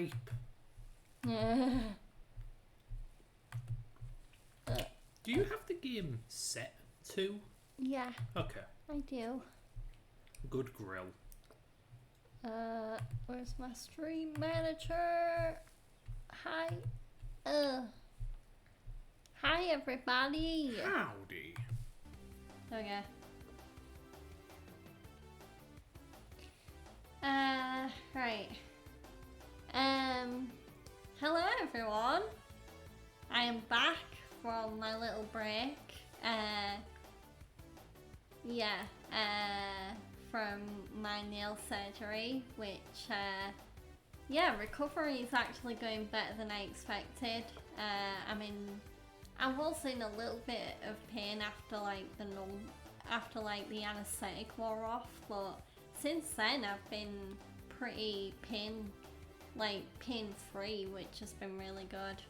type. Do you have the game set to? Yeah, Okay. I do. Good grill. Where's my stream manager? Hi. Hi everybody. Howdy. Okay. Right. Hello everyone. I am back from my little break. From my nail surgery, which, recovery is actually going better than I expected. I was in a little bit of pain after the anesthetic wore off, but since then I've been pretty pain-free, which has been really good.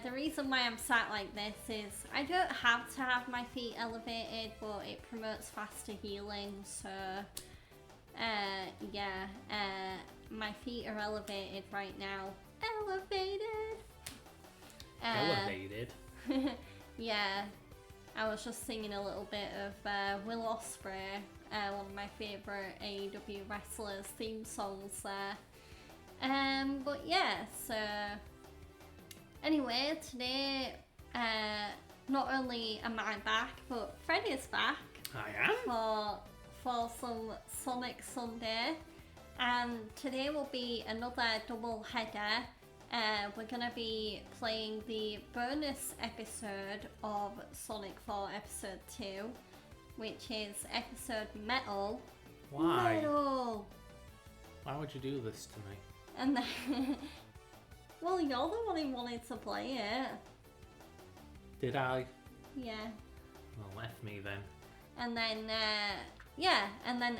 The reason why I'm sat like this is I don't have to have my feet elevated, but it promotes faster healing, so my feet are elevated right now. Elevated? Yeah, I was just singing a little bit of Will Ospreay, one of my favourite AEW wrestlers' theme songs there. Anyway, today, not only am I back, but Fred is back. I am? For some Sonic Sunday. And today will be another double header. We're going to be playing the bonus episode of Sonic 4 Episode 2, which is episode Metal. Why? Metal! Why would you do this to me? And then... Well, you're the one who wanted to play it. Did I? Yeah. Well, F me then. And then,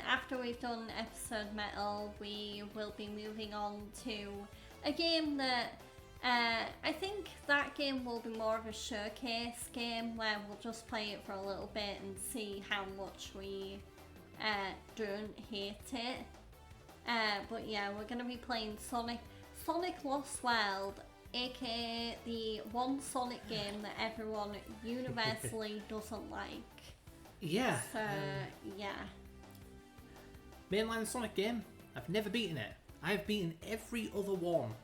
after we've done episode Metal, we will be moving on to a game that, I think that game will be more of a showcase game where we'll just play it for a little bit and see how much we, don't hate it. But yeah, we're going to be playing Sonic Lost World, aka the one Sonic game that everyone universally doesn't like. Yeah. So, yeah. Mainline Sonic game, I've never beaten it. I've beaten every other one,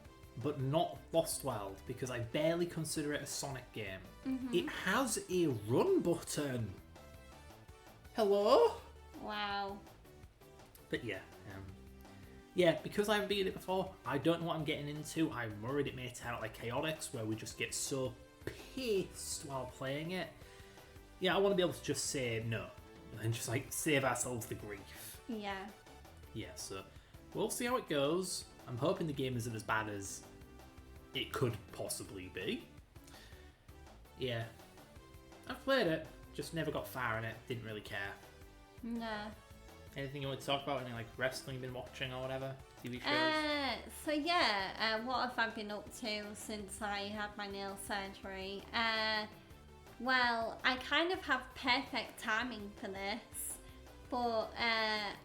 but not Lost World, because I barely consider it a Sonic game. Mm-hmm. It has a run button. Hello? Wow. But yeah, because I haven't beaten it before, I don't know what I'm getting into. I'm worried it may turn out like Chaotix, where we just get so pissed while playing it. Yeah, I want to be able to just say no, and just like save ourselves the grief. Yeah. Yeah, so we'll see how it goes. I'm hoping the game isn't as bad as it could possibly be. Yeah. I've played it, just never got far in it, didn't really care. No. Anything you want to talk about? Any like wrestling you've been watching or whatever? TV shows? What have I been up to since I had my nail surgery? Well, I kind of have perfect timing for this, but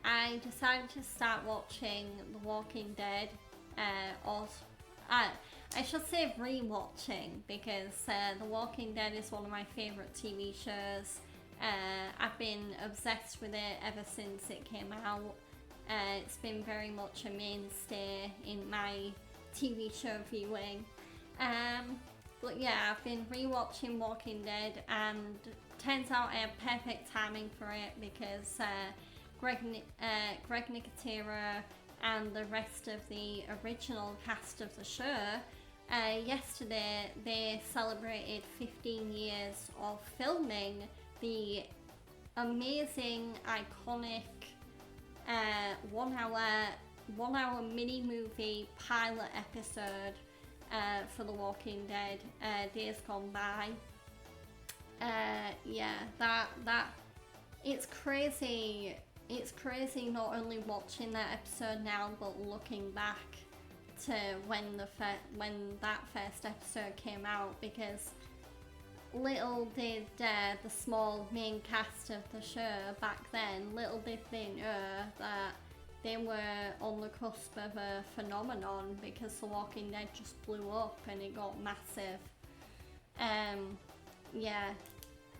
I decided to start watching The Walking Dead, I should say re-watching, because The Walking Dead is one of my favourite TV shows. I've been obsessed with it ever since it came out. It's been very much a mainstay in my TV show viewing. But yeah, I've been rewatching Walking Dead, and turns out I have perfect timing for it because Greg Nicotero and the rest of the original cast of the show, yesterday they celebrated 15 years of filming the amazing, iconic 1 hour mini movie pilot episode for The Walking Dead, Days Gone By. That it's crazy. It's crazy not only watching that episode now, but looking back to when that first episode came out, because little did the small main cast of the show back then, little did they know that they were on the cusp of a phenomenon because The Walking Dead just blew up and it got massive. Yeah.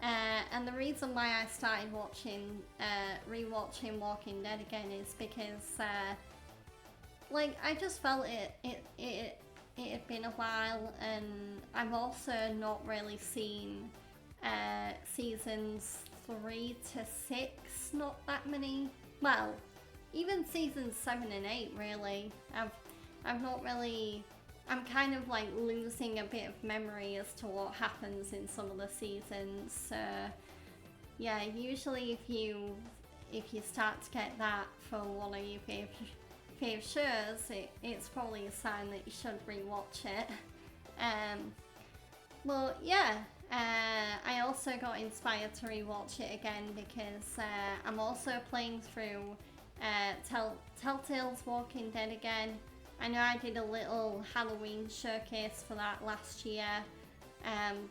And the reason why I started rewatching Walking Dead again is because, like, I just felt it had been a while, and I've also not really seen seasons 3 to 6, not that many. Well, even seasons 7 and 8, really. I've not really. I'm kind of like losing a bit of memory as to what happens in some of the seasons. Yeah, usually if you start to get that for one of your favorite shows, it's probably a sign that you should rewatch it. Well, yeah. I also got inspired to rewatch it again because I'm also playing through Telltale's Walking Dead again. I know I did a little Halloween showcase for that last year,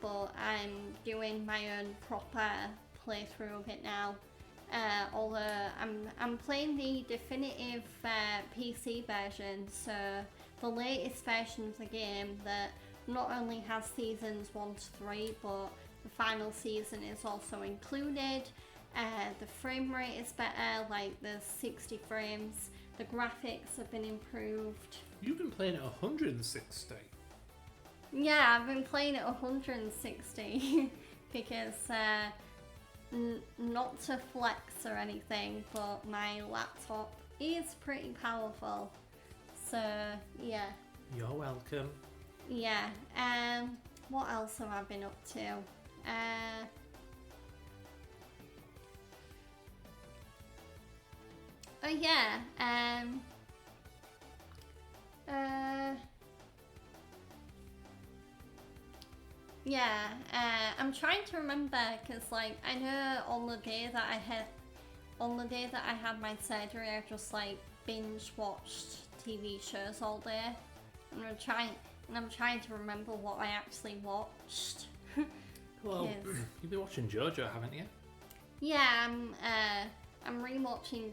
but I'm doing my own proper playthrough of it now. Although I'm playing the definitive PC version, so the latest version of the game that not only has seasons 1 to 3, but the final season is also included. The frame rate is better, like there's 60 frames. The graphics have been improved. You've been playing at 160. Yeah, I've been playing at 160 because not to flex or anything, but my laptop is pretty powerful. So yeah. You're welcome. Yeah. What else have I been up to? Oh yeah, I'm trying to remember because, like, I know on the day that I had my surgery, I just like binge watched TV shows all day, and I'm trying to remember what I actually watched. Well, you've been watching JoJo, haven't you? Yeah, I'm rewatching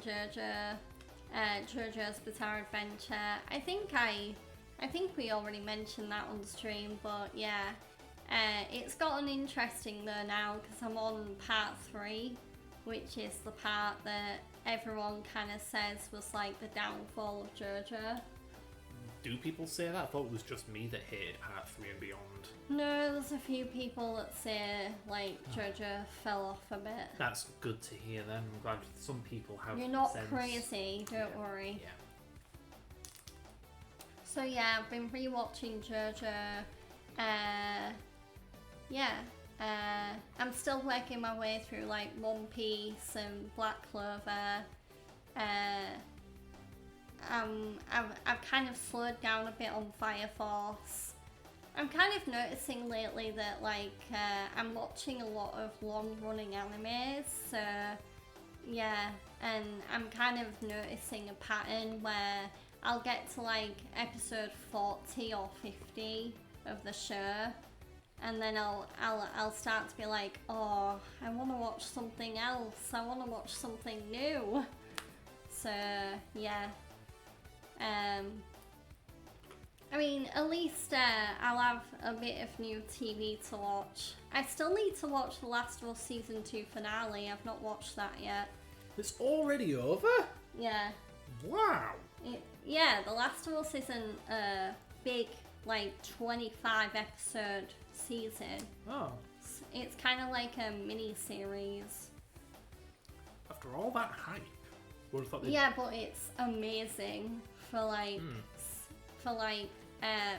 JoJo's Bizarre Adventure. I think we already mentioned that on the stream, but yeah, it's gotten interesting though now because I'm on part 3, which is the part that everyone kind of says was like the downfall of JoJo. Do people say that? I thought it was just me that hated part 3 and beyond. No, there's a few people that say like JoJo fell off a bit. That's good to hear then. I'm glad some people have. You're not sense. crazy, don't worry. Yeah. So yeah, I've been rewatching JoJo. I'm still working my way through like One Piece and Black Clover. I've kind of slowed down a bit on Fire Force. I'm kind of noticing lately that like I'm watching a lot of long-running animes, so yeah, and I'm kind of noticing a pattern where I'll get to like episode 40 or 50 of the show, and then I'll start to be like, oh, I want to watch something else. I want to watch something new. So yeah. I mean, at least I'll have a bit of new TV to watch. I still need to watch The Last of Us Season 2 finale. I've not watched that yet. It's already over? Yeah. Wow. The Last of Us isn't a big, like, 25 episode season. Oh. It's kind of like a mini-series. After all that hype, would have thought they'd... Yeah, but it's amazing for like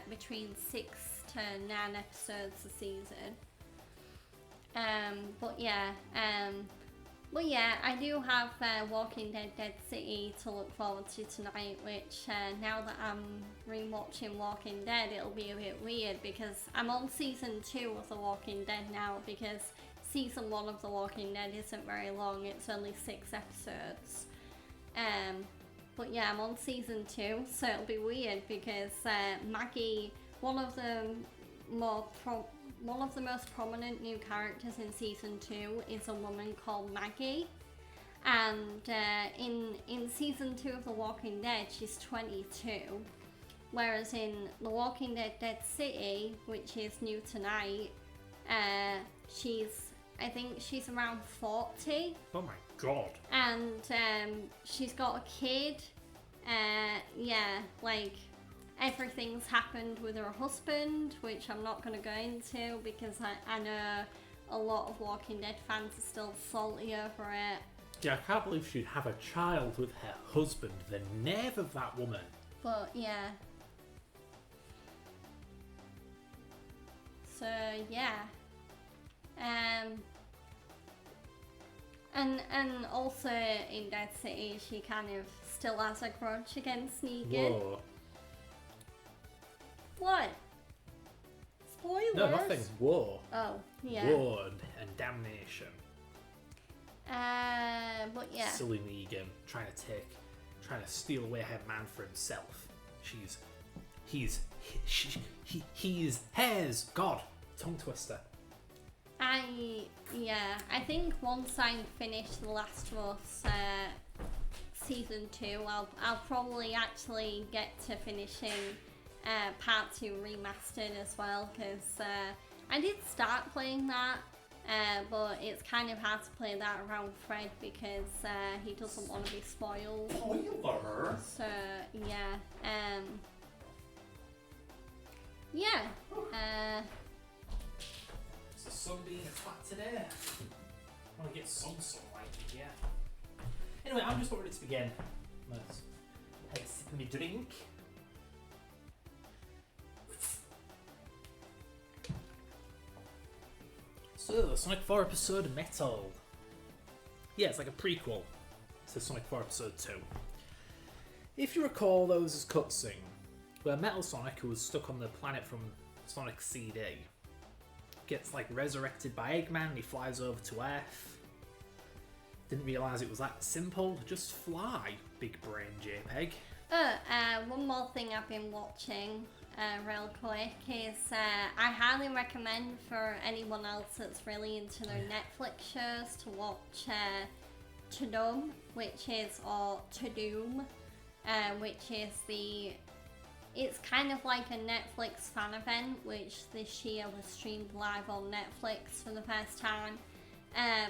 between 6 to 9 episodes a season. But yeah, I do have Walking Dead Dead City to look forward to tonight, which now that I'm rewatching Walking Dead, it'll be a bit weird because I'm on season 2 of The Walking Dead now, because season 1 of The Walking Dead isn't very long, it's only 6 episodes. But yeah, I'm on season 2, so it'll be weird because Maggie, one of the most prominent new characters in season 2 is a woman called Maggie, And in season 2 of The Walking Dead, she's 22, whereas in The Walking Dead Dead City, which is new tonight, I think she's around 40. Oh my god. And she's got a kid. Yeah, like everything's happened with her husband, which I'm not going to go into because I know a lot of Walking Dead fans are still salty over it. Yeah, I can't believe she'd have a child with her husband, the nerve of that woman. But yeah. So yeah. And also in Dead City, she kind of still has a grudge against Negan. Whoa. What? Spoilers? No, nothing. Whoa. Oh, yeah. Whoa and damnation. But yeah. Silly Negan trying to steal away her man for himself. He's hairs. God, tongue twister. I think once I finish The Last of Us season 2, I'll probably actually get to finishing part 2 remastered as well, because I did start playing that, but it's kind of hard to play that around Fred because he doesn't want to be spoiled. Spoiler. So yeah, yeah. Is the sun being a twat today? I want to get some sunlight in here. Anyway, I'm just ready to begin. Let's have a sip of my drink. So, Sonic 4 Episode Metal. Yeah, it's like a prequel to Sonic 4 Episode 2. If you recall, there was this cutscene where Metal Sonic, who was stuck on the planet from Sonic CD, gets like resurrected by Eggman and he flies over to Earth. Didn't realise it was that simple. Just fly, big brain JPEG. One more thing I've been watching real quick is I highly recommend for anyone else that's really into their Netflix shows to watch Tudum, which is it's kind of like a Netflix fan event, which this year was streamed live on Netflix for the first time.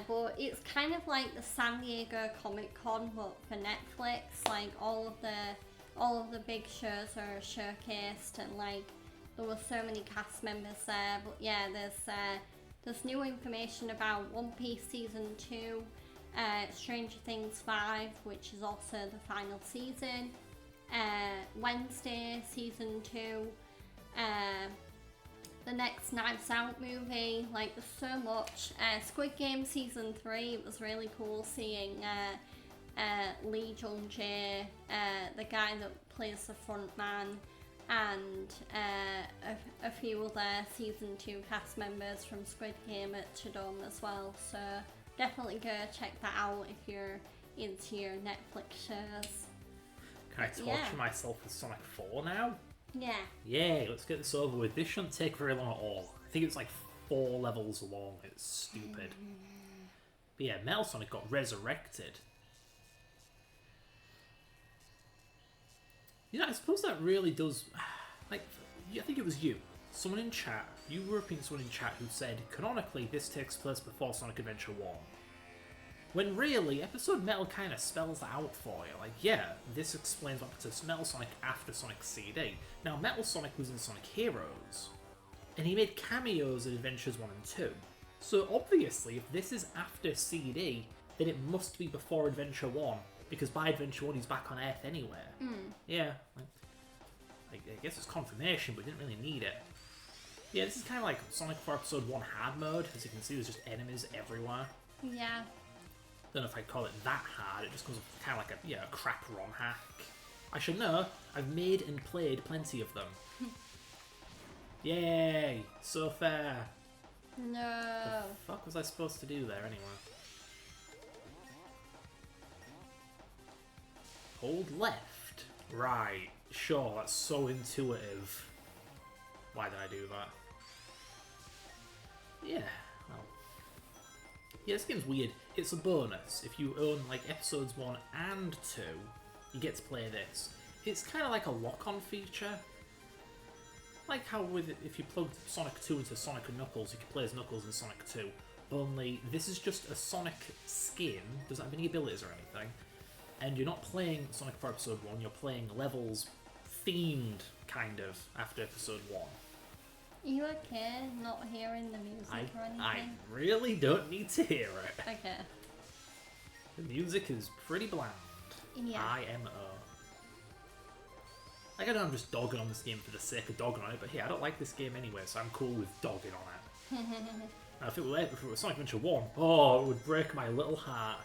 But it's kind of like the San Diego Comic Con, but for Netflix. Like all of the big shows are showcased, and like there were so many cast members there. But yeah, there's new information about One Piece season 2, Stranger Things 5, which is also the final season. Wednesday season 2, the next Knives Out movie, like there's so much. Squid Game season 3, it was really cool seeing Lee Jung-jae, the guy that plays the front man, and a few other season 2 cast members from Squid Game at Tudum as well, so definitely go check that out if you're into your Netflix shows. Can I torture myself with Sonic 4 now? Yeah. Yay, let's get this over with. This shouldn't take very long at all. I think it's like 4 levels long. It's stupid. But yeah, Metal Sonic got resurrected. You know, I suppose that really does... Like, I think it was you. Someone in chat. You were repeating someone in chat who said, canonically, this takes place before Sonic Adventure 1. When really, Episode Metal kind of spells that out for you. Like, yeah, this explains what happens to Metal Sonic after Sonic CD. Now, Metal Sonic was in Sonic Heroes, and he made cameos in Adventures 1 and 2. So obviously, if this is after CD, then it must be before Adventure 1, because by Adventure 1 he's back on Earth anywhere. Yeah, like, I guess it's confirmation, but we didn't really need it. Yeah, this is kind of like Sonic 4 Episode 1 hard mode. As you can see, there's just enemies everywhere. Yeah. Don't know if I'd call it that hard, it just comes with kind of like a crap ROM hack. I should know, I've made and played plenty of them. Yay! So fair. No. The fuck was I supposed to do there anyway? Hold left. Right, sure, that's so intuitive. Why did I do that? Yeah, well. Yeah, this game's weird. It's a bonus. If you own like episodes 1 and 2, you get to play this. It's kind of like a lock-on feature. Like how if you plugged Sonic 2 into Sonic and Knuckles, you can play as Knuckles in Sonic 2. Only this is just a Sonic skin, doesn't have any abilities or anything. And you're not playing Sonic for episode 1, you're playing levels themed, kind of, after episode 1. You okay not hearing the music or anything? I really don't need to hear it. Okay. The music is pretty bland. Yeah. IMO. Like, I know I'm just dogging on this game for the sake of dogging on it, but hey, I don't like this game anyway, so I'm cool with dogging on it. Now, if it were Sonic Adventure 1, oh, it would break my little heart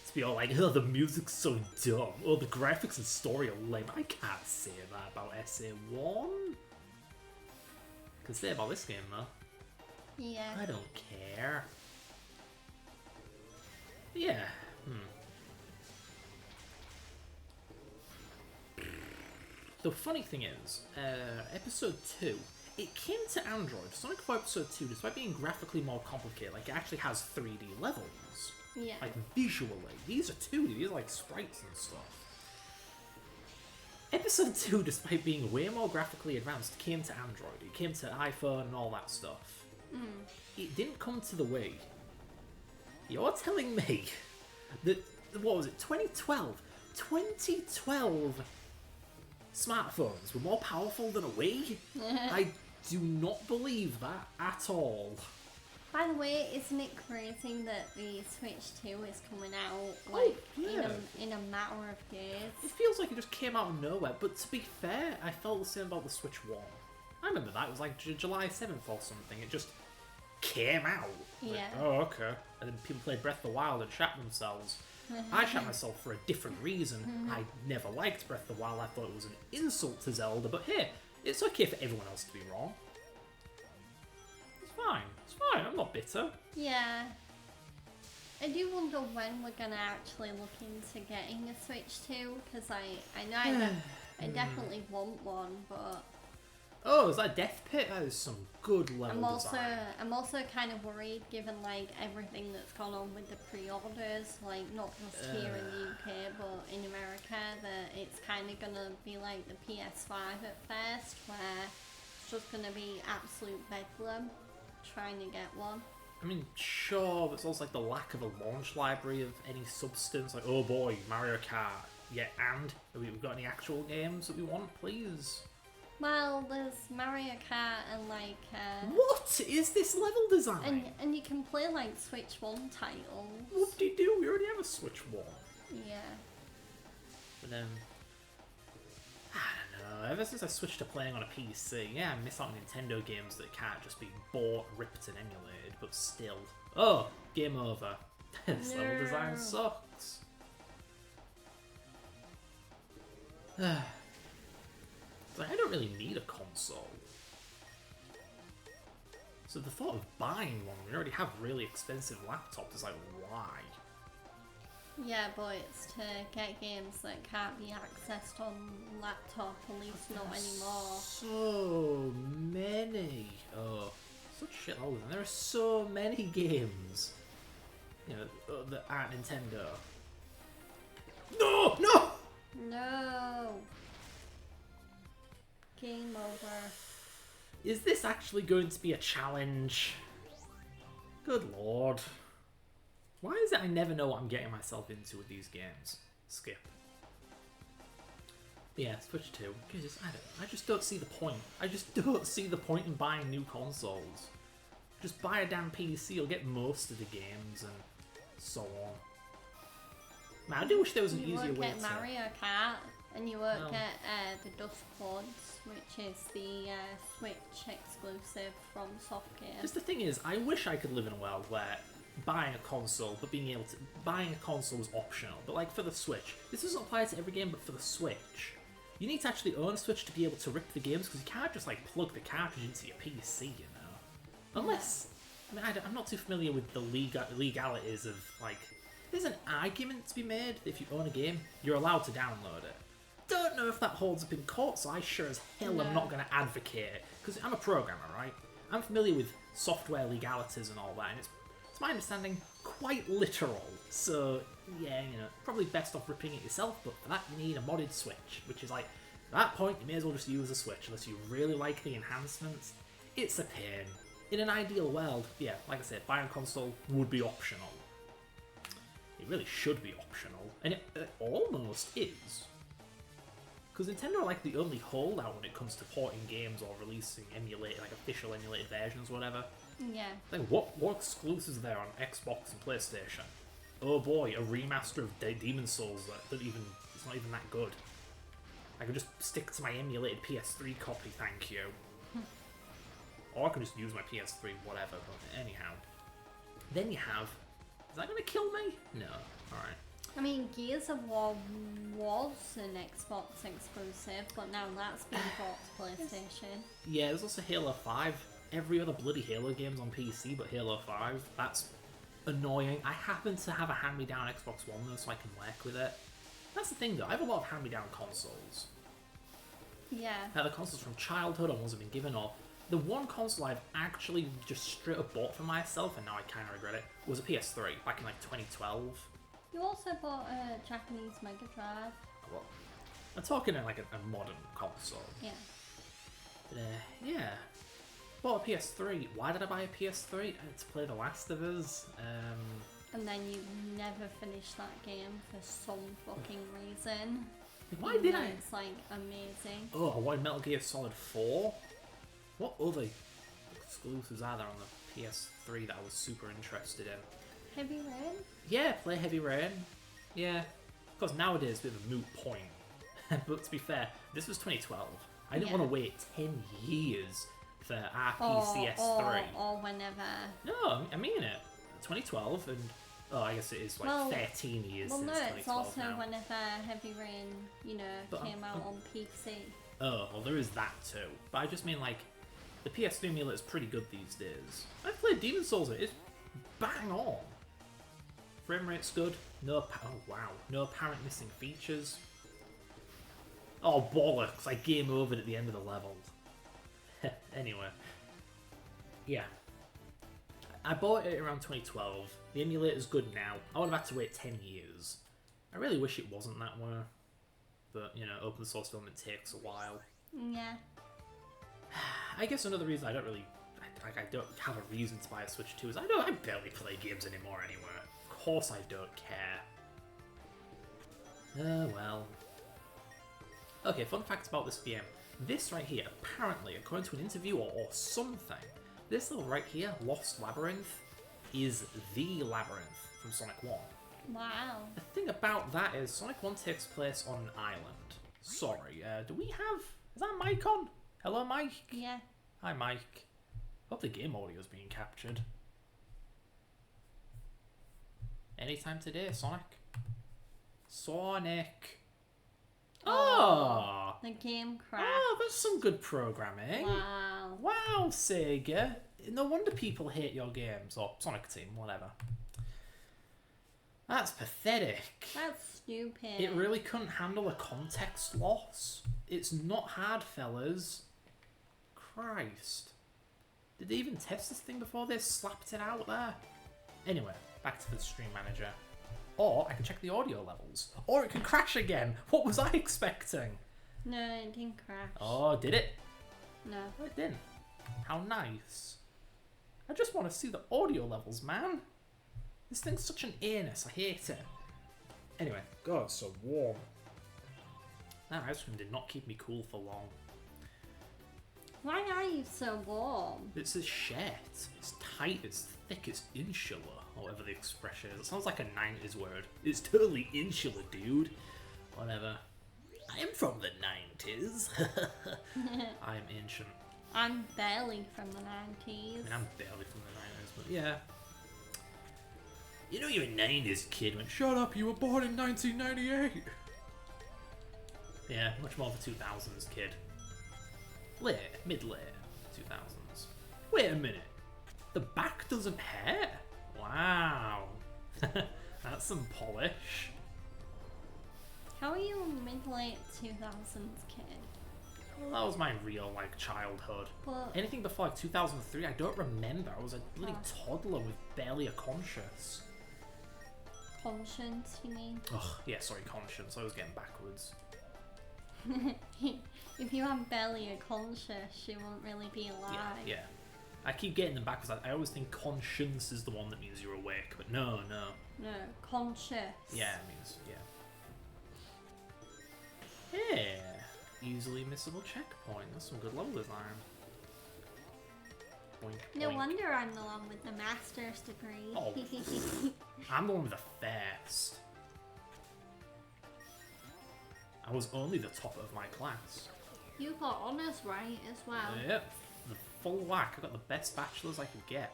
to be all like, oh, the music's so dumb. Oh, the graphics and story are lame. I can't say that about SA1. I can say about this game, though. Yeah. I don't care. Yeah. The funny thing is, episode 2, it came to Android. Sonic 4 episode 2, despite being graphically more complicated, like it actually has 3D levels. Yeah. Like visually. These are 2D, these are like sprites and stuff. Episode 2, despite being way more graphically advanced, came to Android. It came to iPhone and all that stuff. It didn't come to the Wii. You're telling me that, what was it, 2012? 2012 smartphones were more powerful than a Wii? I do not believe that at all. By the way, isn't it crazy that the Switch 2 is coming out like in a matter of days? It feels like it just came out of nowhere, but to be fair, I felt the same about the Switch 1. I remember that, it was like July 7th or something, it just came out. Like, Yeah. oh, okay. And then people played Breath of the Wild and shat themselves. I shat myself for a different reason. I never liked Breath of the Wild, I thought it was an insult to Zelda, but hey, it's okay for everyone else to be wrong. It's fine, I'm not bitter. Yeah. I do wonder when we're gonna actually look into getting a Switch 2, because I know I definitely want one, but Oh, is that Death Pit? That is some good level design. I'm also kind of worried, given like everything that's gone on with the pre-orders, like not just here in the UK but in America, that it's kind of gonna be like the PS5 at first, where it's just gonna be absolute bedlam trying to get one. I mean, sure, but it's also like the lack of a launch library of any substance. Like, oh boy, Mario Kart. Yeah, and have we got any actual games that we want, please? Well, there's Mario Kart and like What is this level design? and you can play like Switch 1 titles. Whoop-de-doo, we already have a Switch 1. Yeah. But I don't know, ever since I switched to playing on a PC, yeah, I miss out on Nintendo games that can't just be bought, ripped and emulated, but still. Oh, game over. This level design sucks. Like, I don't really need a console. So the thought of buying one, we already have really expensive laptops, is like, why? Yeah, but it's to get games that can't be accessed on laptop, at least not anymore. So many. Oh, such shitloads. And there are so many games, you know, that aren't Nintendo. No! No! No! Game over. Is this actually going to be a challenge? Good lord. Why is it I never know what I'm getting myself into with these games? Skip. But yeah, Switch 2. I just don't see the point. I just don't see the point in buying new consoles. Just buy a damn PC, you'll get most of the games and so on. Man, I do wish there was an You easier won't way get to... Mario Kart, and you won't No. get the Dust Quads, which is the Switch exclusive from Softgame. Just the thing is, I wish I could live in a world where buying a console, but buying a console was optional. But like for the Switch, this doesn't apply to every game, but for the Switch, you need to actually own a Switch to be able to rip the games, because you can't just like plug the cartridge into your PC, you know. Unless, I mean, I'm not too familiar with the legalities of like. There's an argument to be made that if you own a game, you're allowed to download it. Don't know if that holds up in court, so I sure as hell am not going to advocate it, because I'm a programmer, right? I'm familiar with software legalities and all that, and it's my understanding quite literal. So, yeah, probably best off ripping it yourself, but for that you need a modded Switch, which is like, at that point, you may as well just use a Switch, unless you really like the enhancements. It's a pain. In an ideal world, yeah, like I said, buying a console would be optional. It really should be optional, and it almost is. Because Nintendo are like the only holdout when it comes to porting games or releasing emulated, like official emulated versions or whatever. Yeah. Like, what exclusives are there on Xbox and PlayStation? Oh boy, a remaster of Demon's Souls it's not even that good. I could just stick to my emulated PS3 copy, thank you. Or I can just use my PS3, whatever, but anyhow. Then you have... Is that going to kill me? No. Alright. I mean, Gears of War was an Xbox exclusive, but now that's been brought to PlayStation. Yeah, there's also Halo 5. Every other bloody Halo game's on PC, but Halo 5. That's annoying. I happen to have a hand-me-down Xbox One, though, so I can work with it. That's the thing, though. I have a lot of hand-me-down consoles. Yeah. The consoles from childhood or ones I've been given, or... The one console I've actually just straight up bought for myself, and now I kind of regret it, was a PS3, back in like 2012. You also bought a Japanese Mega Drive. Well, I'm talking like a modern console. Yeah. But, yeah. Bought a PS3. Why did I buy a PS3? To play The Last of Us. And then you never finished that game for some fucking reason. Why did I? It's like amazing. Oh, I wanted Metal Gear Solid 4. What other exclusives are there on the PS3 that I was super interested in? Heavy Rain? Yeah, play Heavy Rain. Yeah. Of course, nowadays it's a bit of a moot point. But to be fair, this was 2012. I didn't want to wait 10 years for RPCS3. Or whenever. No, I mean it. 2012, and I guess it is like 13 years since 2012 it's also now. whenever Heavy Rain, came out on PC. Oh, well, there is that too. But I just mean, like, the PS3 emulator is pretty good these days. I've played Demon's Souls, it's bang on. Frame rate's good. No apparent missing features. Oh, bollocks, I game overed at the end of the level. Anyway. Yeah. I bought it around 2012. The emulator's good now. I would have had to wait 10 years. I really wish it wasn't that way. But, open source development takes a while. Yeah. I guess another reason I don't have a reason to buy a Switch 2 is I barely play games anymore anyway. Of course I don't care. Well. Okay, fun fact about this game. This right here, apparently, according to an interview or something, this little right here, Lost Labyrinth, is the labyrinth from Sonic 1. Wow. The thing about that is Sonic 1 takes place on an island. Sorry, do we have... Is that Mike on? Hello, Mike? Yeah. Hi, Mike. Hope the game audio is being captured. Anytime today, Sonic. Sonic. Oh! The game crashed. Oh, that's some good programming. Wow. Wow, Sega. No wonder people hate your games. Or Sonic Team, whatever. That's pathetic. That's stupid. It really couldn't handle a context loss. It's not hard, fellas. Christ. Did they even test this thing before they slapped it out there? Anyway, back to the Stream Manager. Or I can check the audio levels. Or it can crash again. What was I expecting? No, it didn't crash. Oh, did it? No. Oh, it didn't. How nice. I just want to see the audio levels, man. This thing's such an anus. I hate it. Anyway, God, it's so warm. That ice cream did not keep me cool for long. Why are you so warm? It's a shit. It's tight, it's thick, it's insular, or whatever the expression is. It sounds like a 90s word. It's totally insular, dude. Whatever. I'm from the 90s. I'm ancient. I'm barely from the 90s. I mean, I'm barely from the 90s, but yeah. You know you're a 90s kid when shut up, you were born in 1998. Yeah, much more of a 2000s kid. Mid-late 2000s. Wait a minute. The back doesn't hurt? Wow. That's some polish. How are you a mid-late 2000s kid? Well, that was my real, childhood. But Anything before, 2003, I don't remember. I was a bloody toddler with barely a conscience. Conscience, you mean? Oh, yeah, sorry, conscience. I was getting backwards. If you have barely a conscience, you won't really be alive. Yeah. I keep getting them backwards. I always think conscience is the one that means you're awake, but no. No, conscious. Yeah, it means, yeah. Easily missable checkpoint. That's some good level design. Boink, No boink. wonder I'm the one with the master's degree. Oh. I'm the one with the first. I was only the top of my class. You got honours right as well. Yep, the full whack. I got the best bachelors I could get.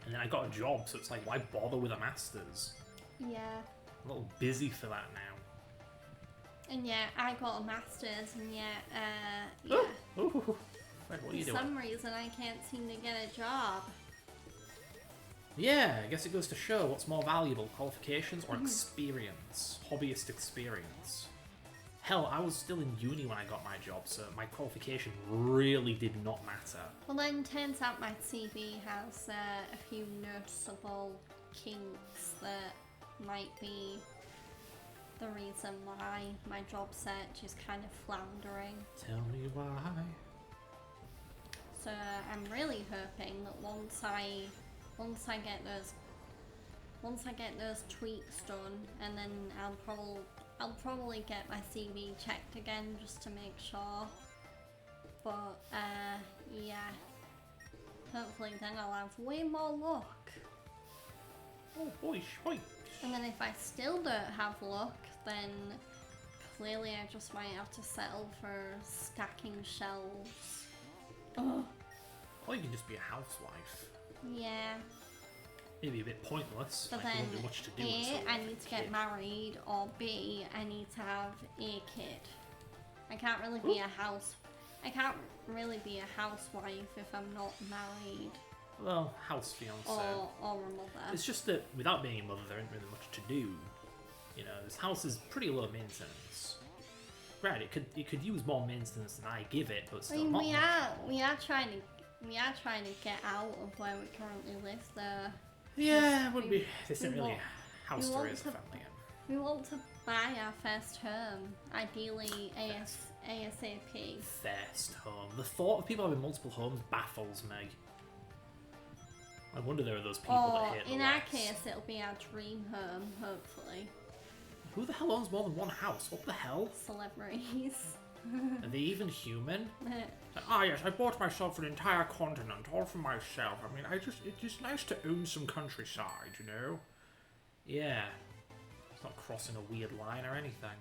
And then I got a job, so it's like, why bother with a master's? Yeah. I'm a little busy for that now. And yeah, I got a master's, and yeah. Ooh. Fred, what are you For doing? some reason, I can't seem to get a job. Yeah, I guess it goes to show what's more valuable, qualifications or experience, hobbyist experience. Hell, I was still in uni when I got my job, so my qualification really did not matter. Well, then turns out my CV has a few noticeable kinks that might be the reason why my job search is kind of floundering. Tell me why. So I'm really hoping that once I get those tweaks done, and then I'll probably get my CV checked again just to make sure. But yeah, hopefully then I'll have way more luck. Oh, boy. And then if I still don't have luck, then clearly I just might have to settle for stacking shelves. Ugh. Or you can just be a housewife. Yeah. Maybe a bit pointless. But like there then won't be much to do. A, until I you need to get a get kid. married, or B, I need to have a kid. I can't really be I can't really be a housewife if I'm not married Well, house fiance. or a mother. It's just that without being a mother, there ain't really much to do. You know, this house is pretty low maintenance. Right, it could use more maintenance than I give it, but I still mean, not we much. are trying to get out of where we currently live. Though Yeah, it would be. This we isn't really want- a house we to want raise a to- family in. we want to buy our first home, ideally ASAP. First home. The thought of people having multiple homes baffles me. I wonder there are those people Or that hate the in our less. case, it'll be our dream home, hopefully. Who the hell owns more than one house? What the hell? Celebrities. Are they even human? Yes, I bought myself an entire continent all for myself. I mean, it's just nice to own some countryside, you know? Yeah. It's not crossing a weird line or anything.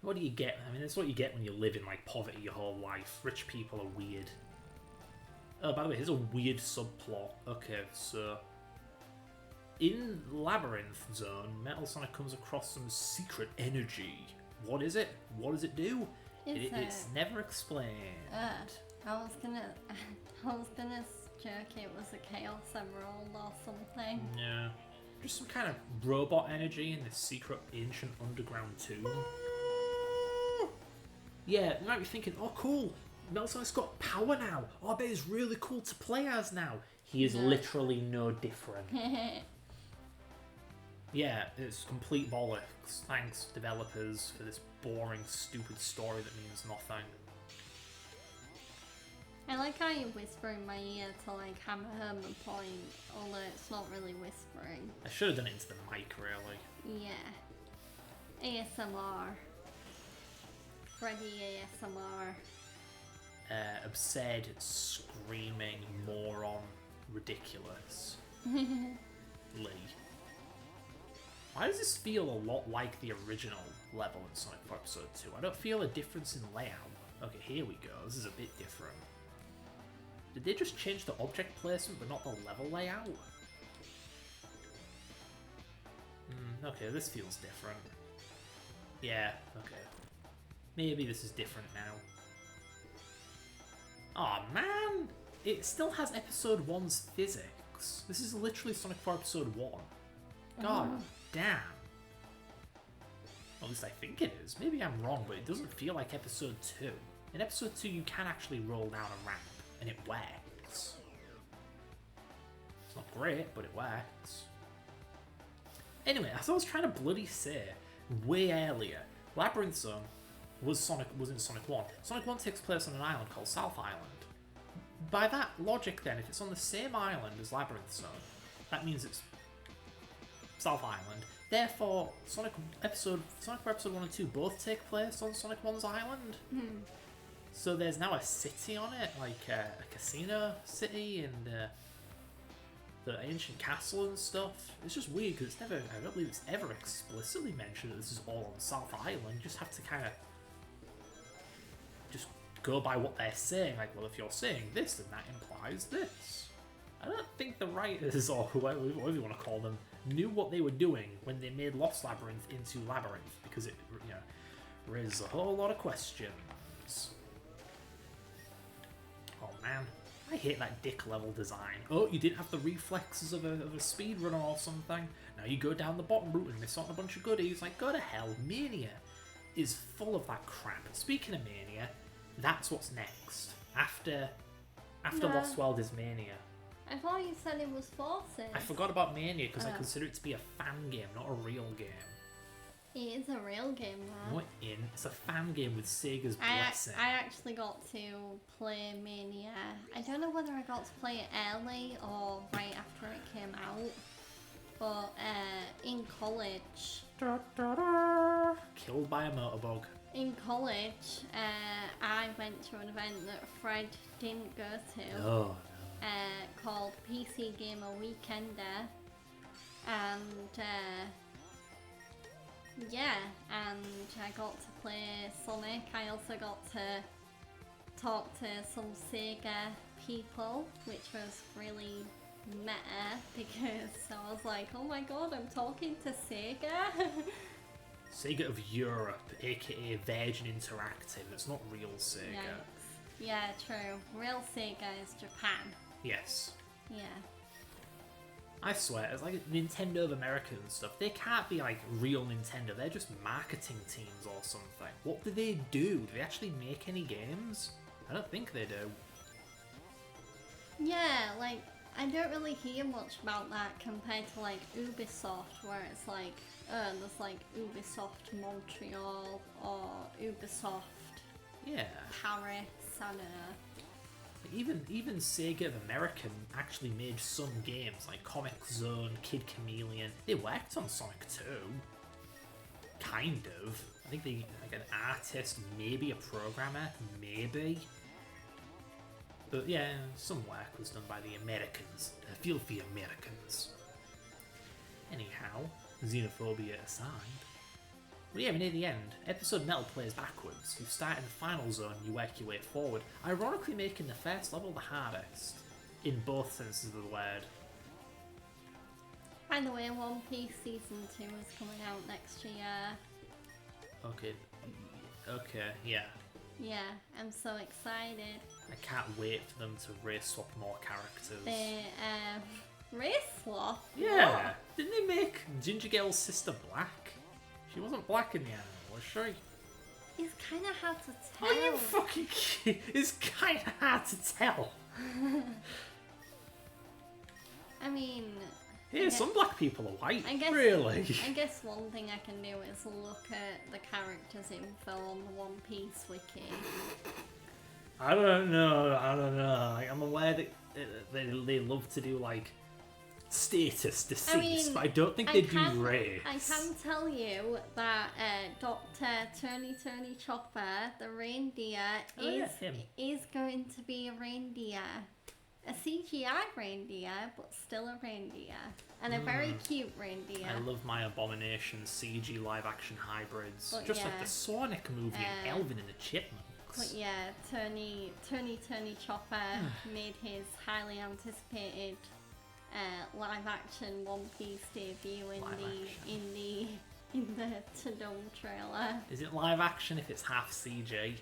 What do you get? I mean, that's what you get when you live in, like, poverty your whole life. Rich people are weird. Oh, by the way, here's a weird subplot. Okay, so... in Labyrinth Zone, Metal Sonic comes across some secret energy. What is it? What does it do? It's never explained. I was gonna joke it was a Chaos Emerald or something. No. Just some kind of robot energy in this secret ancient underground tomb. Yeah, you might be thinking, oh cool, Metal Sonic's got power now. Oh, I bet he's really cool to play as now. He is No. literally no different. Yeah, it's complete bollocks. Thanks, developers, for this boring, stupid story that means nothing. I like how you whisper in my ear to like hammer home a point, although it's not really whispering. I should have done it into the mic, really. Yeah. ASMR. Freddy ASMR. Absurd, screaming, moron, ridiculous. Lee. Why does this feel a lot like the original level in Sonic 4 Episode 2? I don't feel a difference in layout. Okay, here we go. This is a bit different. Did they just change the object placement but not the level layout? Okay, this feels different. Yeah, okay. Maybe this is different now. Aw, man! It still has Episode 1's physics. This is literally Sonic 4 Episode 1. God damn. At least I think it is. Maybe I'm wrong, but it doesn't feel like Episode 2. In Episode 2, you can actually roll down a ramp, and it works. It's not great, but it works. Anyway, as I was trying to bloody say way earlier, Labyrinth Zone was in Sonic 1. Sonic 1 takes place on an island called South Island. By that logic then, if it's on the same island as Labyrinth Zone, that means it's South Island. Therefore, Sonic Episode 1 and 2 both take place on Sonic 1's island. So there's now a city on it, like a casino city and the ancient castle and stuff. It's just weird because I don't believe it's ever explicitly mentioned that this is all on South Island. You just have to kind of just go by what they're saying. Like, well, if you're saying this, then that implies this. I don't think the writers, or whatever you want to call them, knew what they were doing when they made Lost Labyrinth into Labyrinth, because it, raises a whole lot of questions. Oh man, I hate that dick level design. Oh, you didn't have the reflexes of a speedrunner or something. Now you go down the bottom route and miss out on a bunch of goodies. Like, go to hell. Mania is full of that crap. Speaking of Mania, that's what's next. After Lost World is Mania. I thought you said it was Forces. I forgot about Mania because I consider it to be a fan game, not a real game. It is a real game now. No, it isn't. It's a fan game with Sega's blessing. I actually got to play Mania. I don't know whether I got to play it early or right after it came out. But in college... Killed by a motorbug. In college, I went to an event that Fred didn't go to. Oh, called PC Gamer Weekender. And... yeah, and I got to play Sonic. I also got to talk to some Sega people, which was really meta because I was like, oh my god, I'm talking to Sega. Sega of Europe, aka Virgin Interactive. It's not real Sega. Yikes. Yeah, true. Real Sega is Japan. Yes. Yeah. I swear, it's like Nintendo of America and stuff. They can't be like real Nintendo. They're just marketing teams or something. What do they do? Do they actually make any games? I don't think they do. Yeah, like, I don't really hear much about that compared to like Ubisoft, where it's like, there's like Ubisoft Montreal or Ubisoft Paris, I don't know. Even Sega of America actually made some games like Comic Zone, Kid Chameleon. They worked on Sonic 2. Kind of. I think they like an artist, maybe a programmer, maybe. But yeah, some work was done by the Americans, the filthy Americans. Anyhow, xenophobia aside. Well, yeah, near the end, episode Metal plays backwards. You start in the final zone, you work your way forward, ironically making the first level the hardest, in both senses of the word. By the way, One Piece Season 2 is coming out next year. Okay, yeah. Yeah, I'm so excited. I can't wait for them to race swap more characters. Race swap? Yeah! What? Didn't they make Ginger Girl's sister black? She wasn't black in the anime, was she? It's kind of hard to tell. Are you fucking kidding? It's kind of hard to tell. I mean... Some black people are white, really? I guess one thing I can do is look at the characters info on the One Piece wiki. I don't know. Like, I'm aware that they love to do, like, status deceased, but I don't think they do race. I can tell you that Dr. Tony Chopper, the reindeer, is going to be a reindeer. A CGI reindeer, but still a reindeer. And a very cute reindeer. I love my Abomination CG live-action hybrids. But just like the Sonic movie and Elvin and the Chipmunks. But yeah, Tony Chopper made his highly anticipated live-action One Piece debut in the Tudum trailer. Is it live-action if it's half CG?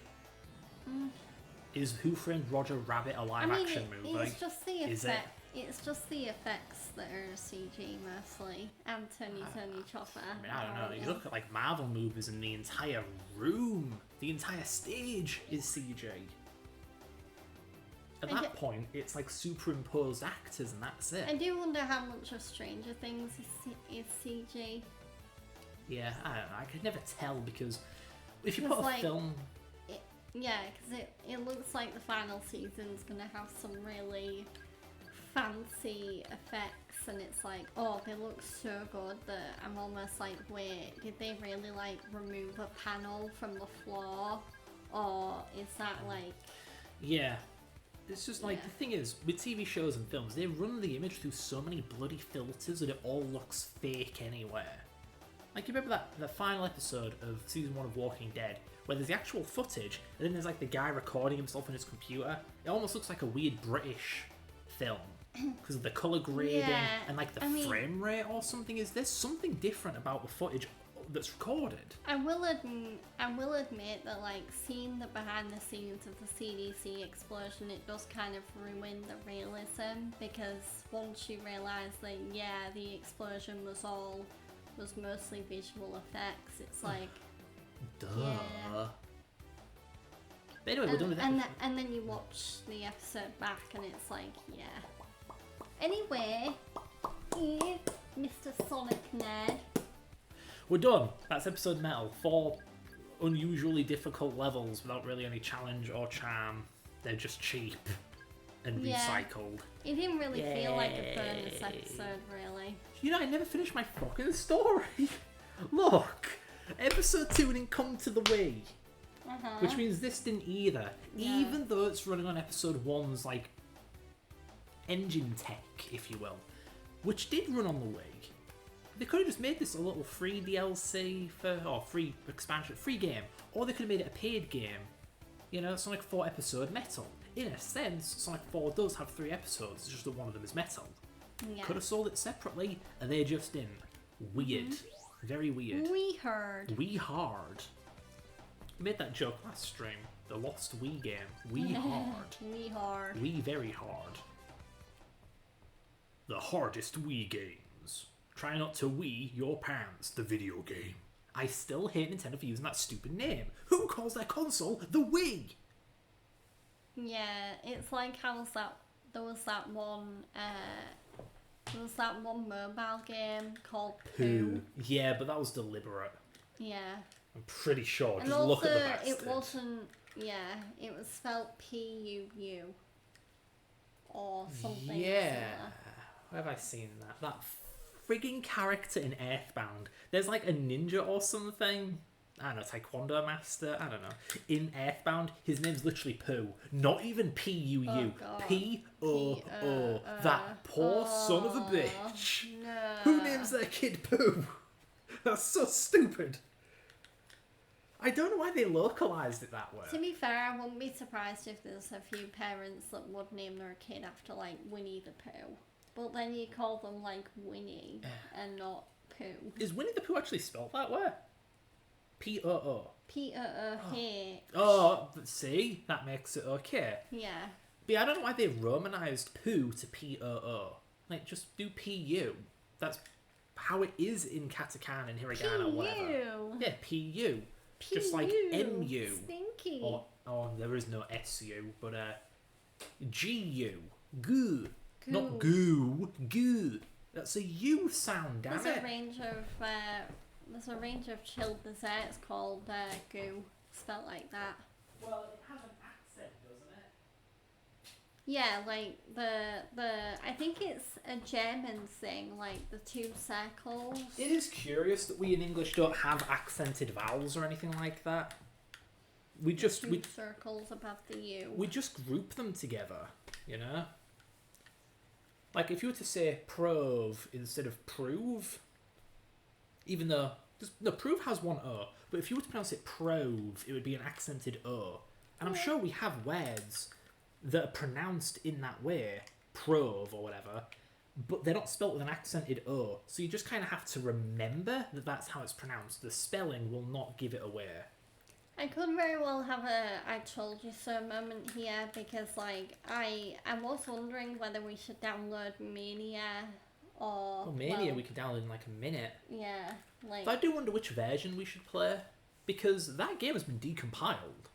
Is Who Framed Roger Rabbit a live-action movie? It's just the effect. It's just the effects that are CG mostly, and Tony Chopper. I mean, I don't know. You look at like Marvel movies, and the entire room, the entire stage is CG. At that point, it's like superimposed actors and that's it. I do wonder how much of Stranger Things is CG. Yeah, I don't know. I could never tell because if you It's put a like- film... Yeah, because it looks like the final season's going to have some really fancy effects, and it's like, oh, they look so good that I'm almost like, wait, did they really like remove a panel from the floor? Or is that like... Yeah. It's just like, Yeah. the thing is, with TV shows and films, they run the image through so many bloody filters that it all looks fake anywhere. Like, you remember the final episode of season 1 of Walking Dead, where there's the actual footage, and then there's like the guy recording himself on his computer? It almost looks like a weird British film. Because of the colour grading Yeah, and like the I mean- frame rate or something. Is there something different about the footage that's recorded? I will admit that, like, seeing the behind the scenes of the CDC explosion, it does kind of ruin the realism, because once you realise that, yeah, the explosion was mostly visual effects, it's like... Duh. Yeah. But anyway, we're done with that. and then you watch the episode back and it's like, yeah. Anyway, here's Mr. Sonic Nerd. We're done. That's episode metal. 4 unusually difficult levels without really any challenge or charm. They're just cheap and Yeah. recycled. It didn't really feel like a bonus Yay. episode, really. You know, I never finished my fucking story. Look, episode 2 didn't come to the Wii, which means this didn't either. Yeah. Even though it's running on episode 1's like engine tech, if you will, which did run on the Wii. They could have just made this a little free DLC or free expansion, free game, or they could have made it a paid game. You know, Sonic 4 episode metal. In a sense, Sonic 4 does have 3 episodes, it's just that one of them is metal. Yeah. Could have sold it separately, and they just didn't. Weird. Very weird. We heard. Wii hard. We made that joke last stream. The lost Wii game. Wii hard. We hard. Wii very hard. The hardest Wii games. Try not to Wii your pants, the video game. I still hate Nintendo for using that stupid name. Who calls their console the Wii? Yeah, it's like there was that one mobile game called Pooh. Yeah, but that was deliberate. Yeah. I'm pretty sure. And Just also, look at the bastard. it wasn't. Yeah, it was spelled P-U-U or something. Yeah. similar. Where have I seen that? That frigging character in Earthbound. There's like a ninja or something. I don't know, Taekwondo master. I don't know. In Earthbound, his name's literally Pooh. Not even P-U-U. Oh, God. P-O-O. That poor son of a bitch. No. Who names their kid Pooh? That's so stupid. I don't know why they localized it that way. To be fair, I wouldn't be surprised if there's a few parents that would name their kid after, like, Winnie the Pooh. But then you call them, like, Winnie and not Pooh. Is Winnie the Pooh actually spelled that way? P-O-O. P-O-O-H. Oh, see? That makes it okay. Yeah. But yeah, I don't know why they romanized Pooh to P-O-O. Like, just do P-U. That's how it is in katakana and hiragana or whatever. P-U. Yeah, P-U. Just like M-U. Stinky. Or there is no S-U, but G-U. Goo. Goo. Not goo. Goo. That's a U sound, damn There's it. a range of chilled desserts called goo, spelled like that. Well, it has an accent, doesn't it? Yeah, like I think it's a German thing, like the 2 circles. It is curious that we in English don't have accented vowels or anything like that. We just 2 circles above the U. we just group them together, you know? Like if you were to say prove instead of prove, even though no, prove has one O, but if you were to pronounce it prove, it would be an accented O. And I'm sure we have words that are pronounced in that way, prove or whatever, but they're not spelt with an accented O. So you just kind of have to remember that that's how it's pronounced. The spelling will not give it away. I could very well have a I told you so moment here because like I was wondering whether we should download Mania or Well, Mania well, we could download in like a minute. yeah, like But I do wonder which version we should play, because that game has been decompiled.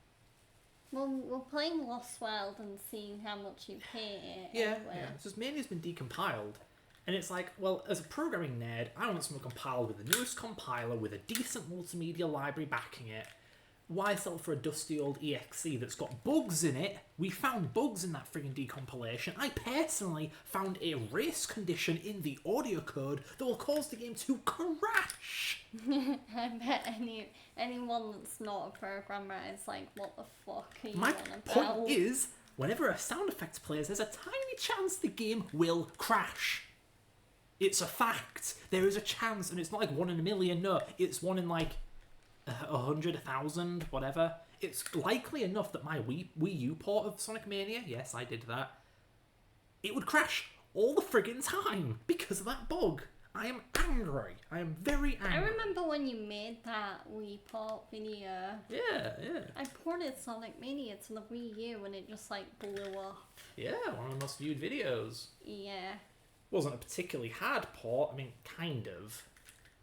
Well, we're playing Lost World and seeing how much you hate it. Yeah, anyway. yeah. It's just mainly has been decompiled. And it's like, well, as a programming nerd, I want something compiled with the newest compiler with a decent multimedia library backing it. Why sell for a dusty old EXE that's got bugs in it? We found bugs in that friggin' decompilation. I personally found a race condition in the audio code that will cause the game to crash. I bet anyone that's not a programmer is like, what the fuck are you My on about? point is, whenever a sound effects plays, there's a tiny chance the game will crash. It's a fact. There is a chance, and it's not like 1 in a million, no. It's 1 in like 100, 1,000, whatever. It's likely enough that my Wii U port of Sonic Mania, yes, I did that, it would crash all the friggin' time because of that bug. I am angry. I am very angry. I remember when you made that Wii port video. Yeah, yeah. I ported Sonic Mania to the Wii U and it just like blew up. Yeah, one of the most viewed videos. Yeah. Wasn't a particularly hard port. I mean, kind of.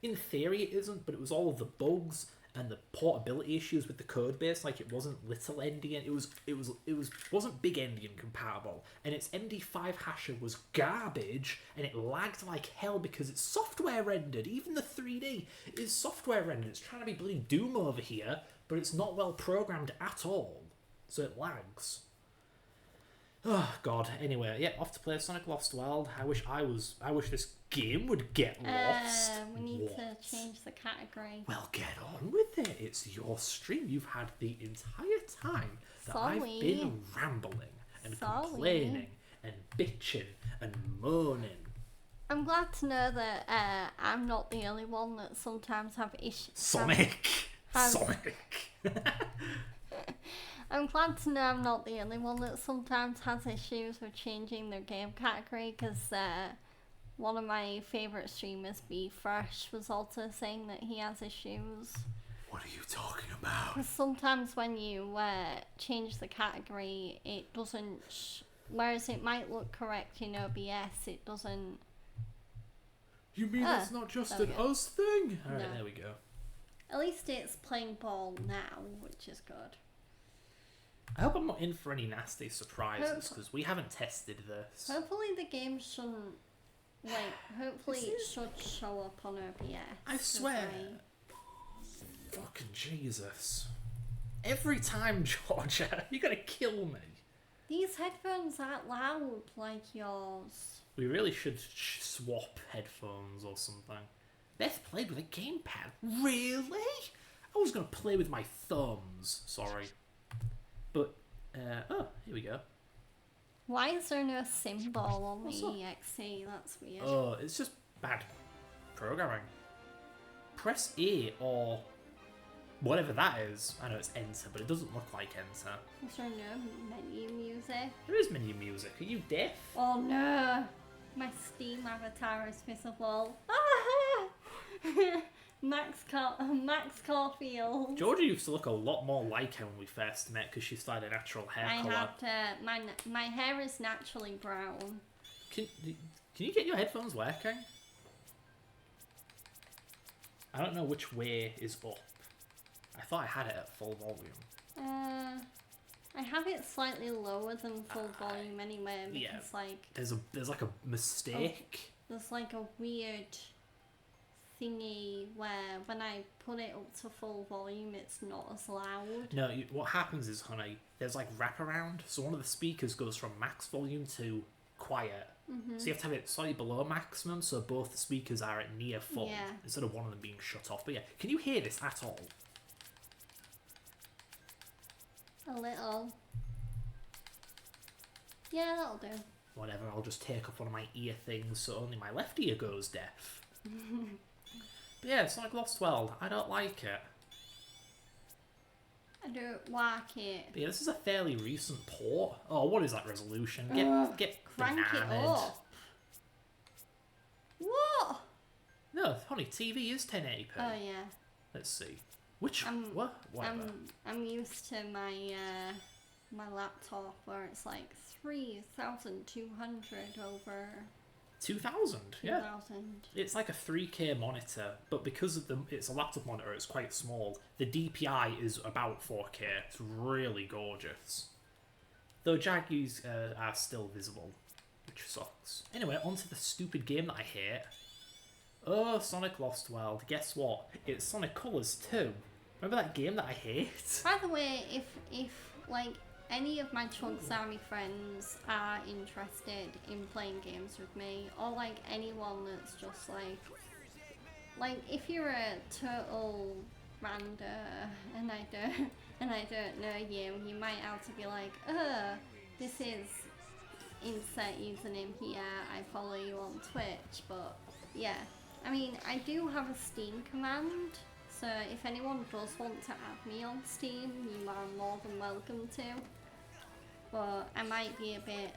In theory, it isn't, but it was all of the bugs and the portability issues with the code base. Like, it wasn't little endian. It wasn't big endian compatible, and its MD5 hasher was garbage, and it lagged like hell because it's software rendered. Even the 3D is software rendered. It's trying to be bloody Doom over here, but it's not well programmed at all, so it lags. Oh god. Anyway, yeah, off to play Sonic Lost World. I wish this game would get lost. We need What? to change the category. Well, get on with it. It's your stream. You've had the entire time that I've Sorry. been rambling and Sorry. complaining and bitching and moaning. I'm glad to know that I'm not the only one that sometimes have issues. Sonic. Have- Sonic. I'm glad to know I'm not the only one that sometimes has issues with changing their game category, because one of my favourite streamers, Be Fresh, was also saying that he has issues. What are you talking about? Because sometimes when you change the category, it doesn't... whereas it might look correct in OBS, it doesn't... You mean it's not just there an we go. us thing? Alright, No. there we go. At least it's playing ball now, which is good. I hope I'm not in for any nasty surprises, Hope- because we haven't tested this. Hopefully the game shouldn't... hopefully it should show up on OBS. I 'cause swear. Fucking Jesus. Every time, Georgia, you're gonna kill me. These headphones aren't loud like yours. We really should swap headphones or something. Beth played with a gamepad. Really? I was gonna play with my thumbs. Sorry. But, oh, here we go. Why is there no symbol on What's the up? EXE? That's weird. Oh, it's just bad programming. Press A or whatever that is. I know it's enter, but it doesn't look like enter. Is there no menu music? There is menu music. Are you deaf? Oh no! My Steam avatar is visible. Max Caulfield. Georgia used to look a lot more like her when we first met because she's started a natural hair I colour. have my hair is naturally brown. Can you get your headphones working? I don't know which way is up. I thought I had it at full volume. I have it slightly lower than full volume anyway because yeah. like There's like a mistake. there's like a weird thingy where when I put it up to full volume it's not as loud. No, what happens is, honey, there's like wraparound. So one of the speakers goes from max volume to quiet. So you have to have it slightly below maximum, so both the speakers are at near full Yeah. instead of one of them being shut off. But yeah, can you hear this at all? A little. Yeah, that'll do. Whatever, I'll just take off one of my ear things so only my left ear goes deaf. But yeah, it's like Lost World. I don't like it. I don't like it. But yeah, this is a fairly recent port. Oh, what is that resolution? Get Crank it bananaed. up. What? No, honey, TV is 1080p. Oh yeah. Let's see. Which what? Whatever. I'm used to my my laptop where it's like 3,200 over 2000, yeah. 2000. It's like a 3K monitor, but because of it's a laptop monitor, it's quite small. The DPI is about 4K. It's really gorgeous. Though Jaguars are still visible, which sucks. Anyway, onto the stupid game that I hate. Oh, Sonic Lost World. Guess what? It's Sonic Colors too. Remember that game that I hate? By the way, if like any of my Trunks Army friends are interested in playing games with me, or like anyone that's just like if you're a total rander and I don't know you, you might have to be like, this is insert username here, I follow you on Twitch, but yeah. I mean, I do have a Steam command, so if anyone does want to add me on Steam, you are more than welcome to. But I might be a bit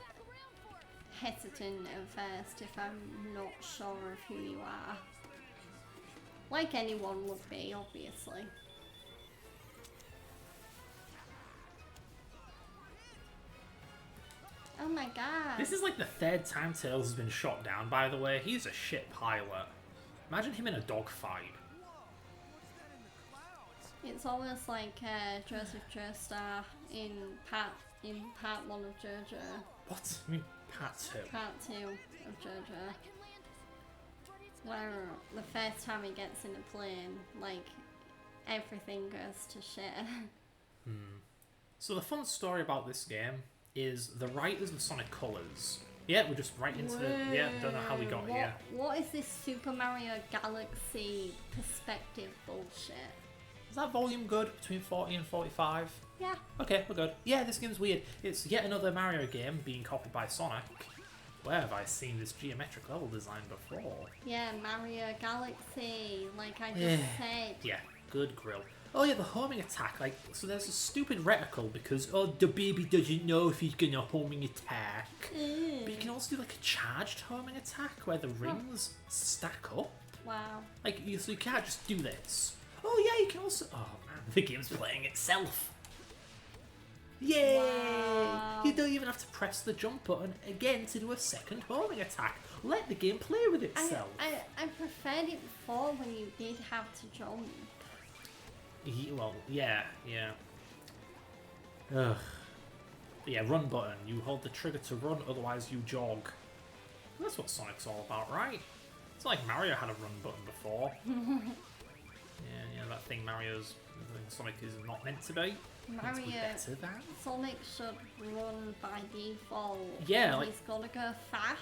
hesitant at first if I'm not sure of who you are. Like anyone would be, obviously. Oh my god. This is like the third time Tails has been shot down, by the way. He's a shit pilot. Imagine him in a dogfight. It's almost like Joseph Joestar in part 1 of JoJo. What? I mean, part 2. Part 2 of JoJo. Where the first time he gets in a plane, like, everything goes to shit. So the fun story about this game is the writers of Sonic Colors. Yeah, we're just right into the... Yeah, don't know how we got here. What is this Super Mario Galaxy perspective bullshit? Is that volume good? Between 40 and 45? Yeah. Okay, we're good. Yeah, this game's weird. It's yet another Mario game being copied by Sonic. Where have I seen this geometric level design before? Yeah, Mario Galaxy, like I just said. Yeah, good grill. Oh yeah, the homing attack. Like, so there's a stupid reticle because, oh, the baby doesn't know if he's gonna homing attack. But you can also do like a charged homing attack where the rings stack up. Wow. Like, so you can't just do this. Oh yeah, you can also... Oh man, the game's playing itself. Yay! Wow. You don't even have to press the jump button again to do a second homing attack. Let the game play with itself. I preferred it before when you did have to jump. Well, yeah. Ugh. Yeah, run button. You hold the trigger to run, otherwise you jog. That's what Sonic's all about, right? It's not like Mario had a run button before. Yeah, that thing Sonic is not meant to be. Mario, better than. Sonic should run by default. Yeah, like... He's gotta go fast.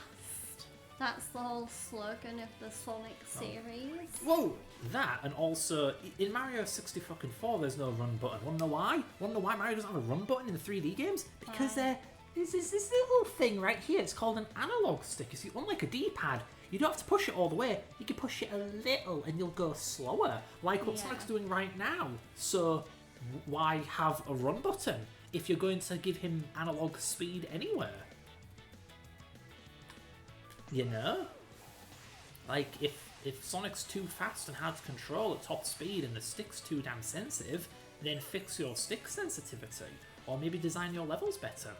That's the whole slogan of the Sonic series. Whoa, that, and also in Mario 64, there's no run button. Wanna know why? Wanna know why Mario doesn't have a run button in the 3D games? Because there's this little thing right here. It's called an analog stick. You see, unlike a D-pad, you don't have to push it all the way. You can push it a little, and you'll go slower, like what Sonic's doing right now. So why have a run button if you're going to give him analog speed anywhere? You know? Like, if Sonic's too fast and hard to control at top speed and the stick's too damn sensitive, then fix your stick sensitivity. Or maybe design your levels better.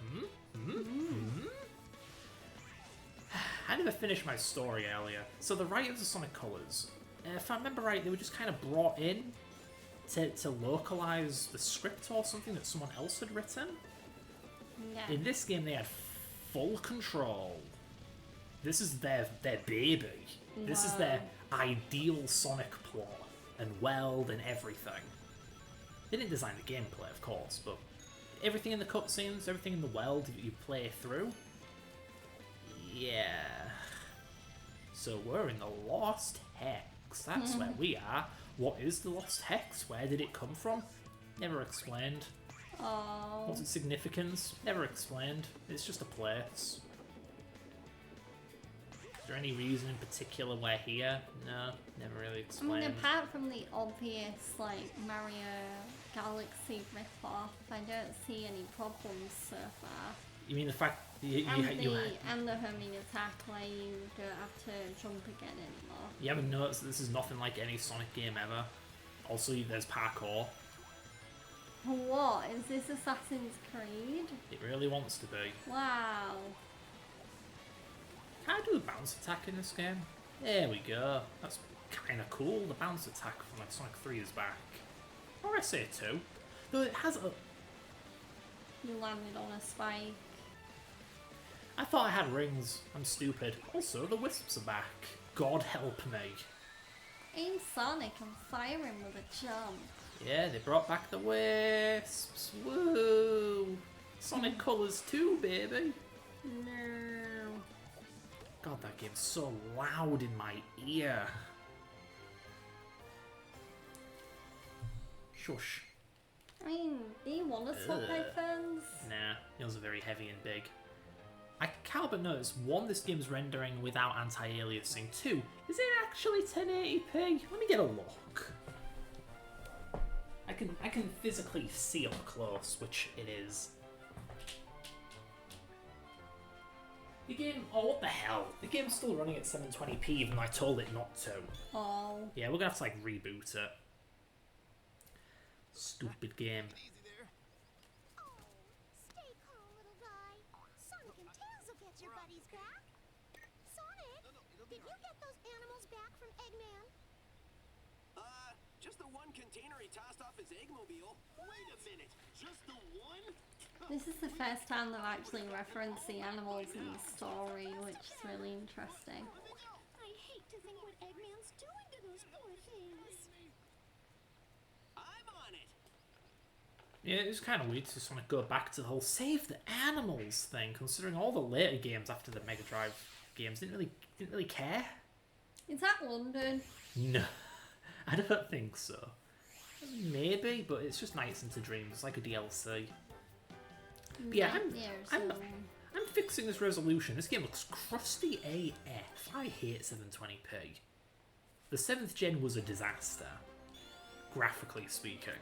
I never finished my story earlier. So the writers of Sonic Colors, if I remember right, they were just kind of brought in to localize the script or something that someone else had written. Yeah. In this game, they had full control. This is their baby. Wow. This is their ideal Sonic plot and world and everything. They didn't design the gameplay, of course, but everything in the cutscenes, everything in the world that you play through. Yeah. So we're in the Lost Hex. That's where we are. What is the Lost Hex? Where did it come from? Never explained. Oh. What's its significance? Never explained. It's just a place. Is there any reason in particular we're here? No, never really explained. I mean, apart from the obvious, like, Mario Galaxy ripoff, I don't see any problems so far. You mean the fact you and the homing attack where you don't have to jump again anymore. You haven't noticed that this is nothing like any Sonic game ever. Also, there's parkour. What? Is this Assassin's Creed? It really wants to be. Wow. Can I do a bounce attack in this game? There we go. That's kind of cool. The bounce attack from like Sonic 3 is back. Or I say 2. Though it has a... You landed on a spike. I thought I had rings. I'm stupid. Also, the wisps are back. God help me. Aim Sonic and fire him with a jump. Yeah, they brought back the wisps. Woo! Sonic Colors 2, baby. No. God, that game's so loud in my ear. Shush. I mean, do you want to swap headphones? Nah, those are very heavy and big. I can't but notice, 1, this game's rendering without anti-aliasing. 2, is it actually 1080p? Let me get a look. I can physically see up close, which it is. The game, oh what the hell? The game's still running at 720p even though I told it not to. Oh. Yeah, we're gonna have to like reboot it. Stupid game. Easy there. Oh, stay calm, little guy. Sonic and Tails will get your buddies back. Sonic, It'll be did you get those animals back from Eggman? Just the one container he tossed off his Eggmobile. Wait a minute, just the one? This is the first time they've actually referenced the animals in the story, which is really interesting. I hate to think what Eggman's doing to those poor things. I'm on it. Yeah, it was kind of weird to Sonic go back to the whole save the animals thing, considering all the later games after the Mega Drive games didn't really care. Is that London? No, I don't think so. Maybe, but it's just Nights into Dreams. It's like a DLC. But yeah, I'm fixing this resolution. This game looks crusty AF. I hate 720p. The 7th gen was a disaster, graphically speaking.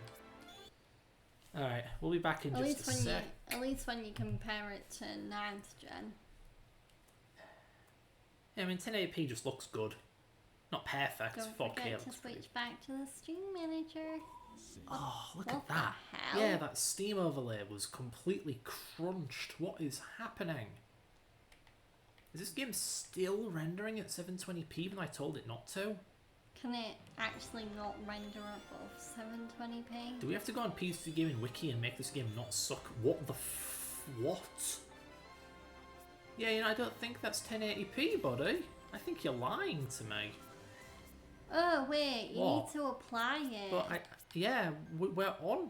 Alright, we'll be back in just a sec. At least when you compare it to 9th gen. Yeah, I mean, 1080p just looks good. Not perfect. Don't 4K forget to looks pretty. switch back to the Steam Manager. Oh, look What at that. the hell? Yeah, that Steam overlay was completely crunched. What is happening? Is this game still rendering at 720p even though I told it not to? Can it actually not render above 720p? Do we have to go on PC Gaming Wiki and make this game not suck? What the what? Yeah, you know, I don't think that's 1080p, buddy. I think you're lying to me. Oh wait, you What? need to apply it. But yeah, we're on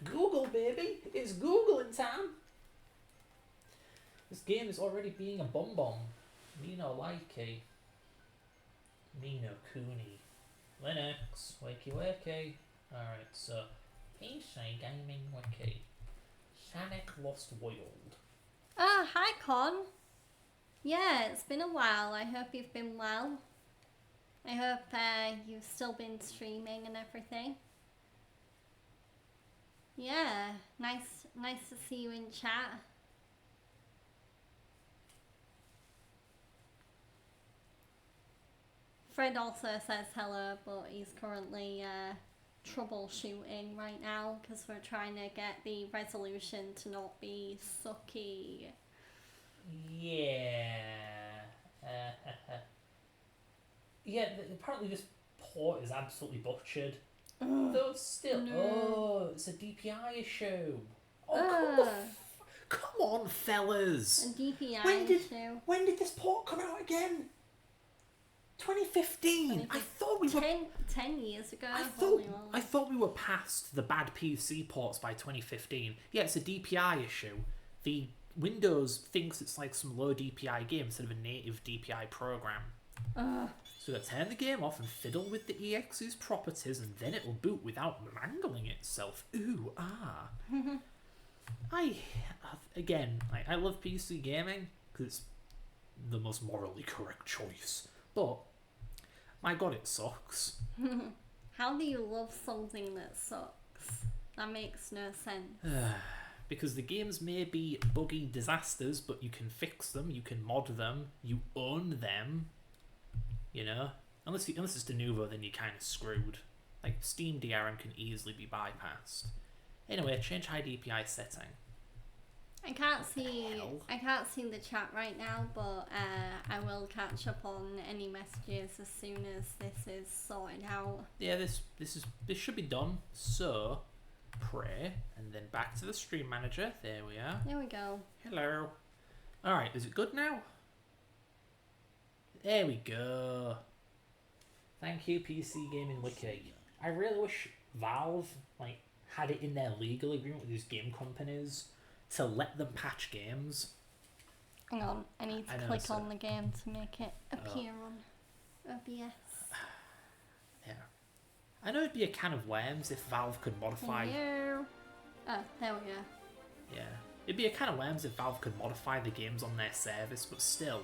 Google, baby. It's Google in town. This game is already being a bomb. Me no likey. Me no Cooney. Linux, wakey wakey. Alright, so PC Gaming Wiki. Sonic Lost World. Oh, hi Con. Yeah, it's been a while. I hope you've been well. I hope you've still been streaming and everything. Yeah, nice to see you in chat. Fred also says hello, but he's currently troubleshooting right now because we're trying to get the resolution to not be sucky. Yeah. Yeah, apparently this port is absolutely butchered. Though still, No. it's a DPI issue. Oh, come on, fellas. A DPI When did- issue. When did this port come out again? 2015. I thought we were. 10 years ago. I holy moly. thought we were past the bad PC ports by 2015. Yeah, it's a DPI issue. The Windows thinks it's like some low DPI game instead of a native DPI program. So you turn the game off and fiddle with the EXE's properties and then it'll boot without mangling itself. Ooh, ah. I love PC gaming because it's the most morally correct choice. But, my god, it sucks. How do you love something that sucks? That makes no sense. Because the games may be buggy disasters, but you can fix them, you can mod them, you own them. You know? Unless it's Denuvo, then you're kind of screwed. Like, Steam DRM can easily be bypassed. Anyway, change high DPI setting. I can't see. hell? I can't see the chat right now, but I will catch up on any messages as soon as this is sorted out. Yeah, this should be done. So, pray, and then back to the stream manager. There we are. There we go. Hello. All right, is it good now? There we go. Thank you, PC Gaming Wiki. I really wish Valve had it in their legal agreement with these game companies to let them patch games. Hang on, I need to I know, click so- on the game to make it appear on OBS. Yeah. I know it'd be a can of worms if Valve could modify. Hello. Oh, there we go. Yeah. It'd be a can of worms if Valve could modify the games on their service, but still,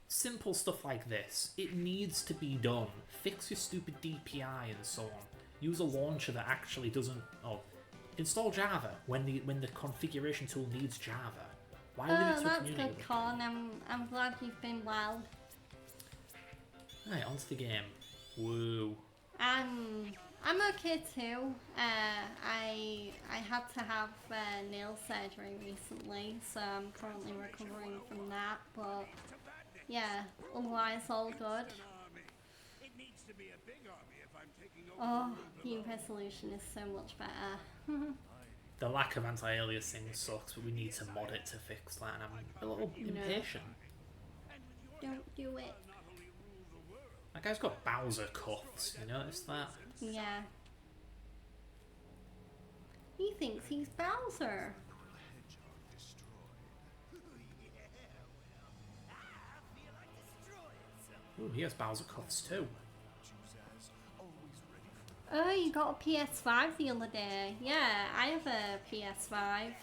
simple stuff like this, it needs to be done. Fix your stupid DPI and so on. Use a launcher that actually doesn't. Oh, install Java when the configuration tool needs Java. Why leave it Oh, to a that's community? good, Con. I'm glad you've been well. Right, onto the game. Woo. I'm okay too. I had to have nail surgery recently, so I'm currently recovering from that. But yeah, otherwise all good. It needs to be a big army if I'm taking over. Oh, new resolution is so much better. The lack of anti-aliasing sucks, but we need to mod it to fix that, and I'm a little impatient. Don't do it. That guy's got Bowser cuffs, you notice that? Yeah. He thinks he's Bowser. Ooh, he has Bowser cuffs too. Oh, you got a PS5 the other day. Yeah, I have a PS5.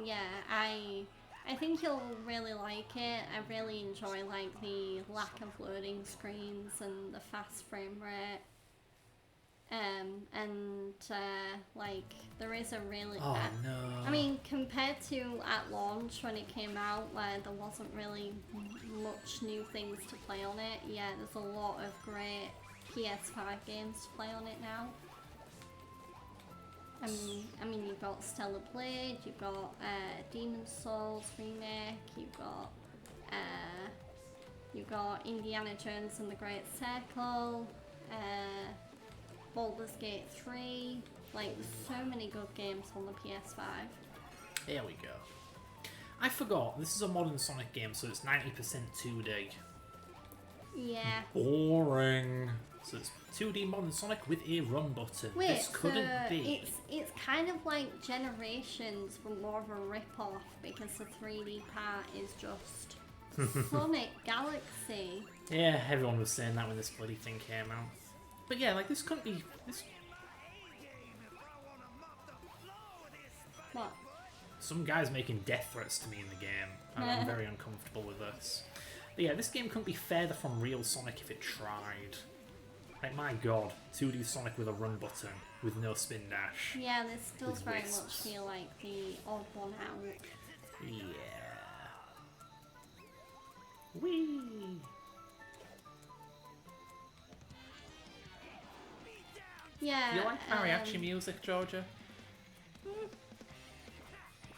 Yeah, I think you'll really like it. I really enjoy like the lack of loading screens and the fast frame rate. Like there is a really Oh no. I mean, compared to at launch when it came out, where there wasn't really much new things to play on it, yeah, there's a lot of great PS5 games to play on it now. I mean, you've got Stellar Blade, you've got Demon's Souls remake, you've got Indiana Jones and the Great Circle, Baldur's Gate 3. Like, there's so many good games on the PS5. There we go. I forgot, this is a modern Sonic game, so it's 90% 2D. Yeah. Boring. So it's 2D modern Sonic with a run button. Wait, this couldn't so be. it's kind of like Generations, but more of a rip-off because the 3D part is just Sonic Galaxy. Yeah, everyone was saying that when this bloody thing came out. But yeah, like this couldn't be. This. What? Some guy's making death threats to me in the game, and I'm very uncomfortable with this. But yeah, this game couldn't be further from real Sonic if it tried. Like, my god, 2D Sonic with a run button, with no spin dash. Yeah, this does With very wisps. much feel like the odd one out. Yeah. Whee! Yeah. Do you like mariachi music, Georgia?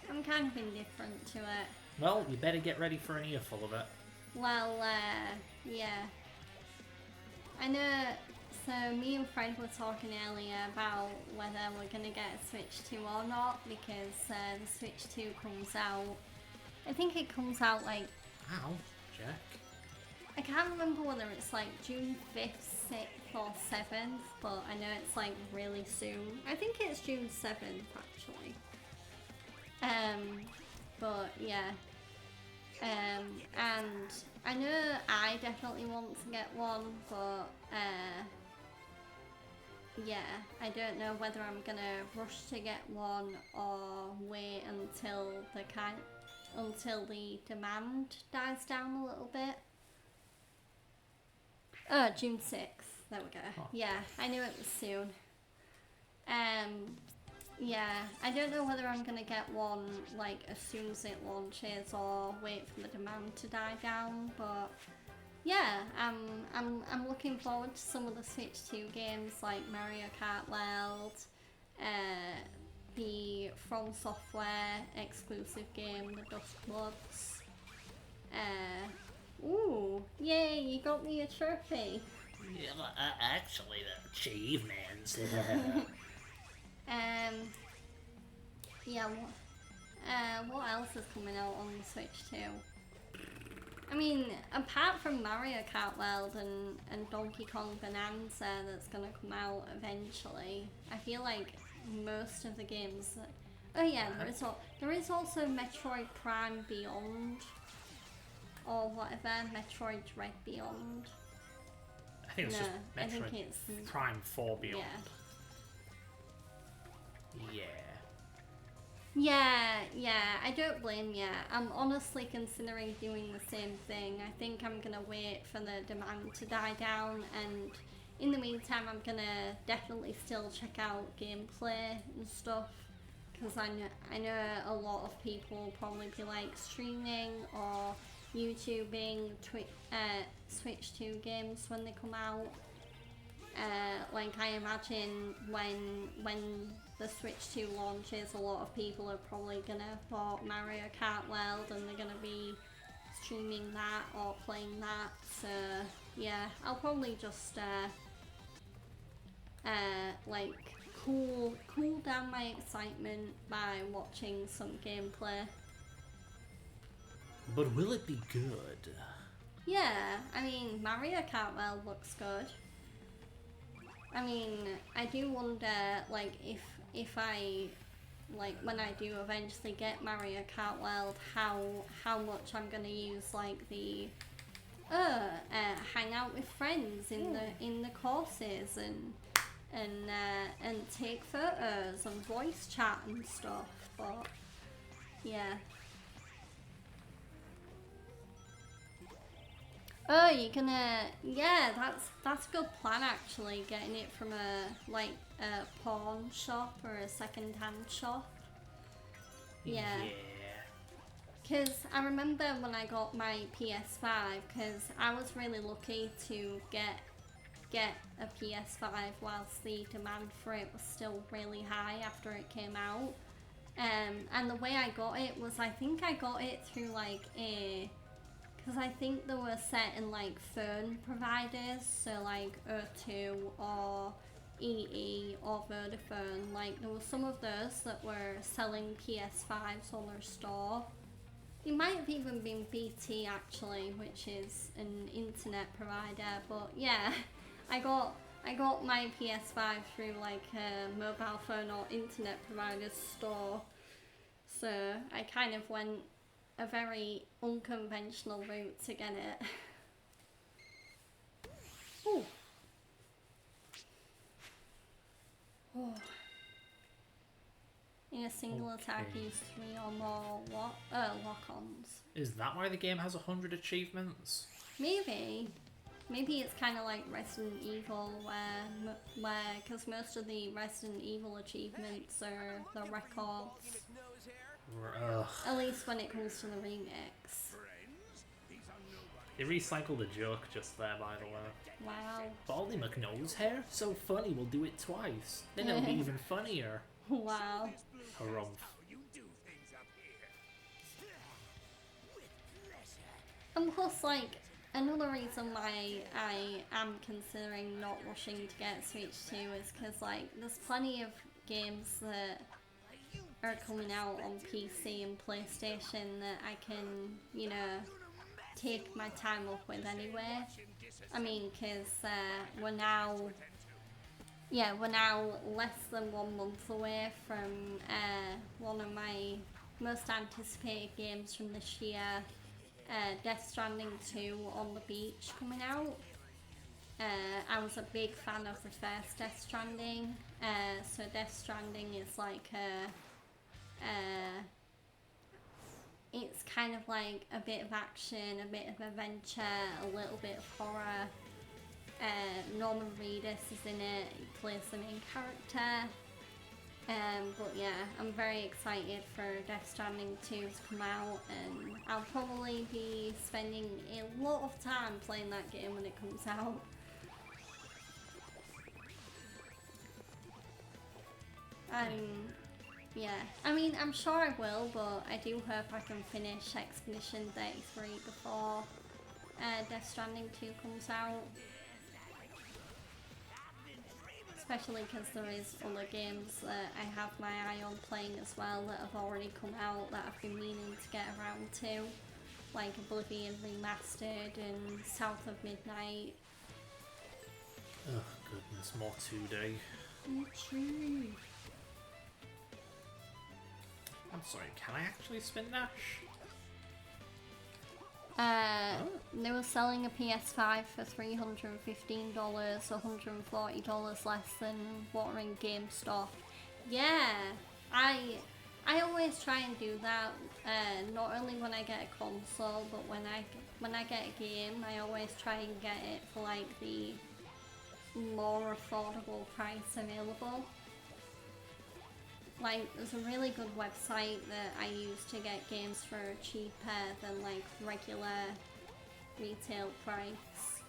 I'm kind of indifferent to it. Well, you better get ready for an earful of it. Well, yeah. I know, so me and Fred were talking earlier about whether we're going to get a Switch 2 or not, because the Switch 2 comes out, I think it comes out like, Ow, Jack. I can't remember whether it's like June 5th, 6th or 7th, but I know it's like really soon. I think it's June 7th actually. But yeah. And I know I definitely want to get one, but yeah, I don't know whether I'm gonna rush to get one or wait until the demand dies down a little bit. Oh, June 6th. There we go. Oh. Yeah, I knew it was soon. Yeah, I don't know whether I'm gonna get one like as soon as it launches or wait for the demand to die down, but yeah, I'm looking forward to some of the Switch 2 games like Mario Kart World, the From Software exclusive game, The Dust Bloods. Ooh, yay, you got me a trophy. Yeah, actually, the achievements. Yeah, what else is coming out on the Switch too? I mean, apart from Mario Kart World and Donkey Kong Bonanza that's gonna come out eventually, I feel like most of the games that... Oh yeah, there is also Metroid Prime Beyond, or whatever, Metroid Dread Beyond. I think it's just I think Metroid it's... Prime 4 Beyond. Yeah. Yeah, I don't blame you. I'm honestly considering doing the same thing. I think I'm gonna wait for the demand to die down, and in the meantime I'm gonna definitely still check out gameplay and stuff, because I know a lot of people will probably be like streaming or YouTubing Switch 2 games when they come out. Like I imagine when the Switch 2 launches, a lot of people are probably gonna have bought Mario Kart World and they're gonna be streaming that or playing that. So yeah, I'll probably just like cool down my excitement by watching some gameplay. But will it be good? Yeah, I mean Mario Kart World looks good. I mean, I do wonder, like, if I, like, when I do eventually get Mario Kart World, how much I'm gonna use, like, the, hang out with friends in the courses and take photos and voice chat and stuff. But yeah. Oh, you're gonna... Yeah, that's a good plan, actually, getting it from a pawn shop or a second-hand shop. Yeah. Because I remember when I got my PS5, because I was really lucky to get a PS5 whilst the demand for it was still really high after it came out. And the way I got it was, I think I got it through, like, because I think they were set in like phone providers, so like O2 or EE or Vodafone. Like there were some of those that were selling PS5s on their store. It might have even been BT actually, which is an internet provider. But yeah, I got my PS5 through like a mobile phone or internet provider's store. So I kind of went a very unconventional route to get it. Ooh. Oh. In a single attack, use 3 or more lock-ons. Is that why the game has 100 achievements? Maybe it's kind of like Resident Evil, where because most of the Resident Evil achievements are the records. At least when it comes to the remix. They recycled a joke just there, by the way. Wow. Baldy McNose hair? So funny, we'll do it twice. Then it'll be even funnier. Wow. Harumph. And plus, like, another reason why I am considering not rushing to get Switch 2 is because, like, there's plenty of games that are coming out on PC and PlayStation that I can, you know, take my time up with anyway. I mean, because we're now less than 1 month away from one of my most anticipated games from this year, Death Stranding 2 on the Beach coming out. I was a big fan of the first Death Stranding, so Death Stranding is like it's kind of like a bit of action, a bit of adventure, a little bit of horror. Norman Reedus is in it, he plays the main character. But yeah, I'm very excited for Death Stranding 2 to come out, and I'll probably be spending a lot of time playing that game when it comes out. Yeah, I mean, I'm sure I will, but I do hope I can finish Expedition 33 before Death Stranding 2 comes out. Especially because there is other games that I have my eye on playing as well that have already come out that I've been meaning to get around to. Like Oblivion Remastered and South of Midnight. Oh goodness, more 2D. I'm sorry, can I actually spin Dash? They were selling a PS5 for $315, $140 less than what are in GameStop. Yeah, I always try and do that. Not only when I get a console, but when I get a game, I always try and get it for like the more affordable price available. Like, there's a really good website that I use to get games for cheaper than like regular retail price.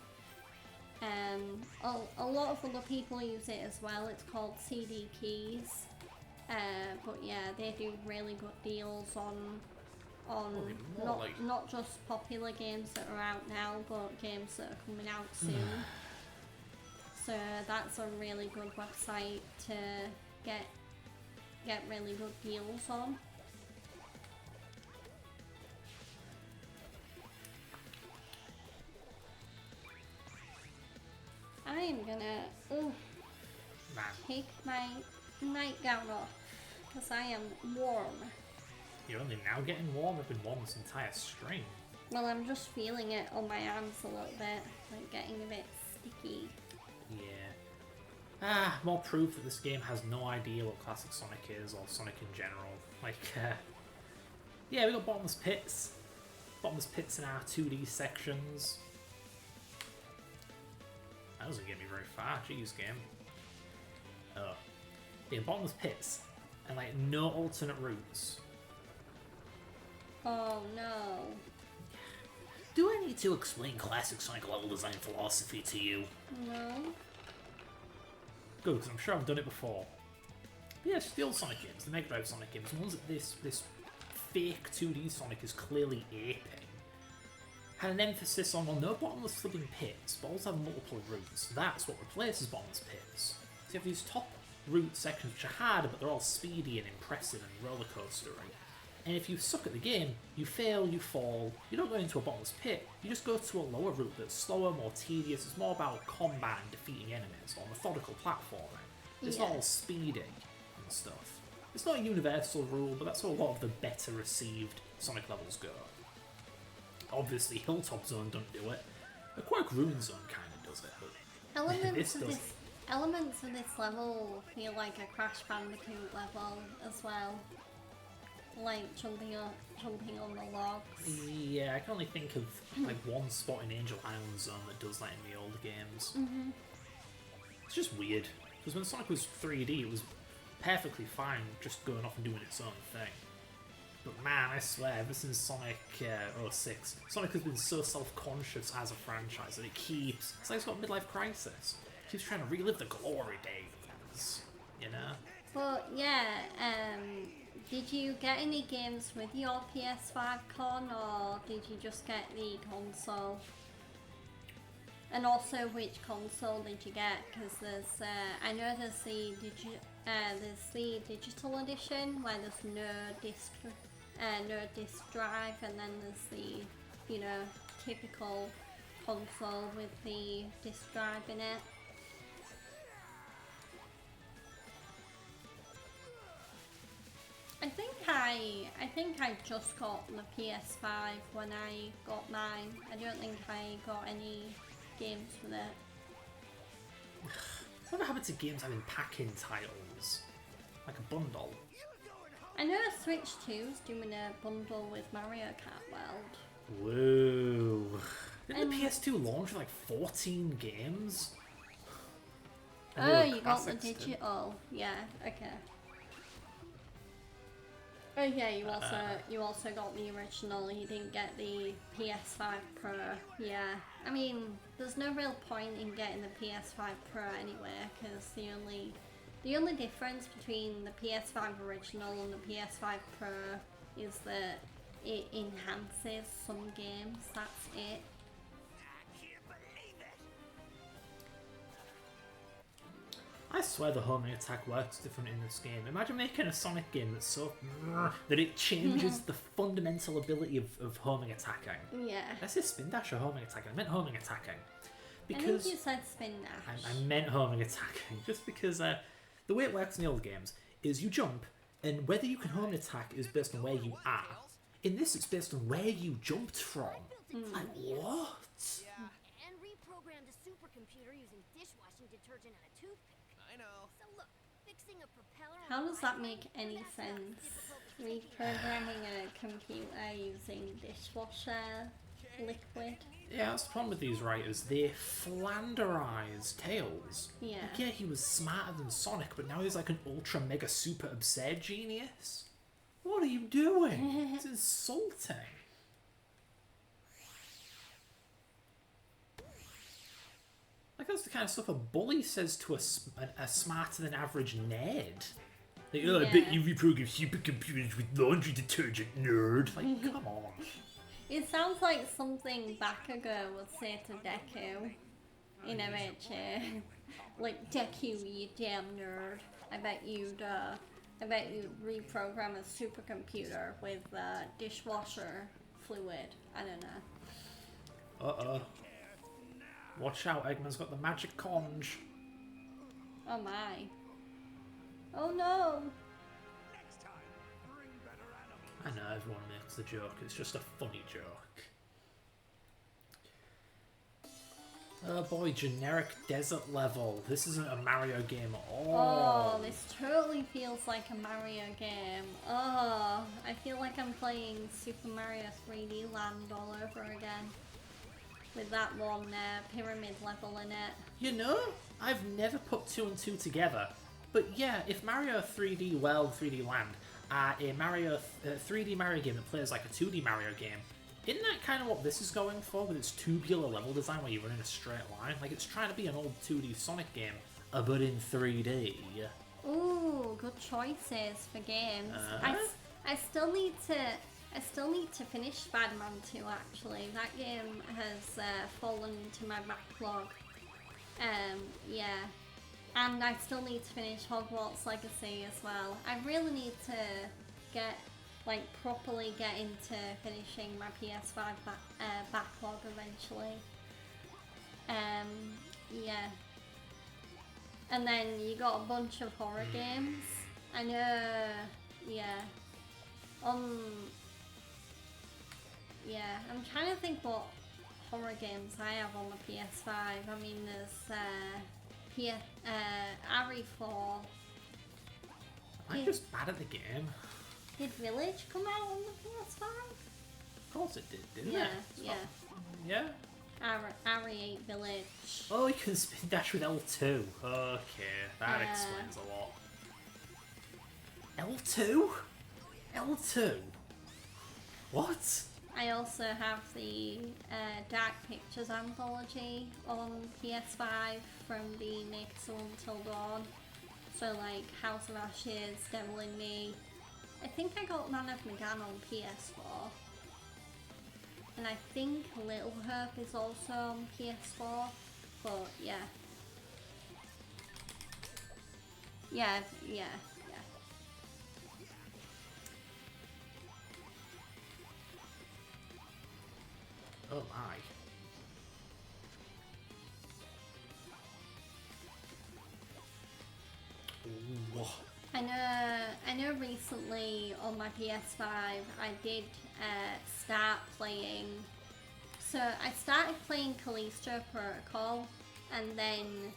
A lot of other people use it as well. It's called CD Keys. But yeah, they do really good deals on not just popular games that are out now, but games that are coming out soon. So that's a really good website to get really good deals on. I am gonna take my nightgown off because I am warm. You're only now getting warm. I've been warm this entire stream. Well, I'm just feeling it on my arms a little bit, like getting a bit sticky. Yeah. More proof that this game has no idea what classic Sonic is, or Sonic in general. Like, yeah, we got bottomless pits. Bottomless pits in our 2D sections. That doesn't get me very far. Jeez, game. Oh. Yeah, bottomless pits. And, like, no alternate routes. Oh, no. Do I need to explain classic Sonic level design philosophy to you? No. Good, because I'm sure I've done it before. But yeah, it's just the old Sonic games, the Mega Drive Sonic games, the ones that this fake 2D Sonic is clearly aping. Had an emphasis on, well, no bottomless flipping pits, but also have multiple routes. That's what replaces bottomless pits. So you have these top route sections which are harder, but they're all speedy and impressive and rollercoastery. And if you suck at the game, you fail, you fall, you don't go into a bottomless pit, you just go to a lower route that's slower, more tedious, it's more about combat and defeating enemies, or methodical platforming. It's not all speeding and stuff. It's not a universal rule, but that's how a lot of the better received Sonic levels go. Obviously, Hilltop Zone don't do it. The Quirk Ruin Zone kind of does it, but Elements of this level feel like a Crash Bandicoot level as well. Like jumping on the logs. Yeah, I can only think of like one spot in Angel Island Zone that does that in the old games. Mm-hmm. It's just weird, because when Sonic was 3D, it was perfectly fine just going off and doing its own thing. But man, I swear, ever since Sonic 06, Sonic has been so self-conscious as a franchise that it's like it's got a midlife crisis. It keeps trying to relive the glory days, you know? But yeah, did you get any games with your PS5 con, or did you just get the console? And also, which console did you get? Because there's, I know there's the digital edition where there's no disc drive, and then there's the, typical console with the disc drive in it. I think I just got the PS5 when I got mine. I don't think I got any games with it. Whatever happened to games having pack-in titles? Like a bundle? I know Switch 2's doing a bundle with Mario Kart World. Whoa. Didn't the PS2 launch with like 14 games? Oh, you got the digital. Yeah, okay. Oh yeah, you also got the original. You didn't get the PS5 Pro. Yeah, I mean, there's no real point in getting the PS5 Pro anyway, because the only The only difference between the PS5 original and the PS5 Pro is that it enhances some games. That's it. I swear the homing attack works different in this game. Imagine making a Sonic game that's so that it changes the fundamental ability of homing attacking. Yeah. I said spin dash or homing attacking. I meant homing attacking. I think you said spin dash. I meant homing attacking. Just because the way it works in the old games is you jump, and whether you can home attack is based on where you are. In this, it's based on where you jumped from. Like, what? Yeah. And reprogrammed a supercomputer using dishwashing detergent and a toothpick. I know. So look, fixing a propeller. How does that make any sense? Reprogramming a computer using dishwasher liquid? Yeah, that's the problem with these writers. They flanderize Tails. Yeah. Like, yeah, he was smarter than Sonic, but now he's like an ultra mega super absurd genius. What are you doing? It's insulting. Like, that's the kind of stuff a bully says to a smarter than average nerd. Like, oh, I bet you reprogram supercomputers with laundry detergent, nerd. Like, come on. It sounds like something Bakugo would say to Deku in MHA. Like, Deku, you damn nerd. I bet you'd reprogram a supercomputer with dishwasher fluid. I don't know. Uh-oh. Watch out, Eggman's got the magic conch. Oh my. Oh no! I know everyone makes the joke, it's just a funny joke. Oh boy, generic desert level. This isn't a Mario game at all. Oh, this totally feels like a Mario game. Oh, I feel like I'm playing Super Mario 3D Land all over again. With that one pyramid level in it. You know, I've never put 2 and 2 together. But yeah, if Mario 3D World, 3D Land are a 3D Mario game that plays like a 2D Mario game, isn't that kind of what this is going for with its tubular level design where you run in a straight line? Like, it's trying to be an old 2D Sonic game, but in 3D. Ooh, good choices for games. I still need to finish Spider-Man 2 actually. That game has fallen into my backlog. Yeah. And I still need to finish Hogwarts Legacy as well. I really need to properly get into finishing my PS5 backlog eventually. Yeah. And then you got a bunch of horror games. I know, yeah. Yeah, I'm trying to think what horror games I have on the PS5. I mean, there's RE4. I'm just bad at the game. Did Village come out on the PS5? Of course it did, didn't Yeah, it? It's yeah. Yeah? RE8 Village. Oh, you can spin dash with L2. Okay, that explains a lot. L2? L2? What? I also have the Dark Pictures anthology on PS5 from the Make So Until Dawn. So like House of Ashes, Devil in Me. I think I got Man of Medan on PS4. And I think Little Hope is also on PS4. But yeah. Yeah. Oh my. Ooh. I know recently on my PS5 I did start playing, so I started playing Callisto Protocol and then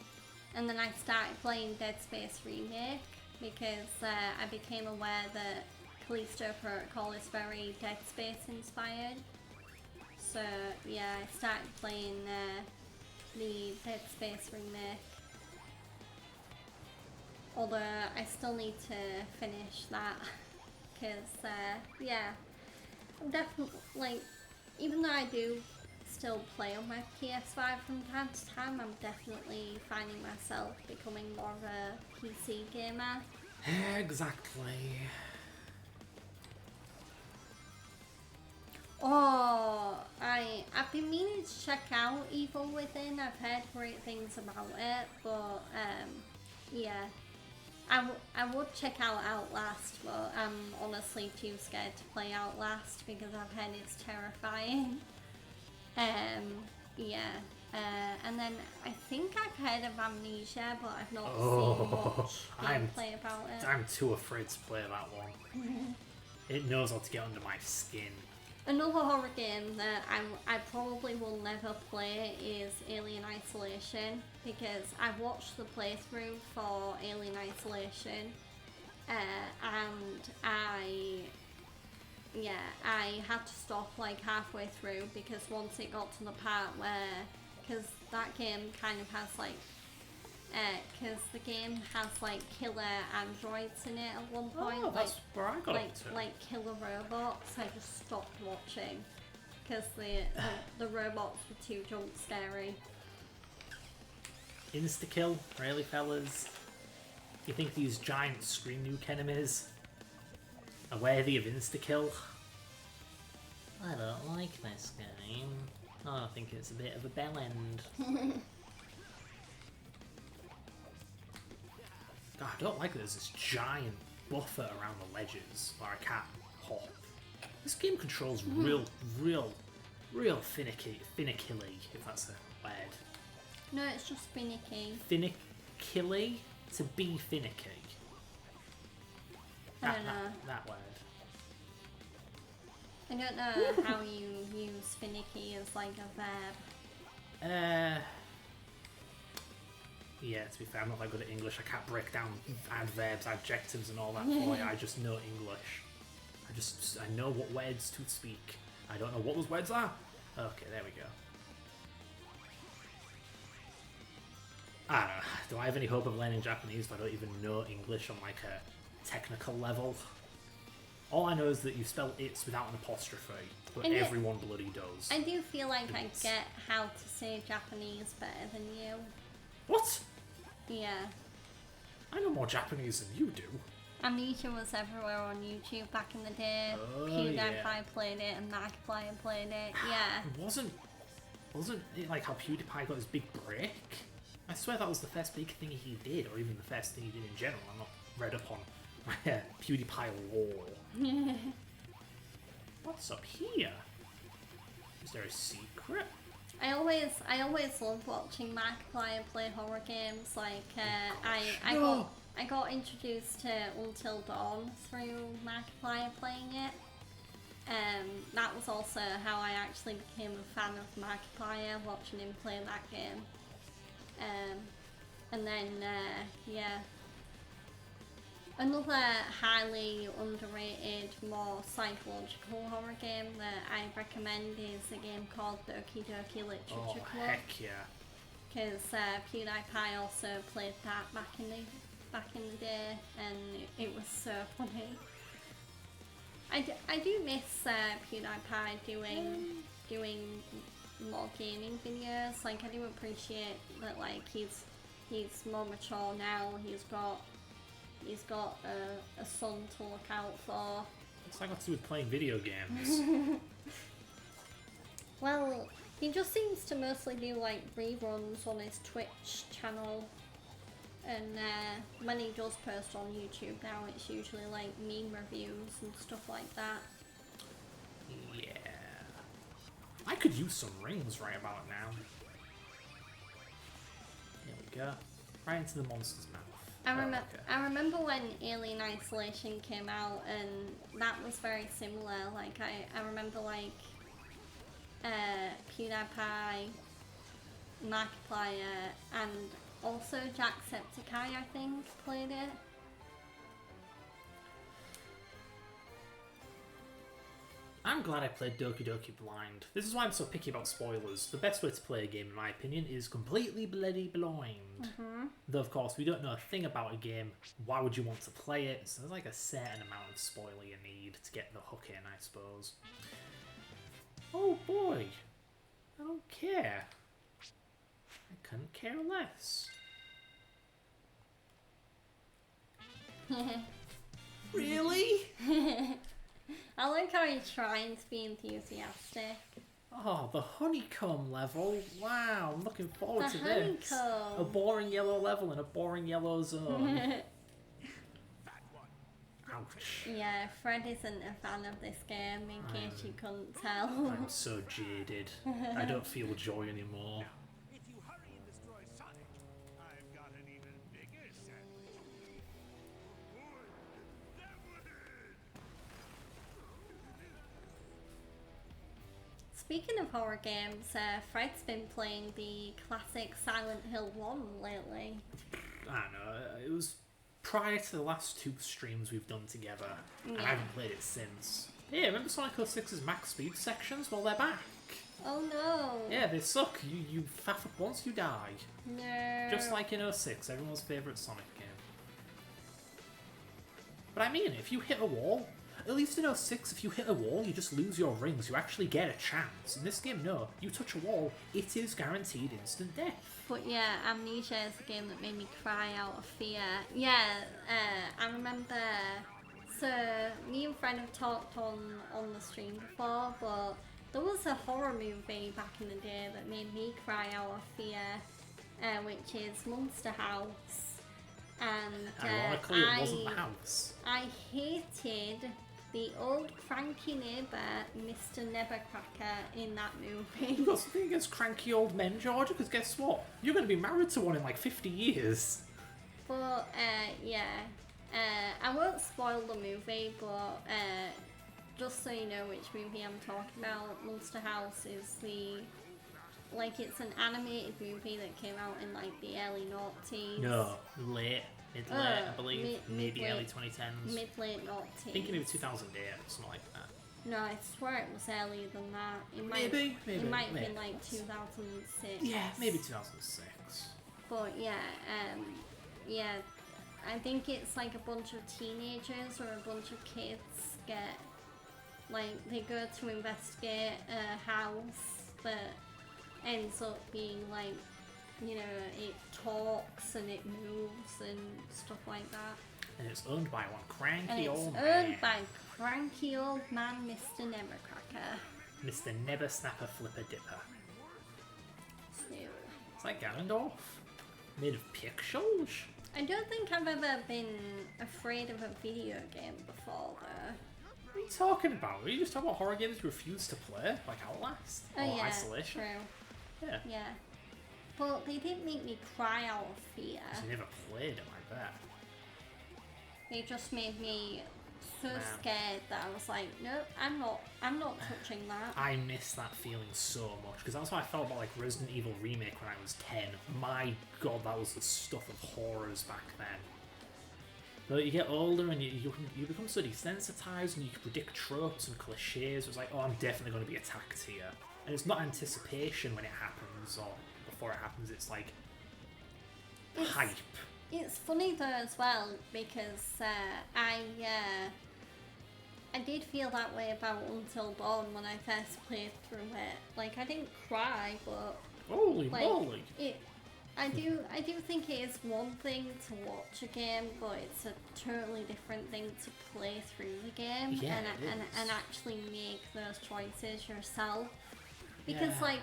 I started playing Dead Space Remake because I became aware that Callisto Protocol is very Dead Space inspired. So yeah, I started playing the Dead Space Remake. Although I still need to finish that because yeah, I'm definitely, like, even though I do still play on my PS5 from time to time, I'm definitely finding myself becoming more of a PC gamer. Exactly. Oh, I've been meaning to check out Evil Within. I've heard great things about it, but yeah, I would check out Outlast, but I'm honestly too scared to play Outlast because I've heard it's terrifying. Yeah, and then I think I've heard of Amnesia, but I've not seen much gameplay about it. I'm too afraid to play that one. It knows how to get under my skin. Another horror game that I probably will never play is Alien Isolation, because I've watched the playthrough for Alien Isolation, and I had to stop like halfway through because once it got to the part where, because that game kind of has like, because the game has like killer androids in it at one point. Oh, that's where I got up to. Like killer robots. I just stopped watching because the robots were too jump scary. Insta-kill, really, fellas? You think these giant Scream Nuke enemies are worthy of insta-kill? I don't like this game. I think it's a bit of a bell end. God, I don't like that there's this giant buffer around the ledges where I can't hop. This game controls real finicily, if that's a word. No, it's just finicky. Finicily? To be finicky. I don't know. That word. I don't know how you use finicky as like a verb. Yeah, to be fair, I'm not that good at English. I can't break down adverbs, adjectives and all that for you. I just know English. I know what words to speak. I don't know what those words are. Okay, there we go. I don't know. Do I have any hope of learning Japanese if I don't even know English on like a technical level? All I know is that you spell it's without an apostrophe, but And everyone bloody does. I do feel like I It's- get how to say Japanese better than you. What? Yeah. I know more Japanese than you do. Amnesia was everywhere on YouTube back in the day. Oh, PewDiePie yeah. played it and Markiplier played it. Yeah. Wasn't it like how PewDiePie got his big break? I swear that was the first big thing he did, or even the first thing he did in general. I'm not read up on PewDiePie lore. What's up here? Is there a secret? I always love watching Markiplier play horror games. Like I got introduced to Until Dawn through Markiplier playing it. That was also how I actually became a fan of Markiplier, watching him play that game. And then yeah. Another highly underrated, more psychological horror game that I recommend is a game called Doki Doki Literature Oh, Club. heck yeah. Because PewDiePie also played that back in the day, and it was so funny. I do miss PewDiePie doing more gaming videos. Like, I do appreciate that, like, he's more mature now. He's got a son to look out for. What's that got to do with playing video games? Well, he just seems to mostly do like reruns on his Twitch channel, and when he does post on YouTube now, it's usually like meme reviews and stuff like that. Yeah. I could use some rings right about now. There we go. Right into the monster's mouth. I remember when Alien Isolation came out, and that was very similar. Like I remember like PewDiePie, Markiplier, and also Jacksepticeye, I think, played it. I'm glad I played Doki Doki Blind. This is why I'm so picky about spoilers. The best way to play a game, in my opinion, is completely bloody blind. Though, of course, we don't know a thing about a game. Why would you want to play it? So there's like a certain amount of spoiler you need to get the hook in, I suppose. Oh boy! I don't care. I couldn't care less. Really? I like how he's trying to be enthusiastic. Oh, the honeycomb level. Wow, I'm looking forward The to this. A honeycomb. boring yellow level in a boring yellow zone. Ouch. Yeah, Fred isn't a fan of this game, in case you couldn't tell. I'm so jaded. I don't feel joy anymore. If you hurry and destroy Sonic, I've got an even bigger sandwich. Speaking of horror games, Fred's been playing the classic Silent Hill 1 lately. I don't know. It was prior to the last 2 streams we've done together, and I haven't played it since. Yeah, remember Sonic 06's max speed sections? Well, they're back. Oh no! Yeah, they suck. You faff up once, you die. No. Just like in 06, everyone's favourite Sonic game. But I mean, if you hit a wall, at least in 06, if you hit a wall, you just lose your rings. You actually get a chance. In this game, no. You touch a wall, it is guaranteed instant death. But yeah, Amnesia is a game that made me cry out of fear. Yeah, I remember. So me and Fred have talked on the stream before, but there was a horror movie back in the day that made me cry out of fear, which is Monster House. And Ironically, it wasn't the house. I hated the old cranky neighbour, Mr. Nevercracker, in that movie. You've got something against cranky old men, Georgia? Because guess what? You're going to be married to one in like 50 years. But yeah, I won't spoil the movie, but just so you know which movie I'm talking about, Monster House is it's an animated movie that came out in like the early noughties. No, mid-late, I believe. Maybe mid-late. early 2010s. Mid-late noughties. I think maybe 2008 or something like that. No, I swear it was earlier than that. It Maybe, It might have maybe. been like 2006. Yeah, maybe 2006. But yeah, yeah, I think it's like a bunch of teenagers or a bunch of kids they go to investigate a house that ends up being like, it talks and it moves and stuff like that. And it's owned by one And cranky it's old owned man. by cranky old man Mr. Nevercracker. Mr. Never Snapper Flipper Dipper. So, It's like Ganondorf. Made of pixels. I don't think I've ever been afraid of a video game before, though. What are you talking about? Are you just talking about horror games you refuse to play? Like Outlast? Oh or yeah, Isolation? true. Yeah. Yeah. But they didn't make me cry out of fear. You never played them, I bet. They just made me so Man. scared that I was like, nope, I'm not touching that. I miss that feeling so much because that's how I felt about like Resident Evil Remake when I was 10. My god, that was the stuff of horrors back then. But you get older and you become so desensitized and you can predict tropes and cliches. It's like, oh, I'm definitely going to be attacked here. And it's not anticipation when it happens or before it happens, it's like hype. It's funny though as well because I did feel that way about Until Dawn when I first played through it. Like I didn't cry, but Holy like moly! I do think it is one thing to watch a game, but it's a totally different thing to play through the game Yeah, and, it and is. and actually make those choices yourself. Because Yeah. like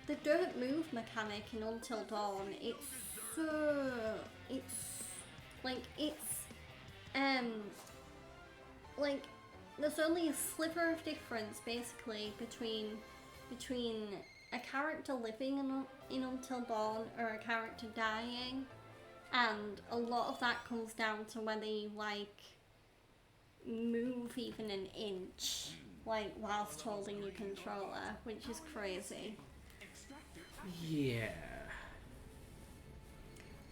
the don't move mechanic in Until Dawn, it's like there's only a sliver of difference basically between a character living in Until Dawn or a character dying, and a lot of that comes down to whether you like move even an inch like whilst holding your controller, which is crazy. Yeah.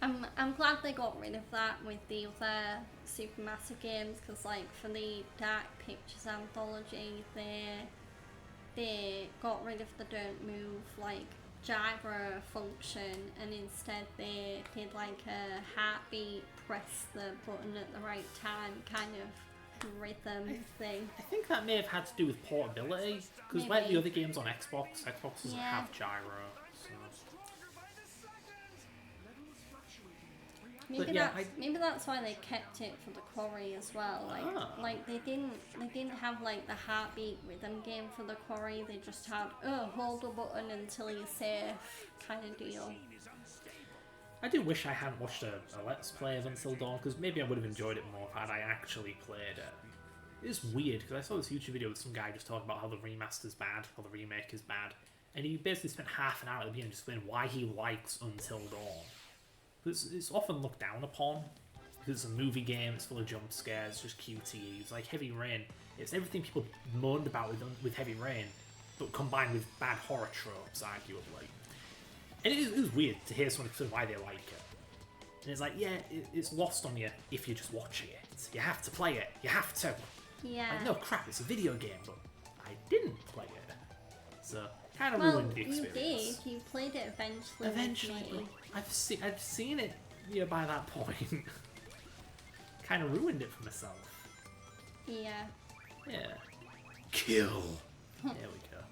I'm glad they got rid of that with the other Supermassive games, because like for the Dark Pictures anthology they got rid of the don't move like gyro function, and instead they did like a heartbeat, press the button at the right time kind of rhythm thing. I think that may have had to do with portability, because like the Maybe. other games on Xbox doesn't Yeah. have gyro. So. Maybe But yeah, maybe that's why they kept it for the Quarry as well. Like they didn't have like the heartbeat rhythm game for the Quarry. They just had hold the button until you're safe kind of deal. I do wish I hadn't watched a Let's Play of Until Dawn, because maybe I would have enjoyed it more had I actually played it. It's weird, because I saw this YouTube video with some guy just talking about how the remaster's bad, how the remake is bad, and he basically spent half an hour at the beginning just explaining why he likes Until Dawn. It's often looked down upon, because it's a movie game, it's full of jump scares, it's just QTE, it's like Heavy Rain. It's everything people moaned about with Heavy Rain, but combined with bad horror tropes, arguably. And it was weird to hear someone explain why they like it. And it's like, yeah, it's lost on you if you're just watching it. You have to play it. You have to. Yeah. Like, no, crap, it's a video game, but I didn't play it. So, kind of Well, ruined the you experience. did. You played it eventually. Eventually, with me. but I've seen it, by that point. Kind of ruined it for myself. Yeah. Yeah. Kill. There we go.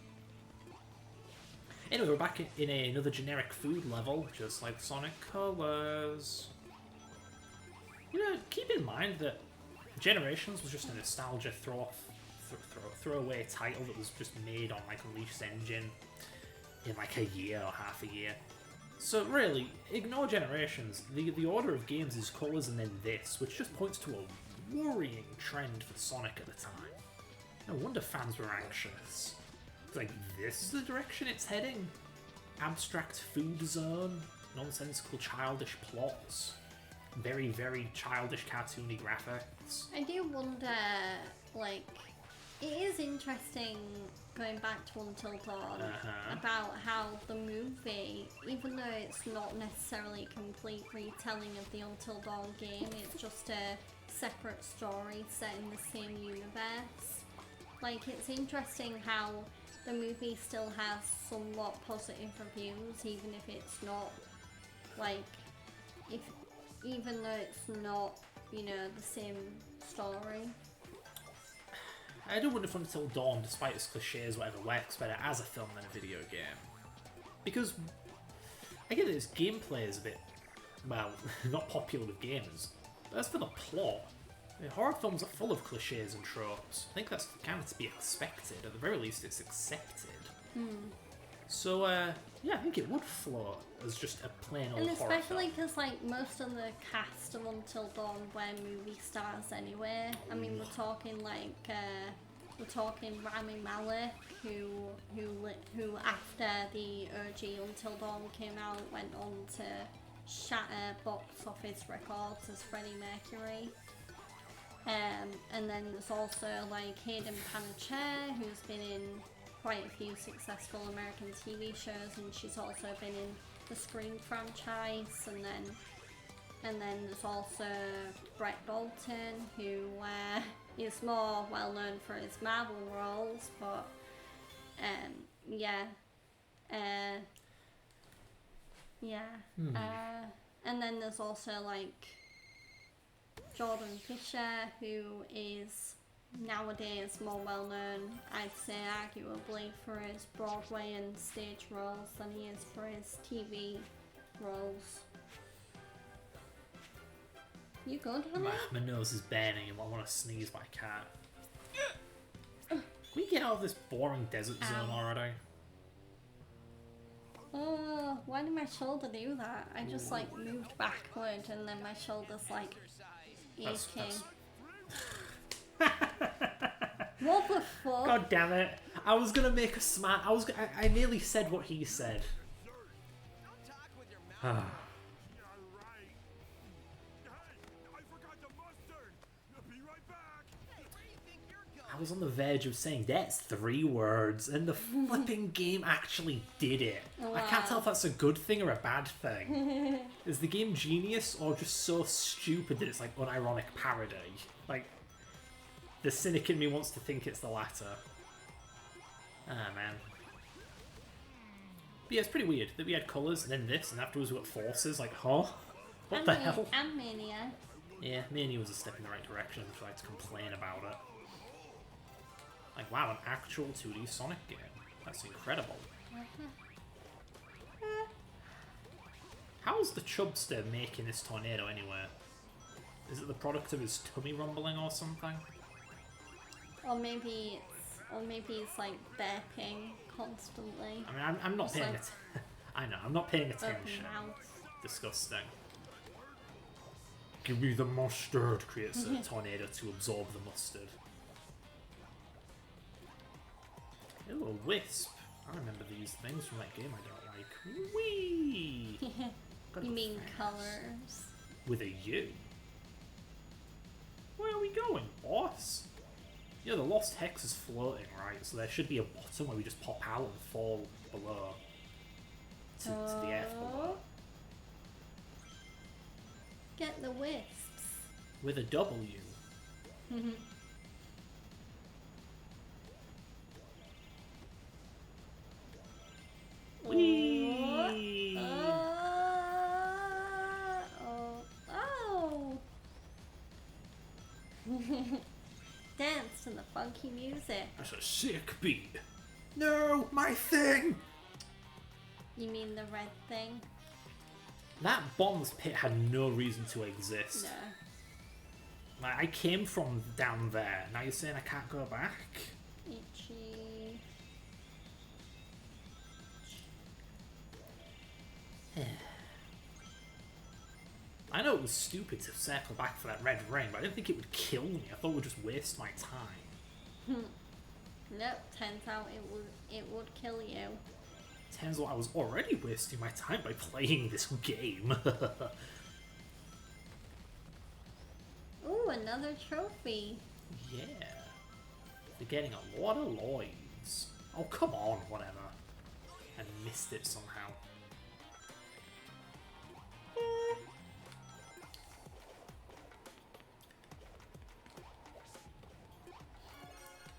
Anyway, we're back in another generic food level, just like Sonic Colors. Keep in mind that Generations was just a nostalgia throwaway title that was just made on like Unleashed Engine in like a year or half a year. So really, ignore Generations. The order of games is Colors and then this, which just points to a worrying trend for Sonic at the time. No wonder fans were anxious. It's like, this is the direction it's heading? Abstract food zone, nonsensical childish plots, very, very childish cartoony graphics. I do wonder, like, it is interesting going back to Until Dawn about how the movie, even though it's not necessarily a complete retelling of the Until Dawn game, it's just a separate story set in the same universe. Like, it's interesting how the movie still has somewhat positive reviews, even if it's not, like, even though it's not, the same story. I do wonder if Until Dawn, despite its cliches, whatever, works better as a film than a video game. Because, I get that its gameplay is a bit, well, not popular with gamers. But as for the plot, horror films are full of cliches and tropes. I think that's kind of to be expected. At the very least, it's accepted. So, yeah, I think it would float as just a plain old And horror film. especially because, like, most of the cast of Until Dawn were movie stars anyway. I mean, we're talking, like, Rami Malek, who after the OG Until Dawn came out, went on to shatter box office records as Freddie Mercury. And then there's also, like, Hayden Panettiere, who's been in quite a few successful American TV shows, and she's also been in the Scream franchise, and then there's also Brett Dalton, who is more well known for his Marvel roles, but and then there's also like Jordan Fisher, who is nowadays more well known, I'd say arguably, for his Broadway and stage roles than he is for his TV roles. You good, honey? My nose is burning and I want to sneeze, but I can't. Can we get out of this boring desert zone already? Oh, why did my shoulder do that? I just like moved backward and then my shoulder's like aching. What the fuck? God damn it! I was gonna make a smart. I nearly said what he said. Don't talk with your mouth. Yeah, right. Hey, I forgot the mustard. I'll be right back. Hey, where do you think you're going? I was on the verge of saying that's 3 words, and the flipping game actually did it. I can't tell if that's a good thing or a bad thing. Is the game genius or just so stupid that it's like unironic parody? Like, the cynic in me wants to think it's the latter. Ah, man. But yeah, it's pretty weird that we had colours and then this, and afterwards we got forces. Like, huh? What the hell? And Mania. Yeah, Mania was a step in the right direction. I tried to complain about it. Like, wow, an actual 2D Sonic game. That's incredible. How's the Chubster making this tornado anyway? Is it the product of his tummy rumbling or something? Or maybe it's like burping constantly. I mean, I'm not Just paying like- it. I know, I'm not paying Open attention. mouth. Disgusting. Give me the mustard, creates a tornado to absorb the mustard. Ooh, a wisp. I remember these things from that game I don't like. Whee! Gotta You go mean fast. colours? With a U. Where are we going, boss? Yeah, the Lost Hex is floating, right? So there should be a bottom where we just pop out and fall below. To the earth below. Get the wisps. With a W. Whee! Oh. Dance to the funky music. That's a sick beat. No, my thing! You mean the red thing? That bottomless pit had no reason to exist. No. Like, I came from down there. Now you're saying I can't go back? Itchy. I know it was stupid to circle back for that red ring, but I didn't think it would kill me. I thought it would just waste my time. Nope, turns out it would kill you. Turns out I was already wasting my time by playing this game. Ooh, another trophy. Yeah. They're getting a lot of Lloyds. Oh, come on, whatever. I missed it somehow.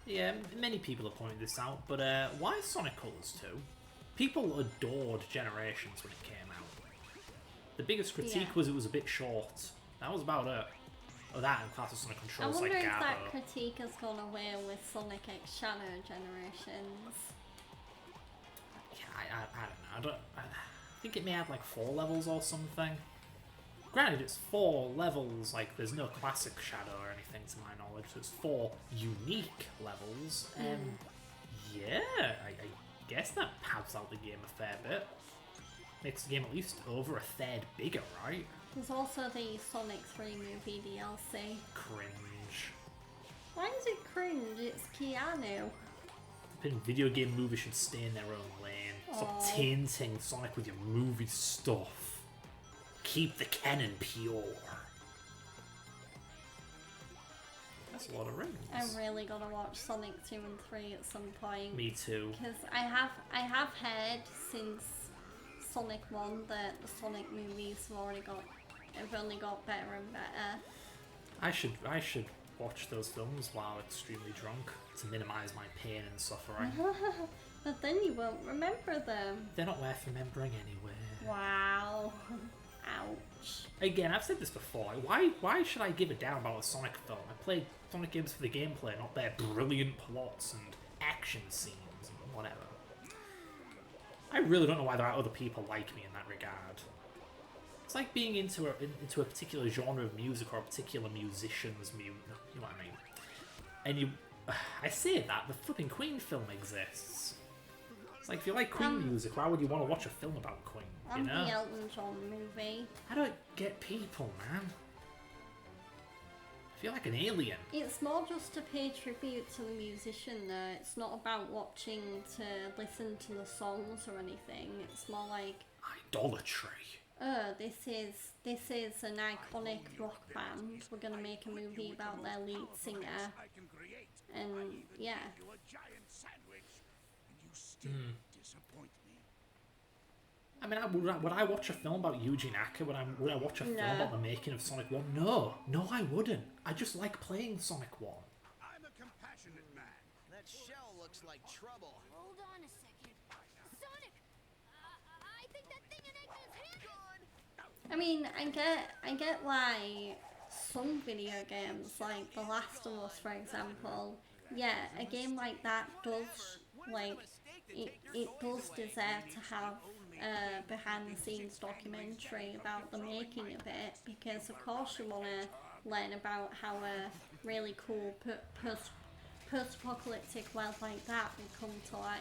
Yeah, many people have pointed this out, but why Sonic Colors 2? People adored Generations when it came out. The biggest critique Yeah. was it was a bit short. That was about it. Oh, that and Classic Sonic I controls wonder like if that Gabo. critique has gone away with Sonic X Shadow Generations. Yeah, I don't know. I think it may have like 4 levels or something. Granted, it's 4 levels, like there's no classic Shadow or anything to my knowledge, so it's 4 unique levels. Yeah, I guess that pads out the game a fair bit. Makes the game at least over a third bigger, right? There's also the Sonic 3 movie DLC. Cringe. Why is it cringe? It's Keanu. Then video game movies should stay in their own lane. Stop Aw. tainting Sonic with your movie stuff. Keep the canon pure. That's a lot of rings. I'm really gonna watch Sonic 2 and 3 at some point. Me too. Because I have heard since Sonic 1 that the Sonic movies have only got better and better. I should watch those films while extremely drunk to minimize my pain and suffering. But then you won't remember them. They're not worth remembering anyway. Wow. Ouch. Again, I've said this before. Why should I give a damn about a Sonic film? I play Sonic games for the gameplay, not their brilliant plots and action scenes and whatever. I really don't know why there are other people like me in that regard. It's like being into a particular genre of music or a particular musician's music. You know what I mean? And I say that the flipping Queen film exists. It's like if you like Queen music, why would you want to watch a film about Queen? You And know? the Elton John movie. I don't get people, man. I feel like an alien. It's more just to pay tribute to the musician though. It's not about watching to listen to the songs or anything. It's more like, Idolatry. oh, this is an iconic rock band. We're gonna make a movie about their lead singer. I can create. And yeah. You a giant sandwich, and you still disappoint me. I mean, would I watch a film about Yuji Naka? Would I watch a film No. about the making of Sonic 1? No, I wouldn't. I just like playing Sonic 1. I'm a compassionate man. That shell looks like trouble. Hold on a second. Sonic! I think that thing in Eggman's hand. I mean, I get why some video games, like The Last of Us, for example, yeah, a game like that does, like, it does deserve to have a behind-the-scenes documentary about the making of it, because of course you want to learn about how a really cool post-apocalyptic world like that would come to life.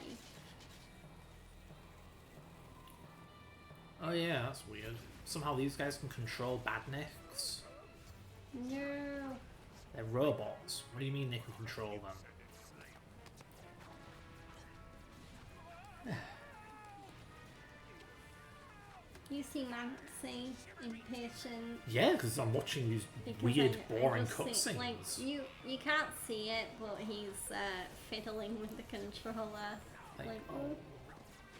Oh yeah, that's weird. Somehow these guys can control badniks. No. They're robots. What do you mean they can control them? You seem antsy, impatient. Yeah, because I'm watching these Because weird, I boring just think, cutscenes. like, you can't see it, but he's fiddling with the controller. Like, oh.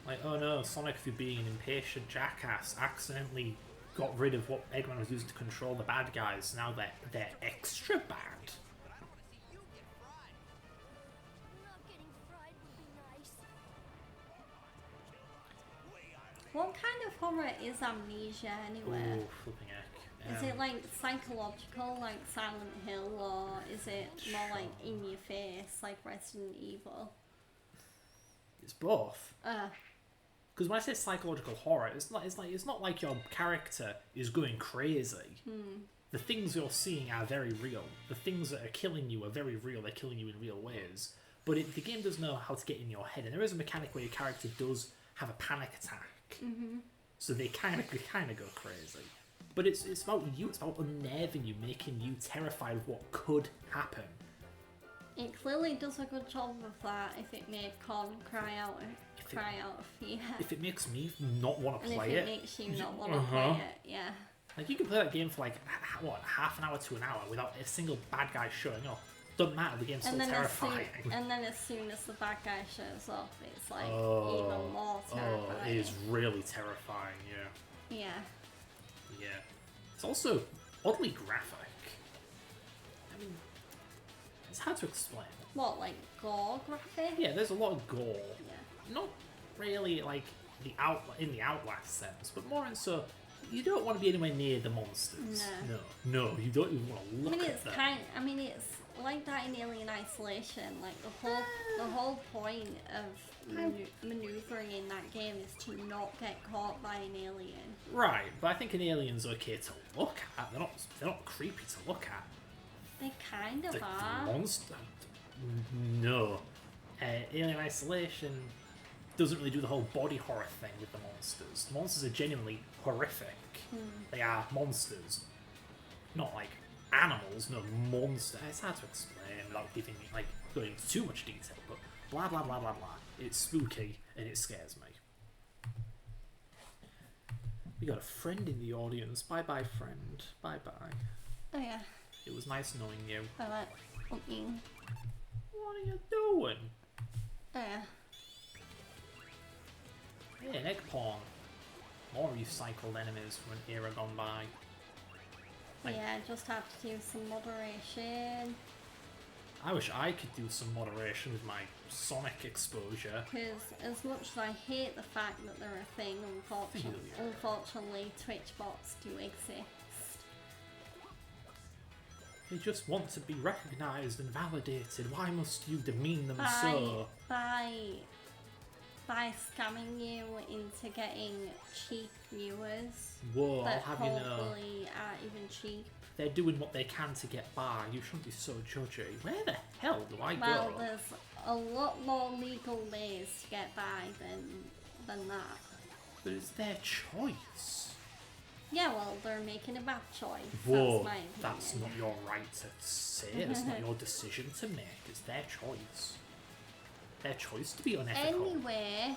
Like, oh no, Sonic, through being an impatient jackass, accidentally got rid of what Eggman was using to control the bad guys. Now they're extra bad. Not getting fried would be nice. What kind of horror is Amnesia anyway? Ooh, flipping heck. Is it like psychological, like Silent Hill, or is it more like in your face, like Resident Evil? It's both. Uh, Because when I say psychological horror, it's not like your character is going crazy. The things you're seeing are very real. The things that are killing you are very real. They're killing you in real ways. But the game does know how to get in your head, and there is a mechanic where your character does have a panic attack. So they kind of go crazy. But it's about you. It's about unnerving you, making you terrified of what could happen. it clearly does a good job of that. If it made Con cry out of fear, If it makes me not want to and play if it it, makes you not want to play it, yeah. like you can play that game for like half an hour to an hour without a single bad guy showing up. Doesn't matter. The game's still terrifying. And then as soon as the bad guy shows up, it's like Oh, even more terrifying. Oh, it is really terrifying. Yeah. Yeah. Yeah. It's also oddly graphic. I mean, it's hard to explain. What, like gore graphic? Yeah, there's a lot of gore. Yeah. Not really like in the Outlast sense, but more in so you don't want to be anywhere near the monsters. No, you don't even want to look at them. It's like that in Alien Isolation. Like the whole point of maneuvering in that game is to not get caught by an alien. Right, but I think an alien's okay to look at. They're not creepy to look at. They kind of The are. monster. No. Alien Isolation doesn't really do the whole body horror thing with the monsters. The monsters are genuinely horrific. They are monsters. Not like animals, no, monster. It's hard to explain without giving like going into too much detail, but blah blah blah blah blah. It's spooky and it scares me. We got a friend in the audience. Bye bye, friend. Bye bye. Oh yeah. It was nice knowing you. I like looking. What are you doing? Oh yeah. Yeah, an egg pawn. More recycled enemies from an era gone by. Like- Yeah, just have to do some moderation. I wish I could do some moderation with my Sonic exposure. Because as much as I hate the fact that they're a thing, unfortunately Twitch bots do exist. They just want to be recognised and validated. Why must you demean them so? By scamming you into getting cheap viewers Whoa, I'll that have you know. hopefully aren't even cheap. They're doing what they can to get by. You shouldn't be so judgy. Where the hell do I Well, go? there's a lot more legal ways to get by than that. But it's their choice. Yeah, well, they're making a bad choice. Whoa, That's my opinion. that's not your right to say. It's not your decision to make. It's their choice. Their choice to be unethical. Anyway,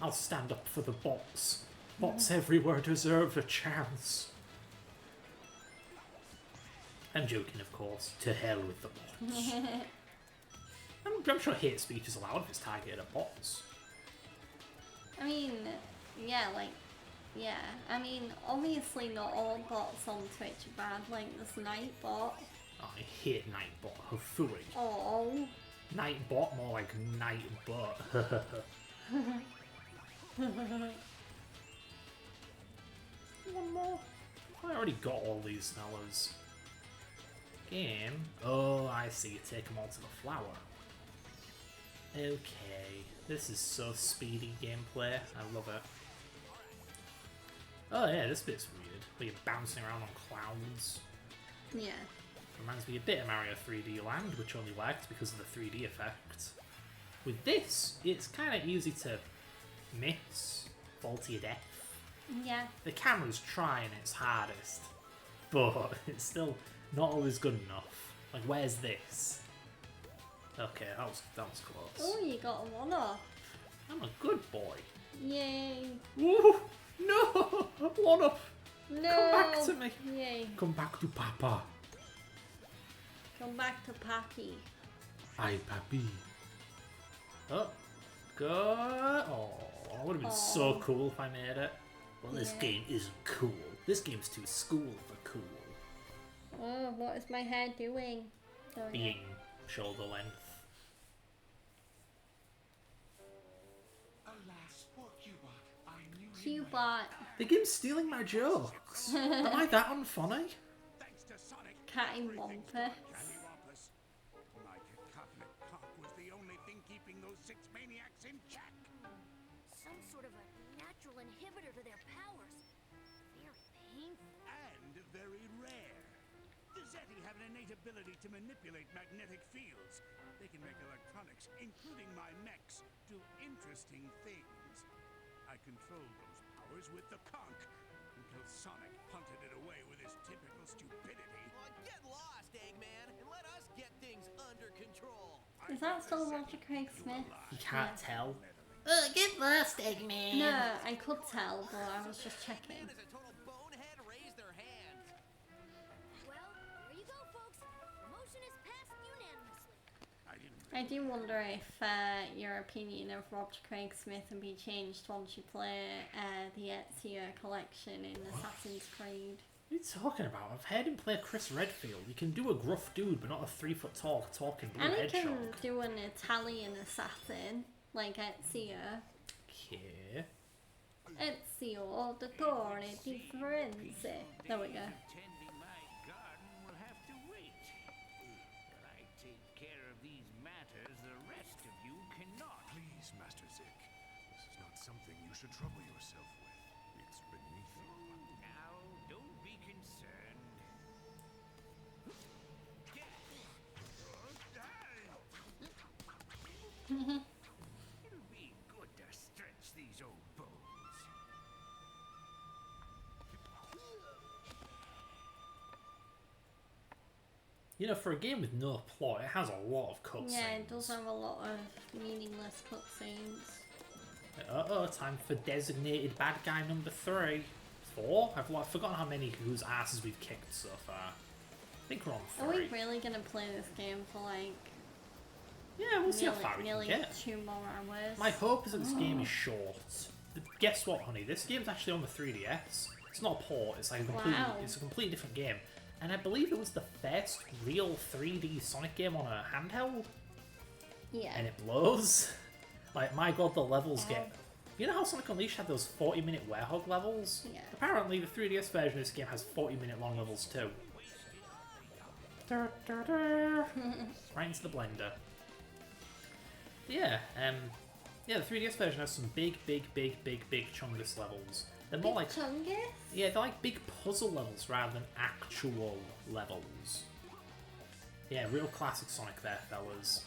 I'll stand up for the bots. Bots everywhere deserve a chance. I'm joking, of course. To hell with the bots. I'm sure hate speech is allowed if it's targeted at bots. I mean, yeah, I mean, obviously not all bots on Twitch are bad, like this Nightbot. I hate Nightbot. Hofuri. Oh. Nightbot, more like Nightbot. One more. I already got all these fellas. Game. Oh, I see. You take them all to the flower. Okay. This is so speedy gameplay. I love it. Oh yeah, this bit's weird. Where you're bouncing around on clouds. Yeah. Reminds me a bit of Mario 3D Land, which I only liked because of the 3D effect. With this, it's kind of easy to miss, fall to your death. Yeah. The camera's trying its hardest, but it's still not always good enough. Like, where's this? Okay, that was close. Oh, you got a one-off. I'm a good boy. Yay. Ooh, no! One up! No. Come back to me! Yay. Come back to Papa. Come back to Papi. Aye, Papi. Oh, go! Oh, it would have been so Aw. cool if I made it. Well, this Yeah. game isn't cool. This game's too school for cool. Oh, what is my hair doing? Oh, yeah. Being shoulder length. Alas, poor Cubot. I knew he might. Cubot. The game's stealing my jokes. Am I that unfunny? Thanks to Sonic. Catty everything's Wampus. cattywampus. My cacophonic cock was the only thing keeping those 6 maniacs in check. Some sort of a natural inhibitor to their powers. Very painful. And very rare. The Zeti have an innate ability to manipulate magnetic fields. They can make electronics, including my mechs, do interesting things. I controlled those powers with the conch until Sonic punted it away with his typical stupidity. Get lost, Eggman, and let us get things under control. Is that still Roger Craig Smith? You can't tell. Get lost, Eggman. No, I could tell, but I was just checking. Man is a total bonehead. Raise their hand. Well, there you go, folks. The motion is passed unanimously. I didn't I do wonder if your opinion of Roger Craig Smith will be changed once you play the Ezio collection in Assassin's Creed. What are you talking about? I've heard him play Chris Redfield. He can do a gruff dude, but not a 3 foot tall talking blue And he hedgehog. can do an Italian assassin, like Ezio. Okay. Ezio, Dottore di Firenze. There we go. Tending my garden will have to wait. While I take care of these matters, the rest of you cannot. Please, Master Zik. This is not something you should trouble yourself with. It's beneath you. Now, don't be concerned. It'll be good to stretch these old bones. You know, for a game with no plot, it has a lot of cutscenes. Yeah, it does have a lot of meaningless cutscenes. Uh-oh, time for designated bad guy number 3. 4? I've forgotten how many whose asses we've kicked so far. I think we're on 3. Are we really gonna play this game for like Yeah, we'll see how far we can nearly get. 2 more hours? My hope is that this game is short. But guess what, honey? This game's actually on the 3DS. It's not a port. It's like it's a completely different game. And I believe it was the first real 3D Sonic game on a handheld, Yeah. and it blows. Like, my god, the levels get... You know how Sonic Unleashed had those 40-minute Werehog levels? Yeah. Apparently, the 3DS version of this game has 40-minute long levels too. Right into the blender. Yeah, yeah, the 3DS version has some big chungus levels. They're more like... Chungus? Yeah, they're like big puzzle levels rather than actual levels. Yeah, real classic Sonic there, fellas.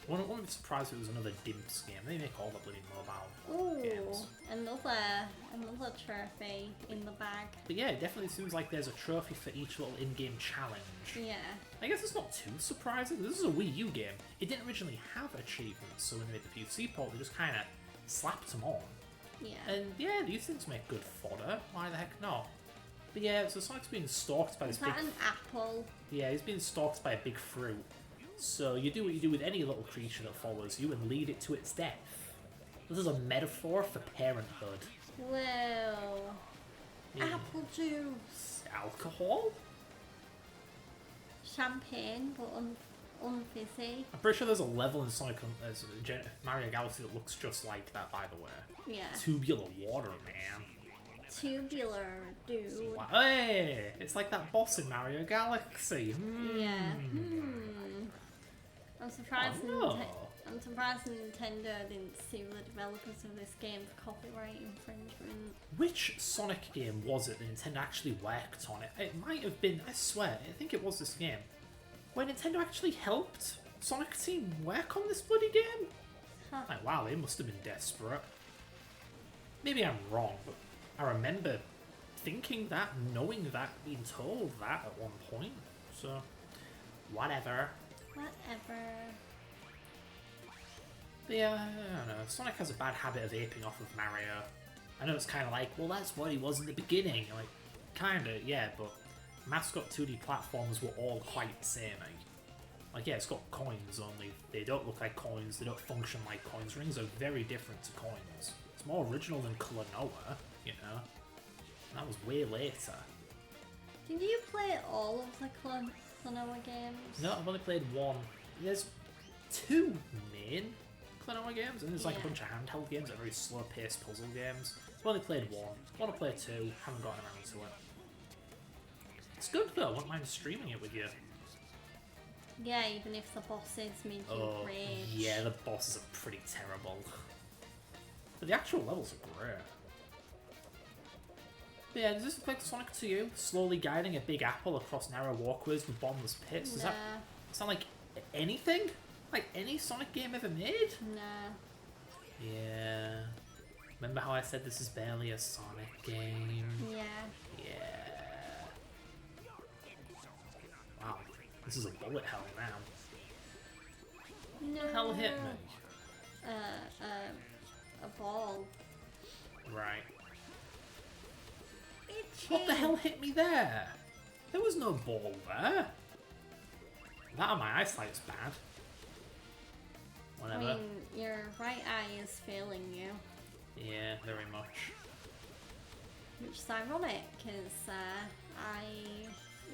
I wouldn't be surprised if it was another Dimps game. They make all the bloody mobile Ooh, games. another trophy in the bag. But yeah, it definitely seems like there's a trophy for each little in-game challenge. Yeah. I guess it's not too surprising. This is a Wii U game. It didn't originally have achievements, so when they made the PC port, they just kind of slapped them on. Yeah. And yeah, these things make good fodder. Why the heck not? But yeah, so Sonic's being stalked by this Is that big... an apple? Yeah, he's being stalked by a big fruit. So you do what you do with any little creature that follows you and lead it to its death. This is a metaphor for parenthood. Whoa. Yeah. Apple juice. Alcohol? Champagne, but unfizzy. I'm pretty sure there's a level in Sonic Mario Galaxy that looks just like that, by the way. Yeah. Tubular water, man. tubular dude. Wow. Hey, it's like that boss in Mario Galaxy. Yeah. I'm surprised. Oh, no. I'm surprised Nintendo didn't sue the developers of this game for copyright infringement. Which Sonic game was it that Nintendo actually worked on it? It might have been, I swear, I think it was this game, where Nintendo actually helped Sonic Team work on this bloody game? Huh. Like, wow, they must have been desperate. Maybe I'm wrong, but I remember thinking that, knowing that, being told that at one point. So, whatever. Whatever. But yeah, I don't know. Sonic has a bad habit of aping off of Mario. I know it's kind of like, well, that's what he was in the beginning. Like, kind of, yeah, but mascot 2D platforms were all quite samey. Like, yeah, it's got coins, only they don't look like coins, they don't function like coins. Rings are very different to coins. It's more original than Klonoa, you know? And that was way later. Did you play all of the Klonoa games? No, I've only played one. There's 2 main Klonoa games, and there's like a Yeah. bunch of handheld games that are very slow-paced puzzle games. I've only played 1. I want to play 2, haven't gotten around to it. It's good though, I wouldn't mind streaming it with you. Yeah, even if the bosses make you rage. Yeah, the bosses are pretty terrible. But the actual levels are great. But yeah, does this look like Sonic to you? Slowly guiding a big apple across narrow walkways with bottomless pits? Does that Nah, sound like anything? Like any Sonic game ever made? nah. Yeah. Remember how I said this is barely a Sonic game? Yeah. Yeah. Wow. This is a bullet hell now. No. Hell hit me. A ball. Right. Itchy. What the hell hit me there? There was no ball there. That or my eyesight's bad. I Whatever. mean, your right eye is failing you, Yeah, very much. which is ironic, because I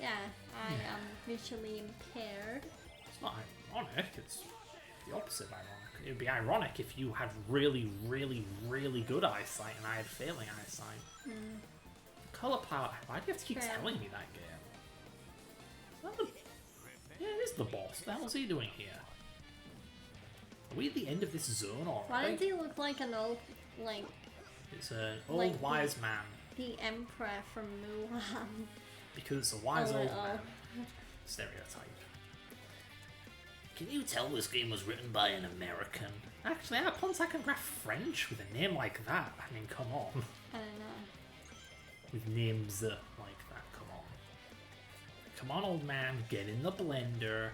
am visually impaired. It's not ironic, it's the opposite of ironic. It would be ironic if you had really, really, really good eyesight and I had failing eyesight. Colour palette, why do you have to keep True. telling me that game? Is that the... Yeah, it is the boss. What the hell is he doing here? Are we at the end of this zone Why already? does he look like an old, like, It's an old Like wise man. the Emperor from Mulan? Because it's a wise A old little. man. Stereotype. Can you tell this game was written by an American? Actually, how Pontac can graph French with a name like that? I mean, come on. I don't know. With names like that, come on. Come on, old man, get in the blender.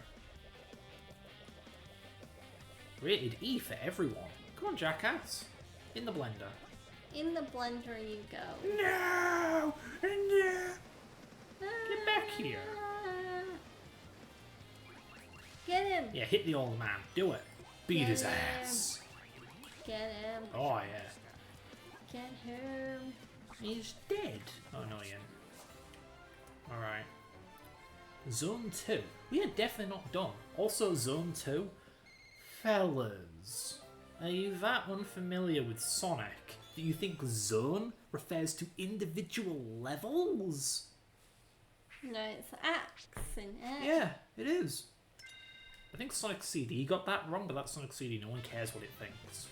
Rated E for everyone. Come on, jackass. In the blender. In the blender you go. No! No! Get back here. Get him! Yeah, hit the old man. Do it. Beat his Get him. ass. Get him! Oh, yeah. Get him! He's dead. Oh, no, Ian. Alright. Zone 2. We are definitely not done. Also, Zone 2. Fellas, are you that unfamiliar with Sonic that you think zone refers to individual levels? No, it's acts in it. Yeah, it is. I think Sonic CD got that wrong, but that's Sonic CD. No one cares what it thinks.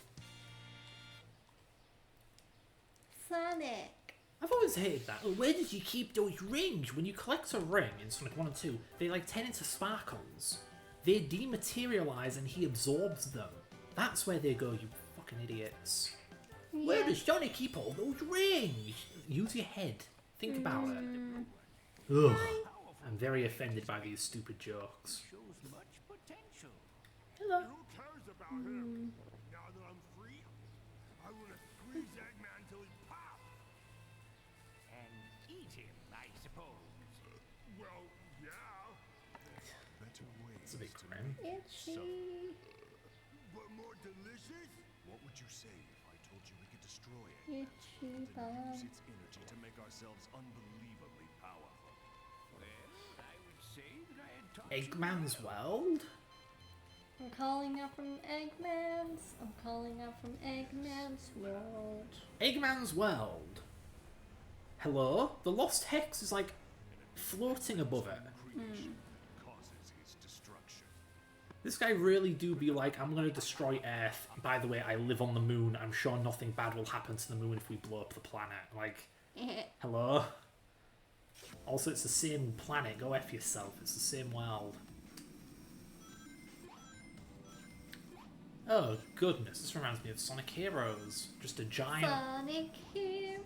Sonic! I've always hated that. Oh, where did you keep those rings? When you collect a ring in Sonic 1 and 2, they like turn into sparkles. They dematerialize and he absorbs them. That's where they go, you fucking idiots. Where does Sonic keep all those rings? Use your head. Think about it. Ugh. I'm very offended by these stupid jokes. Shows much potential. Hello. Who cares about him? Now that I'm free, I want to squeeze Eggman till he pops. And eat him, I suppose. Well, yeah, Better ways It's a big to grin. Itchy! but more delicious. What would you say if I told you we could destroy it Itchy and bum. use its energy to make ourselves unbelievably powerful? Well, I would say that I had taught Eggman's World? I'm calling up from Eggman's. I'm calling up from Eggman's world. Eggman's World. Hello? The Lost Hex is like floating above it. Causes its destruction. This guy really do be like, I'm gonna destroy Earth. By the way, I live on the moon. I'm sure nothing bad will happen to the moon if we blow up the planet. Like, hello? Also, it's the same planet. Go F yourself. It's the same world. Oh, goodness. This reminds me of Sonic Heroes. Just a giant... Sonic Heroes.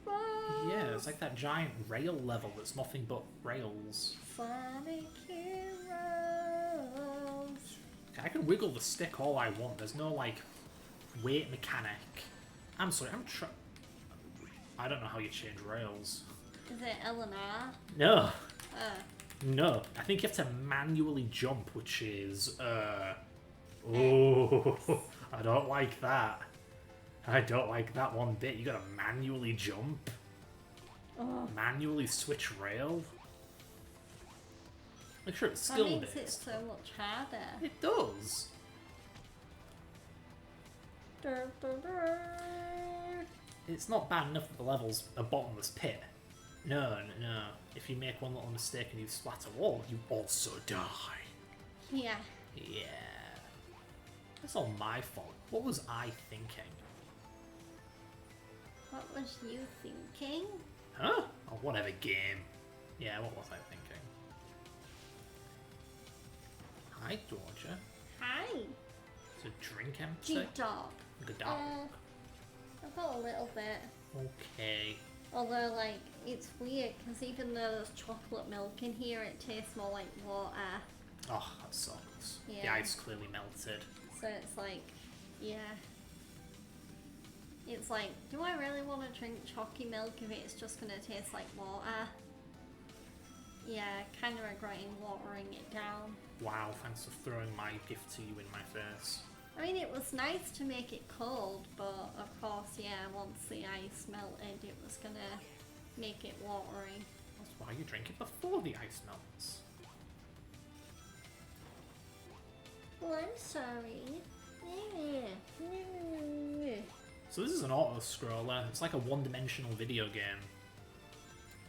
Yeah, it's like that giant rail level that's nothing but rails. Sonic Heroes. I can wiggle the stick all I want. There's no, like, weight mechanic. I'm sorry, I don't know how you change rails. Is it L and R? No. No. I think you have to manually jump, which is, oh, I don't like that. I don't like that one bit. You gotta manually jump. Oh. Manually switch rail. Make sure it's That skill makes it based. so much harder. It does. Dur, dur, dur. It's not bad enough that the level's a bottomless pit. No. If you make one little mistake and you splatter wall, you also die. Yeah. Yeah. That's all my fault. What was I thinking? What was you thinking? Huh? Oh, whatever game. Yeah, what was I thinking? Hi, Georgia. Hi, Is a drink empty? G-Dog. Good dog. I've got a little bit. Okay. Although, like, it's weird because even though there's chocolate milk in here, it tastes more like water. Oh, that sucks. The Yeah. ice clearly melted. So it's like, yeah. It's like, do I really want to drink chalky milk if it's just going to taste like water? Yeah, kind of regretting watering it down. Wow, thanks for throwing my gift to you in my face. I mean, it was nice to make it cold, but of course, yeah, once the ice melted, it was going to make it watery. That's why you drink it before the ice melts. Oh, I'm sorry. So this is an auto-scroller. It's like a one-dimensional video game.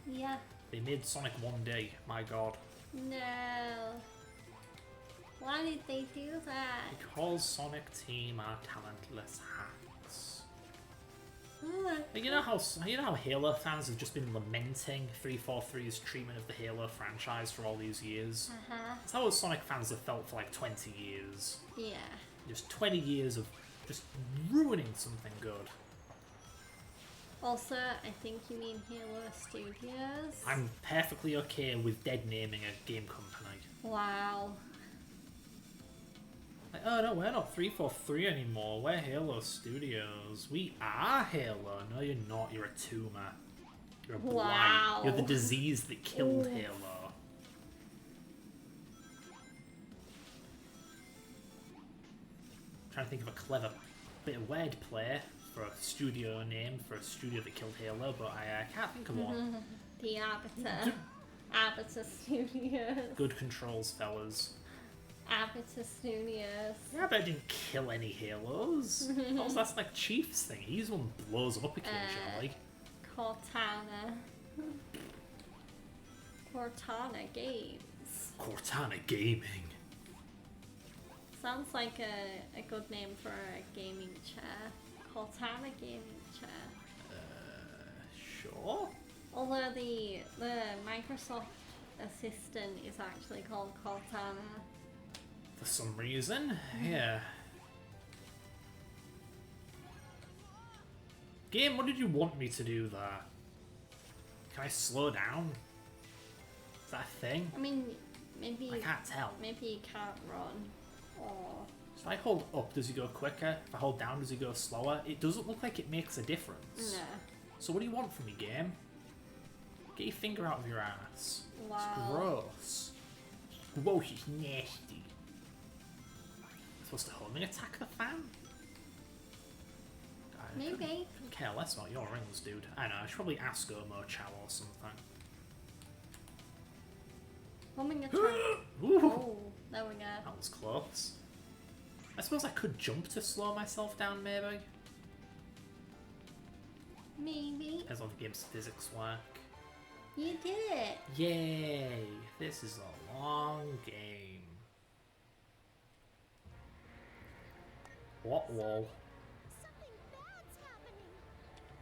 Yeah. They made Sonic 1D. My god. No. Why did they do that? Because Sonic Team are talentless hacks. Ugh. You know how Halo fans have just been lamenting 343's treatment of the Halo franchise for all these years? Uh-huh. That's how Sonic fans have felt for like 20 years. Yeah. Just 20 years of just ruining something good. Also, I think you mean Halo Studios. I'm perfectly okay with dead naming a game company. Wow. Like, oh no, we're not 343 anymore, we're Halo Studios. We are Halo. No, you're not, you're a tumor. You're a blight. Wow. You're the disease that killed Oof. Halo. Trying to think of a clever bit of wordplay for a studio name for a studio that killed Halo, but I can't think of one. The Arbiter. Arbiter Studios. Good controls, fellas. Arbiter Studios. Yeah, but I didn't kill any Halos. Also, that's like Chief's thing. He's one that blows up occasionally. Cortana. Cortana Games. Cortana Gaming. Sounds like a good name for a gaming chair. Cortana Gaming Chair. Sure. Although the Microsoft Assistant is actually called Cortana. For some reason, yeah. Game, what did you want me to do there? Can I slow down? Is that a thing? I mean, maybe I can't tell. maybe you can't run, or So if I hold up, does he go quicker? If I hold down, does he go slower? It doesn't look like it makes a difference. no. So what do you want from me, game? Get your finger out of your ass. Wow. It's gross. Gross, it's nasty. Supposed to homing attack the fan? I Maybe. couldn't care less about your rings, dude. I know, I should probably ask Omo Chow or something. Homing attack. Ooh, Oh, there we go. that was close. I suppose I could jump to slow myself down, maybe. Maybe. Depends on the game's physics work. You did it. Yay! This is a long game. What wall? Something bad's happening.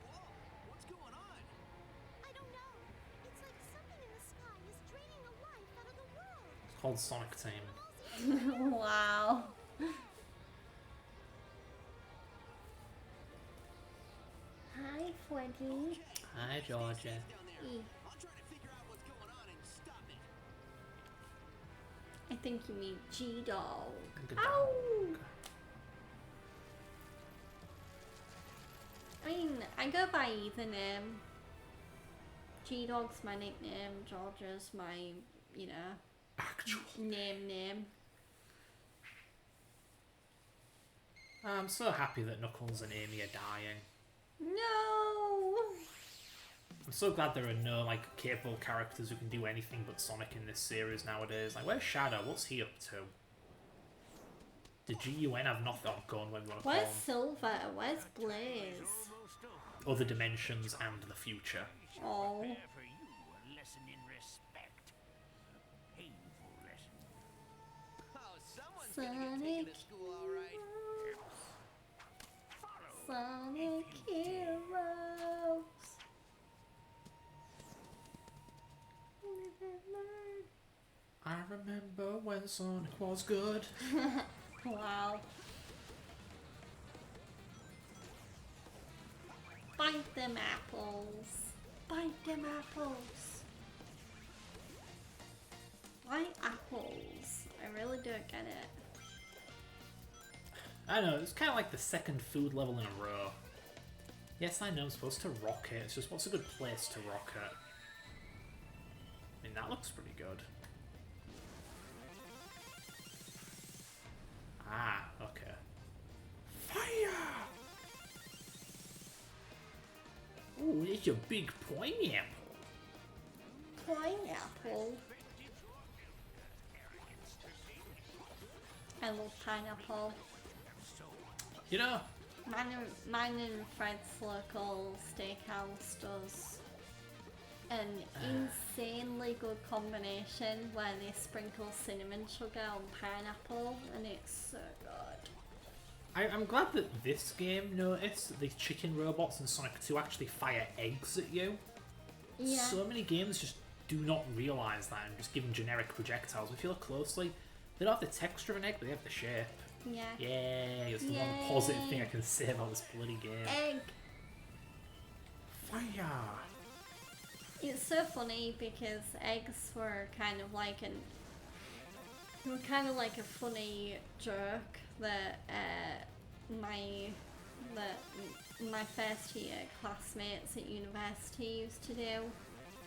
Whoa, what's going on? I don't know. It's like something in the sky is draining the life out of the world. It's called Sonic Team. Wow. Hi, Freddy. Hi, Georgia. Down there. E. I'll try to figure out what's going on and stop it. I think you mean G-Dog. Good Ow! dog. I mean, I go by either name. G-Dog's my nickname, Georgia's my, you know, Actual. name. I'm so happy that Knuckles and Amy are dying. No! I'm so glad there are no like capable characters who can do anything but Sonic in this series nowadays. Like, where's Shadow? What's he up to? The GUN have nothing. Oh, gone, whatever you want to call Where's them. Silver? Where's Blaze? Almost over. Other dimensions and the future. Oh. Prepare for you a lesson in respect. A painful lesson. Oh, someone's gonna get taken to school, all right. Sonic Heroes. Live and learn. I remember when Sonic was good. Wow. Bite them apples. Bite them apples. Why apples? I really don't get it. I know, it's kind of like the second food level in a row. Yes, I know I'm supposed to rock it, it's just what's a good place to rock it? I mean, that looks pretty good. Ah, okay. Fire! Ooh, it's a big pineapple. Pineapple. I love pineapple. You know, Mine and Fred's local steakhouse does an insanely good combination where they sprinkle cinnamon sugar on pineapple and it's so good. I'm glad that this game noticed that the chicken robots in Sonic 2 actually fire eggs at you. Yeah. So many games just do not realise that and just give them generic projectiles. If you look closely, they don't have the texture of an egg, but they have the shape. Yeah. Yay, it's the one Yay. positive thing I can say about this bloody game. Egg. Fire! It's so funny because eggs were kind of like a funny joke that my first year classmates at university used to do,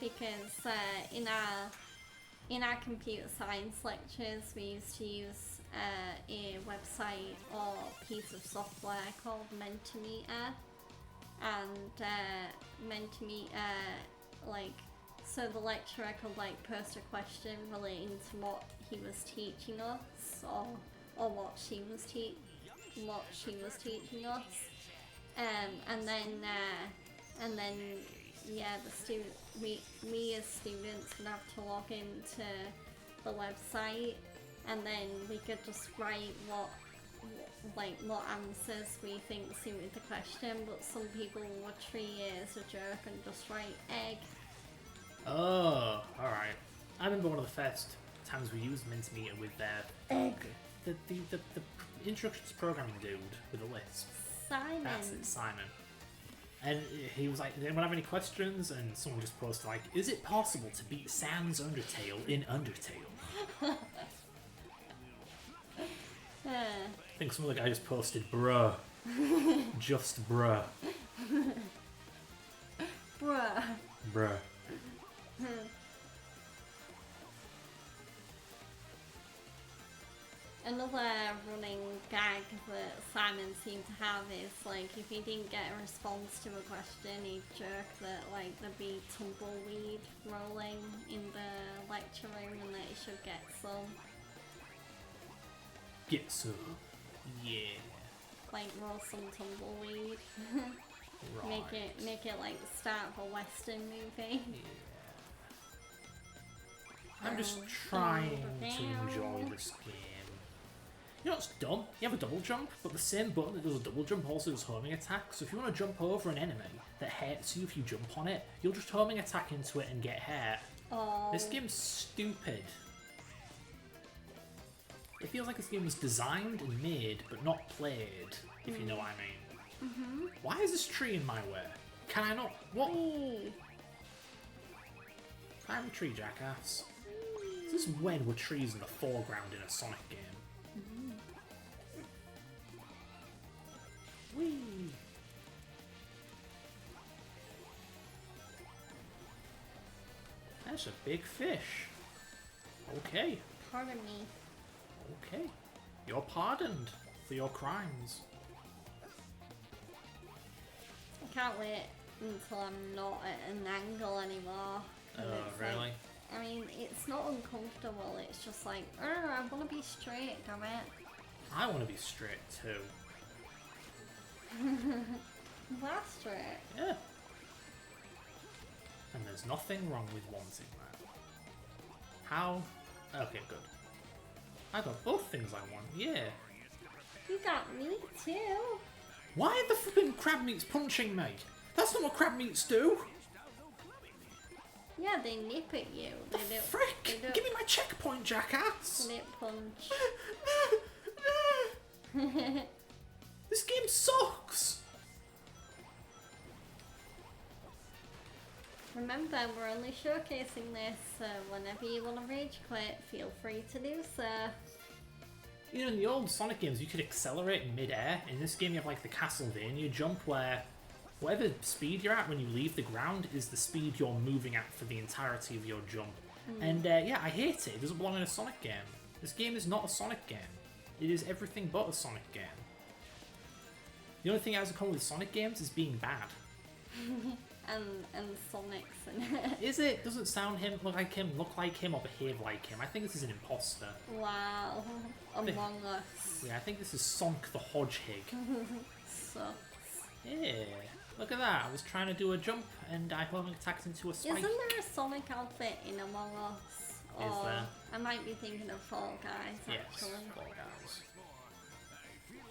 because in our computer science lectures we used to use a website or piece of software called Mentimeter, and Mentimeter, like, so the lecturer could like post a question relating to what he was teaching us or what she was teaching us, and then yeah, we as students would have to log into the website, and then we could just write what answers we think suited the question, but some people would treat it as a joke and just write egg. Oh, alright. I remember one of the first times we used Mentimeter with their Egg. the instructions programming dude with a lisp. Simon. That's it, Simon. And he was like, does anyone have any questions? And someone just posted like, is it possible to beat Sans Undertale in Undertale? I think some other guy just posted, bruh. Just bruh. Bruh. Bruh. Another running gag that Simon seemed to have is like if he didn't get a response to a question, he'd jerk that like there'd be tumbleweed rolling in the lecture room and that he should get some. Get some. Yeah. Like roll some tumbleweed. Right. Make it like the start of a Western movie. I'm just trying to enjoy this game. You know what's dumb? You have a double jump, but the same button that does a double jump also does homing attack. So if you want to jump over an enemy that hurts you if you jump on it, you'll just homing attack into it and get hurt. Oh. This game's stupid. It feels like this game was designed and made, but not played, if you know what I mean. Why is this tree in my way? Can I not? What? Whee. Climb a tree, jackass. This is when were trees in the foreground in a Sonic game. Whee! That's a big fish. Okay, Pardon me. okay. You're pardoned for your crimes. I can't wait until I'm not at an angle anymore. And Oh, it's really? Like, I mean, it's not uncomfortable, it's just like, I want to be straight, damn it. I want to be straight too. That's straight. Yeah. And there's nothing wrong with wanting that. How? Okay, good. I got both things I want, yeah. You got me too. Why are the flipping crab meats punching me? That's not what crab meats do! Yeah, they nip at you. The They don't. frick? They don't. Give me my checkpoint, jackass! Nip punch. This game sucks! Remember, we're only showcasing this, so whenever you want to rage quit, feel free to do so. You know, in the old Sonic games, you could accelerate in mid-air. In this game, you have like the Castlevania jump, where whatever speed you're at when you leave the ground is the speed you're moving at for the entirety of your jump. And yeah, I hate it. It doesn't belong in a Sonic game. This game is not a Sonic game. It is everything but a Sonic game. The only thing I has in common with Sonic games is being bad. And Sonic's in it. Is it? Doesn't sound him, look like him, or behave like him. I think this is an imposter. Wow. Among Us. Yeah, I think this is Sonic the Hodgehog. Sucks. Yeah, look at that. I was trying to do a jump and I homing attacked into a spike. Isn't there a Sonic outfit in Among Us? Is Or there? I might be thinking of Fall Guys, Yes, actually. Fall Guys.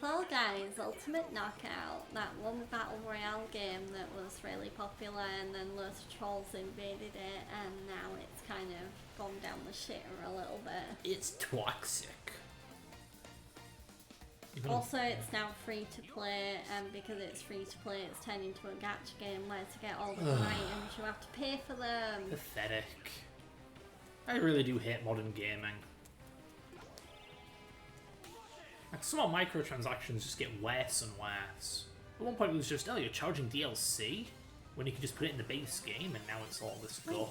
Fall Guys Ultimate Knockout, that one battle royale game that was really popular, and then loads of trolls invaded it, and now it's kind of gone down the shitter a little bit. It's toxic. You're gonna- Also, it's now free to play, and because it's free to play, it's turned into a gacha game where to get all the items you have to pay for them. Pathetic. I really do hate modern gaming. Like, some of microtransactions just get worse and worse. At one point it was just, oh, you're charging DLC? When you could just put it in the base game, and now it's all this guff.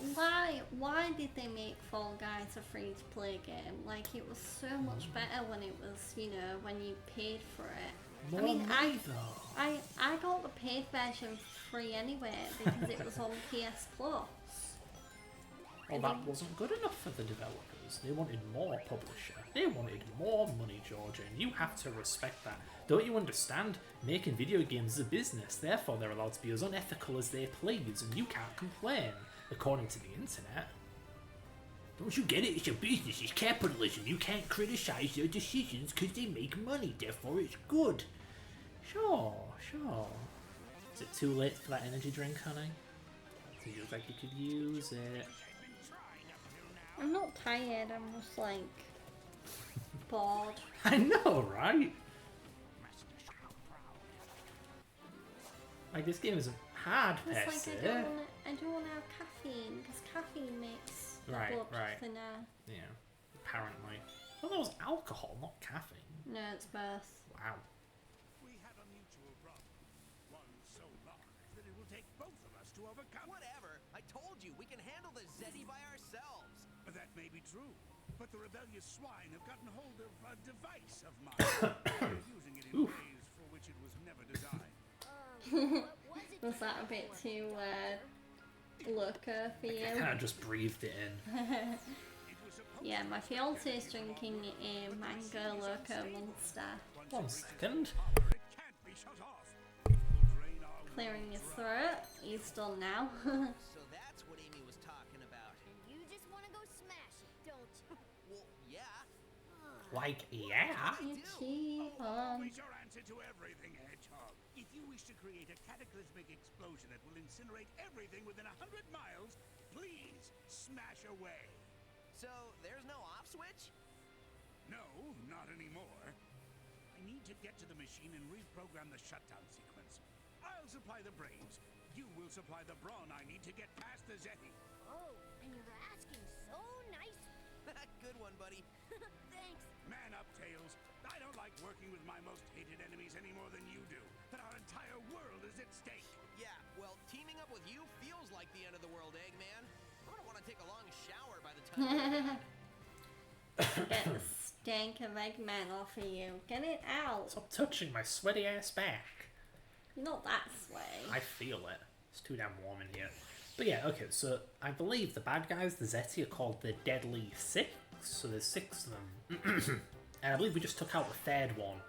Why did they make Fall Guys a free-to-play game? Like, it was so much better when it was, you know, when you paid for it. More I mean, money, though. I got the paid version free anyway because it was on PS Plus. Well, that wasn't good enough for the developers. They wanted more publisher. They wanted more money, Georgia, and you have to respect that. Don't you understand? Making video games is a business, therefore they're allowed to be as unethical as they please, and you can't complain, according to the internet. Don't you get it? It's a business, it's capitalism. You can't criticize their decisions because they make money, therefore it's good. Sure, sure. Is it too late for that energy drink, honey? Feels like you could use it. I'm not tired, I'm just like bored. I know, right? Like, this game isn't hard per It's se. like I don't want to have caffeine because caffeine makes the Right, blood right. thinner. Yeah, apparently. Well, that was alcohol, not caffeine. No, it's both. Wow. We have a mutual problem. One so large that it will take both of us to overcome. Whatever. I told you, we can handle the Zeddy by ourselves. That may be true, but the rebellious swine have gotten hold of a device of mine. They're using it in ways for which it was never designed. Was that a bit too loco for I you? kind of just breathed it in. Yeah, my fiance is drinking a mango loco monster, 1 second. It can't be shut off. It will drain our clearing his throat. He's done now. So that's what Amy was talking about. You just want to go smash it. Like, yeah. Achieve Always your answer to everything, Hedgehog. If you wish to create a cataclysmic explosion that will incinerate everything within 100 miles, please smash away. So, there's no off switch? No, not anymore. I need to get to the machine and reprogram the shutdown sequence. I'll supply the brains. You will supply the brawn I need to get past the Zeti. Oh, and you're asking so nice. Good one, buddy. Thanks. Man up, Tails. I don't like working with my most hated enemies any more than you do. But our entire world is at stake. Yeah, well, teaming up with you feels like the end of the world, Eggman. I'm gonna want to take a long shower by the time we're done. Get the stank of Eggman off of you. Get it out. Stop touching my sweaty ass back. You're not that sweaty. I feel it. It's too damn warm in here. But yeah, okay, so I believe the bad guys, the Zeti, are called the Deadly Six. So there's 6 of them. And I believe we just took out the 3rd one.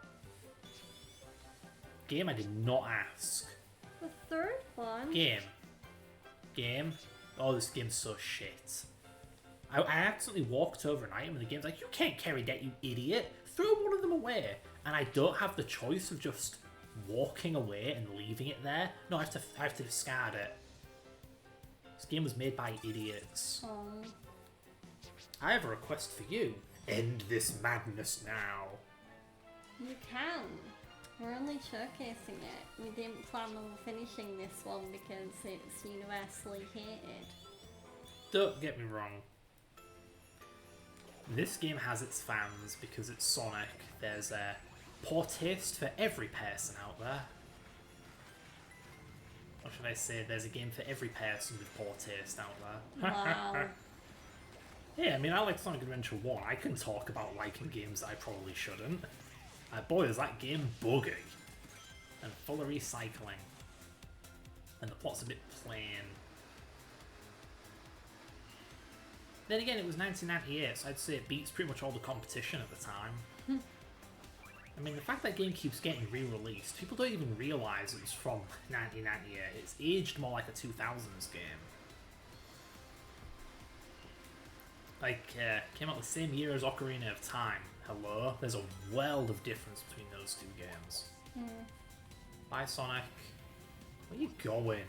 Game, I did not ask. The 3rd one? Game. Oh, this game's so shit. I accidentally walked over an item and the game's like, you can't carry that, you idiot. Throw one of them away. And I don't have the choice of just walking away and leaving it there. No, I have to discard it. This game was made by idiots. Oh. I have a request for you. End this madness now. You can. We're only showcasing it. We didn't plan on finishing this one because it's universally hated. Don't get me wrong. This game has its fans because it's Sonic. There's a poor taste for every person out there. Or should I say, there's a game for every person with poor taste out there. Wow. Yeah, I mean, I like Sonic Adventure 1. I can talk about liking games that I probably shouldn't. Boy, is that game buggy. And full of recycling. And the plot's a bit plain. Then again, it was 1998, so I'd say it beats pretty much all the competition at the time. I mean, the fact that game keeps getting re-released, people don't even realise it was from 1998. It's aged more like a 2000s game. Like, came out the same year as Ocarina of Time. Hello? There's a world of difference between those 2 games. Bye, Sonic. Where are you going?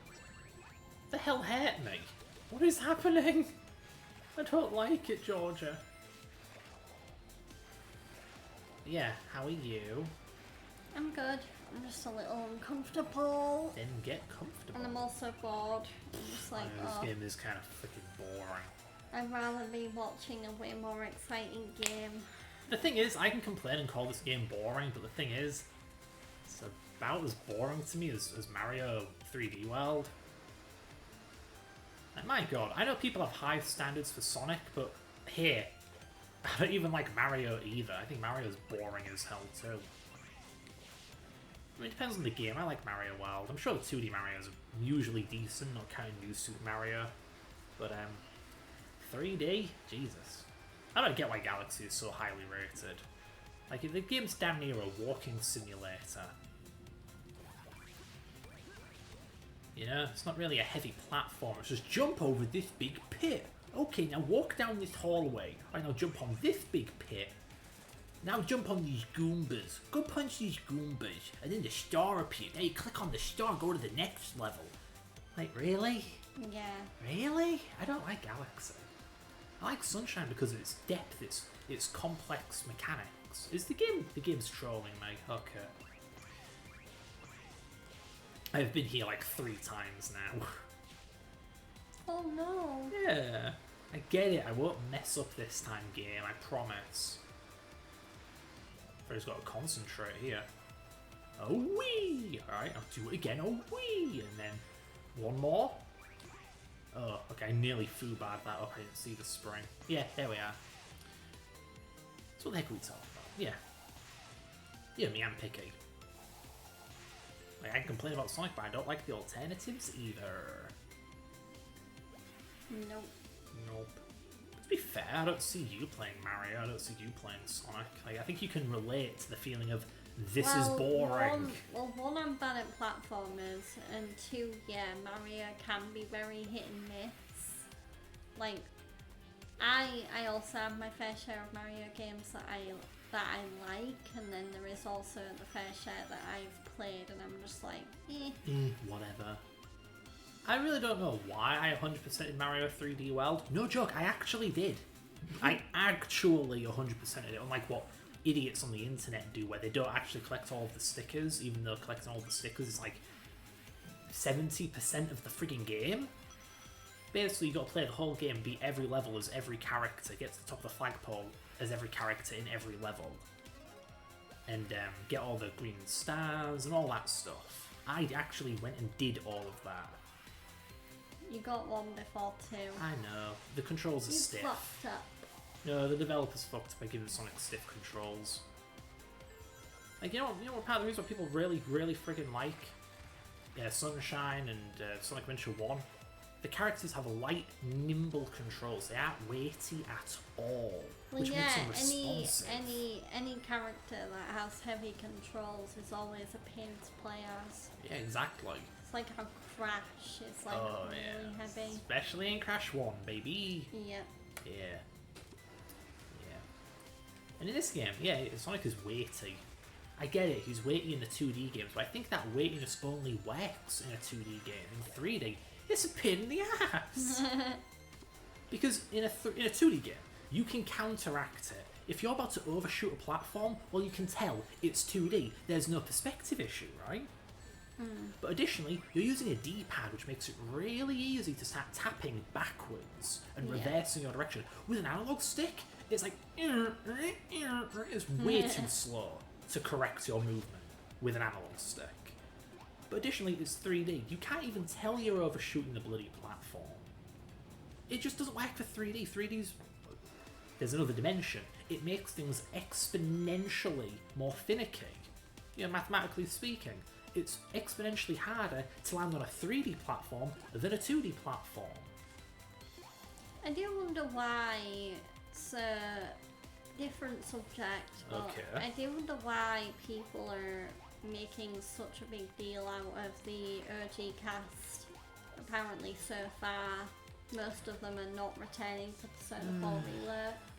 What the hell hurt me? What is happening? I don't like it, Georgia. Yeah, how are you? I'm good. I'm just a little uncomfortable. Then get comfortable. And I'm also bored. I'm just like, This oh, game is kind of freaking boring. I'd rather be watching a way more exciting game. The thing is, I can complain and call this game boring, but the thing is, it's about as boring to me as Mario 3D World. And my god, I know people have high standards for Sonic, but here, I don't even like Mario either. I think Mario's boring as hell too. I mean, it depends on the game. I like Mario World. I'm sure the 2D Marios are usually decent, not kind of New Super Mario. But, 3D? Jesus. I don't get why Galaxy is so highly rated. Like, the game's damn near a walking simulator. You know, it's not really a heavy platform. It's just jump over this big pit. Okay, now walk down this hallway. Alright, now jump on this big pit. Now jump on these Goombas. Go punch these Goombas. And then the star appears. Now you click on the star, go to the next level. Like, really? Yeah. Really? I don't like Galaxy. I like Sunshine because of its depth, its complex mechanics. Is the game's trolling me? Okay. I've been here like 3 times now. Oh no. Yeah, I get it. I won't mess up this time, game. I promise. Freddy's got to concentrate here. Oh wee! Alright, I'll do it again. Oh wee! And then one more. Oh, okay, I nearly foo-barred that up. I didn't see the spring. Yeah, there we are. So what the heck are we talking about? Yeah. Yeah, me, I'm picky. Like, I can complain about Sonic, but I don't like the alternatives either. Nope. Nope. To be fair, I don't see you playing Mario, I don't see you playing Sonic. Like, I think you can relate to the feeling of, this is boring. One, I'm bad at platformers, and 2, yeah, Mario can be very hit and miss. Like, I also have my fair share of Mario games that I like, and then there is also the fair share that I've played, and I'm just like, Whatever. I really don't know why I 100%ed Mario 3D World. No joke, I actually did. I actually 100%ed it, unlike what idiots on the internet do, where they don't actually collect all of the stickers, even though collecting all of the stickers is like 70% of the frigging game. Basically, you got to play the whole game, beat every level as every character, get to the top of the flagpole as every character in every level, and get all the green stars and all that stuff. I actually went and did all of that. you got one before too. I know. The controls are You stiff. fucked up. No, the developers fucked by giving Sonic stiff controls. Like, you know what part of the reason why people really, really friggin' like Sunshine and Sonic Adventure 1? The characters have light, nimble controls. They aren't weighty at all, Well, which yeah, makes them responsive. any character that has heavy controls is always a pain to play as. Yeah, exactly. It's like how Crash is like really heavy. Especially in Crash 1, baby. Yep. Yeah. And in this game, yeah, Sonic is weighty. I get it, he's weighty in the 2D games, but I think that weightiness only works in a 2D game. In 3D, it's a pain in the ass. Because in a 2D game, you can counteract it. If you're about to overshoot a platform, well, you can tell it's 2D. There's no perspective issue, right? But additionally, you're using a D-pad, which makes it really easy to start tapping backwards and reversing your direction. With an analog stick, it's like, it's way too slow to correct your movement with an analog stick. But additionally, it's 3D. You can't even tell you're overshooting the bloody platform. It just doesn't work for 3D. 3D's... There's another dimension. It makes things exponentially more finicky. You know, mathematically speaking. It's exponentially harder to land on a 3D platform than a 2D platform. I do wonder why it's a different subject, but Okay. I do wonder why people are making such a big deal out of the OG cast. Apparently so far, most of them are not returning to Persona 4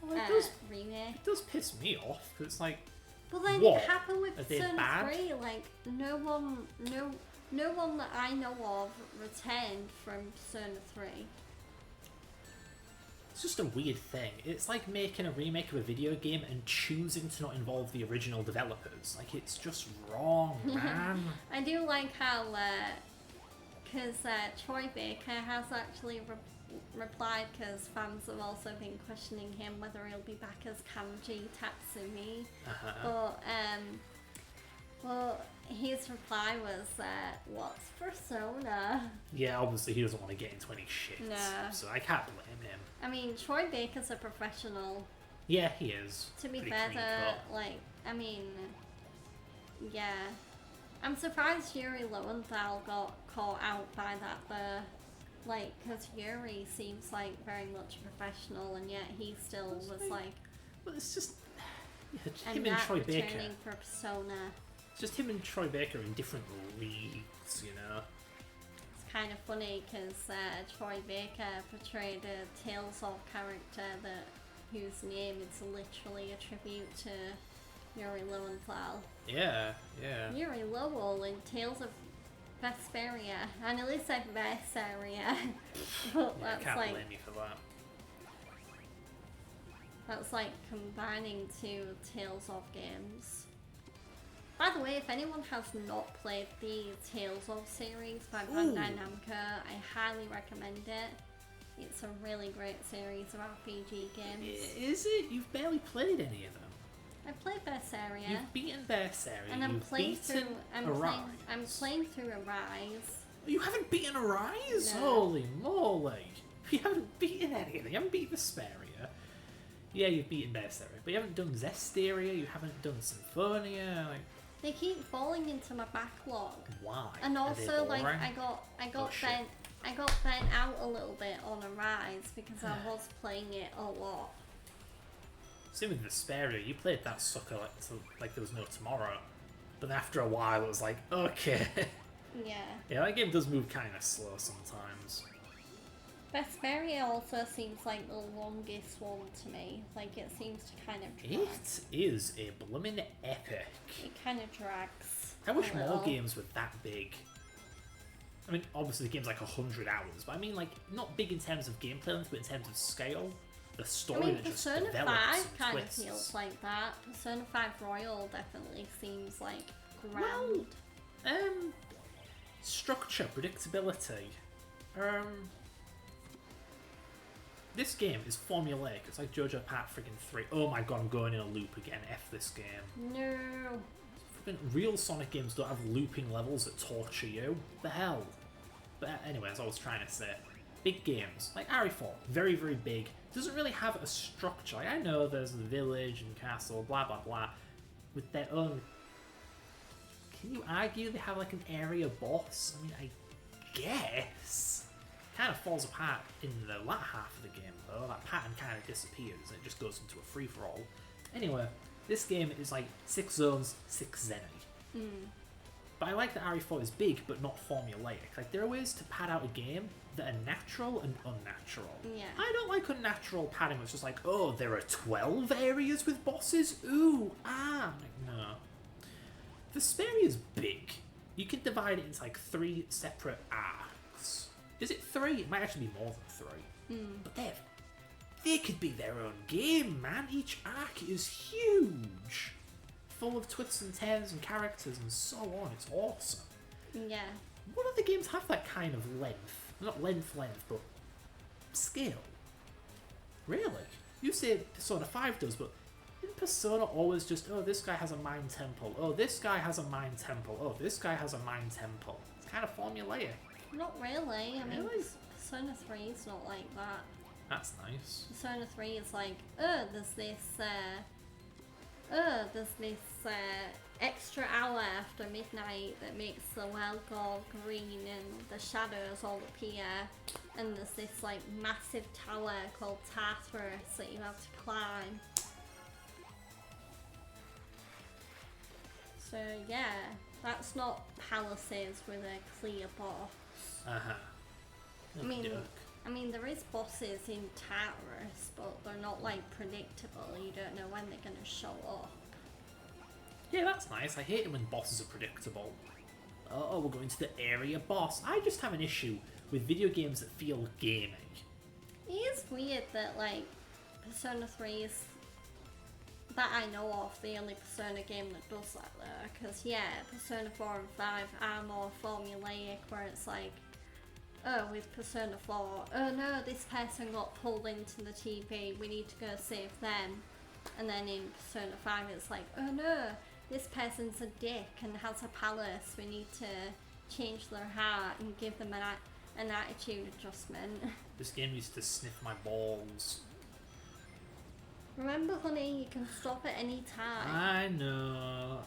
Well, it does- remake. It does piss me off, because it's like, But then What? it happened with Are they Persona bad? 3, like no one that I know of returned from Persona 3. it's just a weird thing. It's like making a remake of a video game and choosing to not involve the original developers. Like, it's just wrong, man. I do like how, because Troy Baker has actually replied, because fans have also been questioning him whether he'll be back as Kanji Tatsumi. But, well, his reply was, what's Persona? Yeah, obviously he doesn't want to get into any shit. No. So I can't blame him. I mean, Troy Baker's a professional. Yeah, he is. To be Pretty fair, clean cut. like, I mean, yeah. I'm surprised Yuri Lowenthal got caught out by that though. Like, because Yuri seems like very much a professional, and yet he still was like, Well, it's just and him and not Troy Baker. returning for Persona. It's just him and Troy Baker in different leagues, you know. It's kind of funny because Troy Baker portrayed a Tales of character whose name is literally a tribute to Yuri Lowenthal. Yeah. Yuri Lowell in Tales of Vesperia. I nearly said Vesperia, but I that's can't like blame you for that. that's like combining two Tales of games. By the way, if anyone has not played the Tales of series by Bandai Namco, I highly recommend it. It's a really great series of RPG games. Is it? You've barely played any of them. I played Berseria, You've beaten Berseria. and I'm You've playing beaten through. Arise. I'm playing through Arise. You haven't beaten Arise? No. Holy moly! You haven't beaten anything. You haven't beaten Vesperia. Yeah, you've beaten Berseria, but you haven't done Zestiria. You haven't done Symphonia. Like, They keep falling into my backlog. why? And Are they also, like, boring? I got Oh, shit. bent out a little bit on Arise because I was playing it a lot. Same with Vesperia. You played that sucker like there was no tomorrow. But then after a while, it was like, okay. Yeah. Yeah, that game does move kind of slow sometimes. Vesperia also seems like the longest one to me. Like, it seems to kind of drag. It is a bloomin' epic. It kind of drags. I wish a more little. games were that big. I mean, obviously the game's like 100 hours, but I mean, like, not big in terms of gameplay length, but in terms of scale. The I story mean, that just Persona develops 5 and kind of twists. feels like that. Persona 5 Royal definitely seems like Well, ground. structure, predictability. This game is formulaic. It's like JoJo Part friggin' 3. Oh my god, I'm going in a loop again. F this game. No. Friggin' real Sonic games don't have looping levels that torture you. The hell? But anyway, as I was trying to say, big games like RE4, very, very big. Doesn't really have a structure. Like, I know there's the village and castle, blah blah blah, with their own. Can you argue they have like an area boss? I mean, I guess. Kind of falls apart in the latter half of the game though. That pattern kind of disappears and it just goes into a free for all. Anyway, this game is like 6 zones, 6 Zenny. But I like that RE4 is big but not formulaic. Like, there are ways to pad out a game that are natural and unnatural. Yeah. I don't like unnatural padding where it's just like, oh, there are 12 areas with bosses? Ooh, ah. I'm like, no. Vesperia's big. You can divide it into like 3 separate arcs. Is it 3? It might actually be more than 3. But they could be their own game, man. Each arc is huge. Full of twists and turns and characters and so on. It's awesome. Yeah. What other games have that kind of length? Not length, but scale. Really? You say Persona 5 does, but in Persona always just, oh, this guy has a mind temple. Oh, this guy has a mind temple. Oh, this guy has a mind temple. It's kind of formulaic. Not really. I mean, Really? Persona 3 is not like that. That's nice. Persona 3 is like, there's this extra hour after midnight that makes the world go green and the shadows all appear, and there's this like massive tower called Tartarus that you have to climb. So yeah, that's not palaces with a clear boss. Uh-huh. I mean, there is bosses in Tartarus, but they're not like predictable. You don't know when they're gonna show up. Yeah, that's nice. I hate it when bosses are predictable. Oh, we're going to the area boss. I just have an issue with video games that feel gaming. It is weird that like Persona 3 is, that I know of, the only Persona game that does that though. Because yeah, Persona 4 and 5 are more formulaic, where it's like, oh, with Persona 4, oh no, this person got pulled into the TV, we need to go save them. And then in Persona 5 it's like, oh no, this person's a dick and has a palace, we need to change their heart and give them an attitude adjustment. This game used to sniff my balls. Remember, honey, you can stop at any time. I know.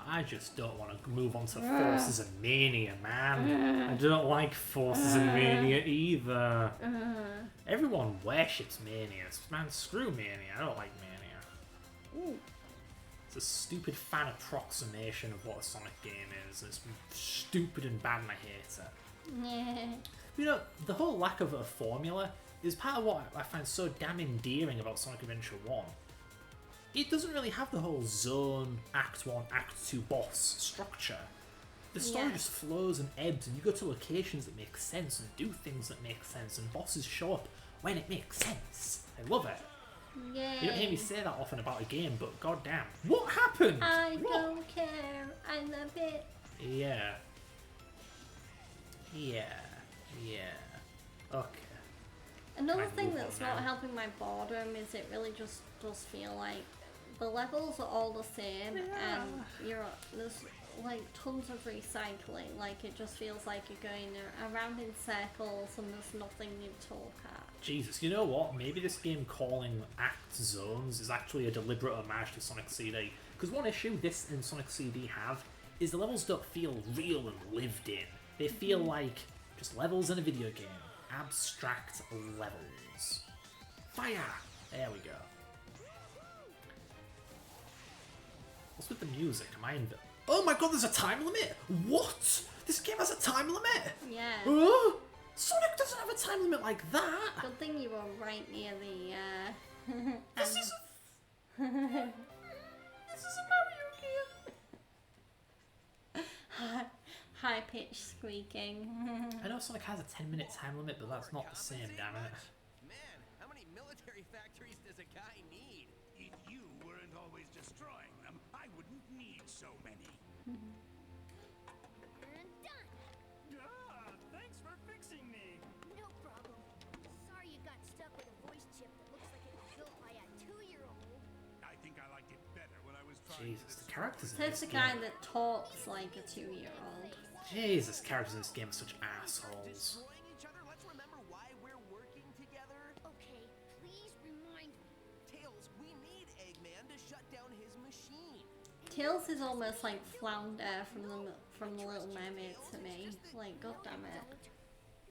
I just don't want to move on to Forces of Mania, man. I don't like Forces of Mania either. Everyone worships Mania. Man, screw Mania. I don't like Mania. Ooh. It's a stupid fan approximation of what a Sonic game is. It's stupid and bad and I hate it. Yeah. You know, the whole lack of a formula is part of what I find so damn endearing about Sonic Adventure 1. It doesn't really have the whole zone, Act 1, Act 2 boss structure. The story Yeah. just flows and ebbs, and you go to locations that make sense and do things that make sense, and bosses show up when it makes sense. I love it. Yay. You don't hear me say that often about a game, but goddamn, what happened? I What? don't care. I love it. Yeah. Okay. Another Might thing move that's on not now. helping my boredom is it really just does feel like the levels are all the same and there's like tons of recycling. Like, it just feels like you're going around in circles and there's nothing new to look at. Jesus, you know what? Maybe this game calling Act Zones is actually a deliberate homage to Sonic CD. Because one issue this and Sonic CD have is the levels don't feel real and lived in. They feel like just levels in a video game. Abstract levels. Fire! There we go. What's with the music? Am I in the... Oh my god, there's a time limit! What? This game has a time limit? Yeah. Oh! Sonic doesn't have a time limit like that! Good thing you were right near the, This is a Mario game! high-pitched squeaking. I know Sonic has a 10-minute time limit, but that's not the same, damn it. Man, how many military factories does a guy need? If you weren't always destroying them, I wouldn't need so many. And done. Thanks for fixing me. No problem. Sorry you got stuck with a voice chip that looks like it was built by a 2-year-old. I think I liked it better when I was trying Jesus, to the characters in There's this a guy game. that talks like a 2-year-old. Jesus, characters in this game are such assholes. Destroying each other? Let's remember why we're working together. Okay, please remind me. Tails, we need Eggman to shut down his machine. Tails is almost like Flounder from the Little Mermaid to me. Like, god damn it.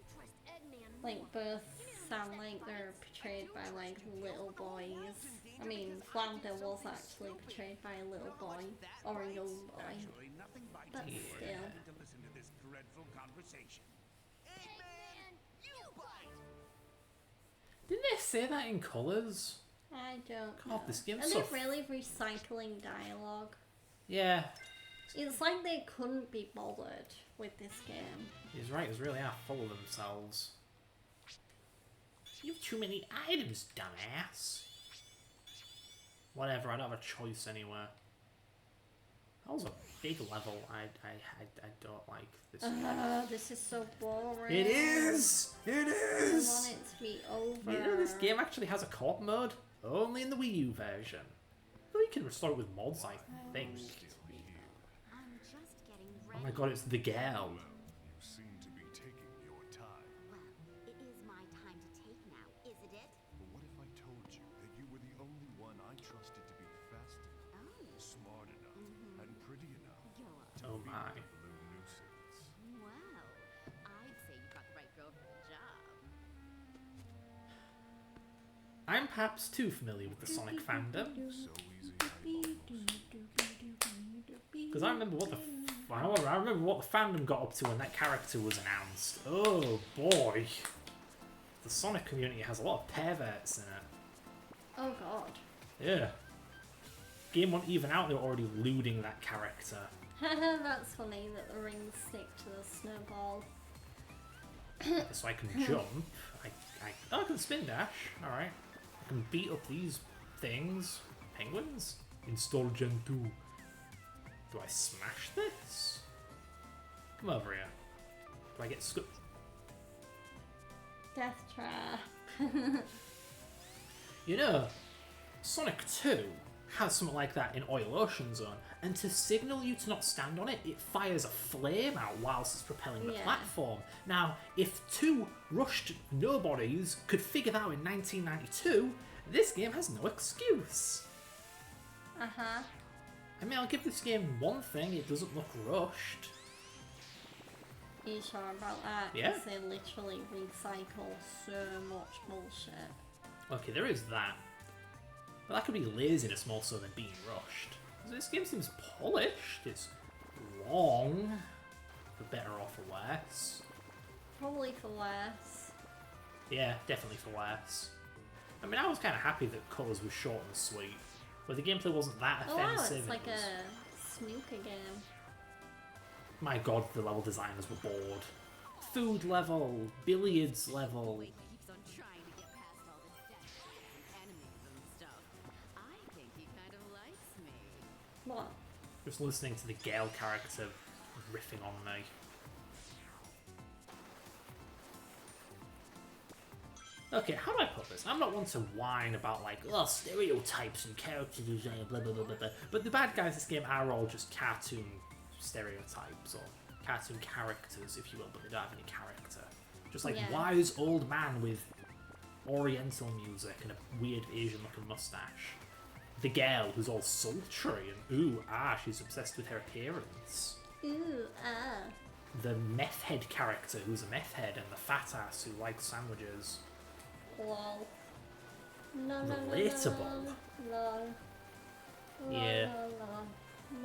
You trust Eggman Like, more. both sound like they're portrayed by like little boys. I mean, Flounder was actually portrayed by a little boy or a young boy. Actually, nothing bites But more still. than to listen to this dreadful conversation. Eggman, you bite! Didn't they say that in colours? I don't know. God, this game's Are so they really recycling dialogue? Yeah, It's like they couldn't be bothered with this game. he's right, they really are full of themselves. You have too many items, dumbass. Whatever, I don't have a choice anywhere. That was a big level. I don't like this game. This is so boring. It is! It I is! want it to be over. You know this game actually has a co-op mode? Only in the Wii U version. Though you can restore it with mods, I think. I'm just getting Oh ready. my god, it's the girl. You seem to be taking your time. Well, it is my time to take now, isn't it? But what if I told you that you were the only one I trusted to be fast enough, Oh, smart enough, and pretty enough go on. to Oh beat my. the blue nuisance? Well, I'd say you got the right girl for the job. I'm perhaps too familiar with the Sonic fandom. So easy, I Because I remember what the I remember what the fandom got up to when that character was announced. Oh boy. The Sonic community has a lot of perverts in it. Oh god. Yeah. Game won't even out, they're already looting that character. That's funny that the rings stick to the snowball. So I can jump. I can spin dash. Alright. I can beat up these things. Penguins? Install Gen 2. Do I smash this? Come over here. Do I get scooped? Death trap. You know, Sonic 2 has something like that in Oil Ocean Zone, and to signal you to not stand on it, it fires a flame out whilst it's propelling the Yeah. platform. Now, if two rushed nobodies could figure that out in 1992, this game has no excuse. Uh-huh. I mean, I'll give this game one thing, it doesn't look rushed. Are you sure about that? Yeah. 'Cause they literally recycle so much bullshit. Okay, there is that. But that could be laziness more so than being rushed. This game seems polished, it's long, for better or for worse. Probably for less. Yeah, definitely for worse. I mean, I was kind of happy that colours were short and sweet, but the gameplay wasn't that Oh wow, offensive. it's like it was... a snooker game. My god, the level designers were bored. Food level, billiards level. Keeps on trying to get past all the death and enemies and stuff. I think he kind of likes me. What? Just listening to the Gale character riffing on me. Okay, how do I put this? I'm not one to whine about like, oh, stereotypes and character design, blah blah blah blah blah. But the bad guys in this game are all just cartoon stereotypes or cartoon characters, if you will, but they don't have any character. Just like Yeah. wise old man with oriental music and a weird Asian-looking mustache. The girl who's all sultry and ooh ah, she's obsessed with her appearance. Ooh, ah. The meth head character who's a meth head and the fat ass who likes sandwiches. Lol. No, Relatable. Lol. Yeah. Lol.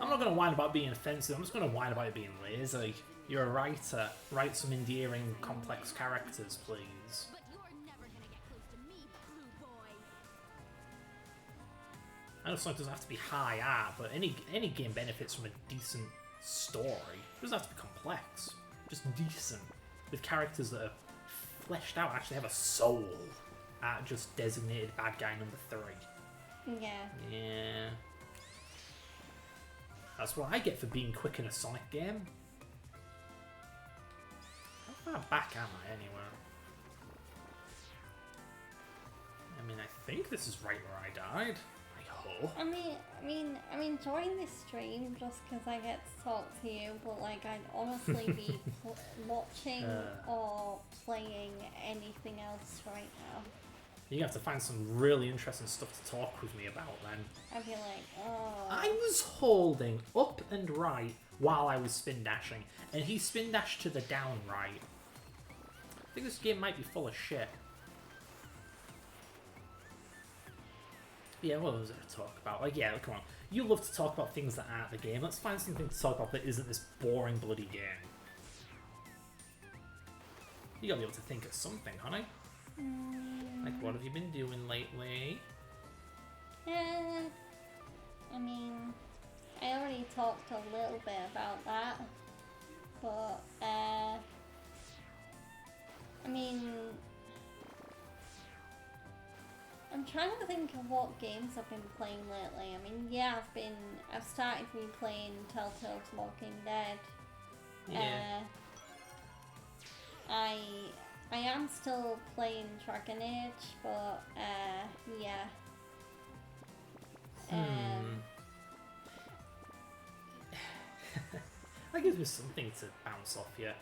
I'm not gonna whine about being offensive, I'm just gonna whine about it being lazy. You're a writer. Write some endearing, complex characters, please. But you're never gonna get close to me, blue boy. I know Sonic doesn't have to be high art, but any game benefits from a decent story. It doesn't have to be complex. Just decent. With characters that are fleshed out, actually have a soul. At just designated bad guy number 3. Yeah. Yeah. That's what I get for being quick in a Sonic game. How far back am I, anyway? I mean, I think this is right where I died. I hope. I'm enjoying this stream just because I get to talk to you, but like I'd honestly be watching or playing anything else right now. You have to find some really interesting stuff to talk with me about then. I'd be like, oh. I was holding up and right while I was spin dashing, and he spin dashed to the down right. I think this game might be full of shit. Yeah, what was there to talk about? Like, yeah, come on. You love to talk about things that aren't the game. Let's find something to talk about that isn't this boring bloody game. You gotta be able to think of something, honey. Like, what have you been doing lately? I mean, I already talked a little bit about that, but, I mean, I'm trying to think of what games I've been playing lately. I mean, yeah, I've started replaying Telltale's Walking Dead. Yeah. I am still playing Dragon Age, but, yeah. That gives me something to bounce off here.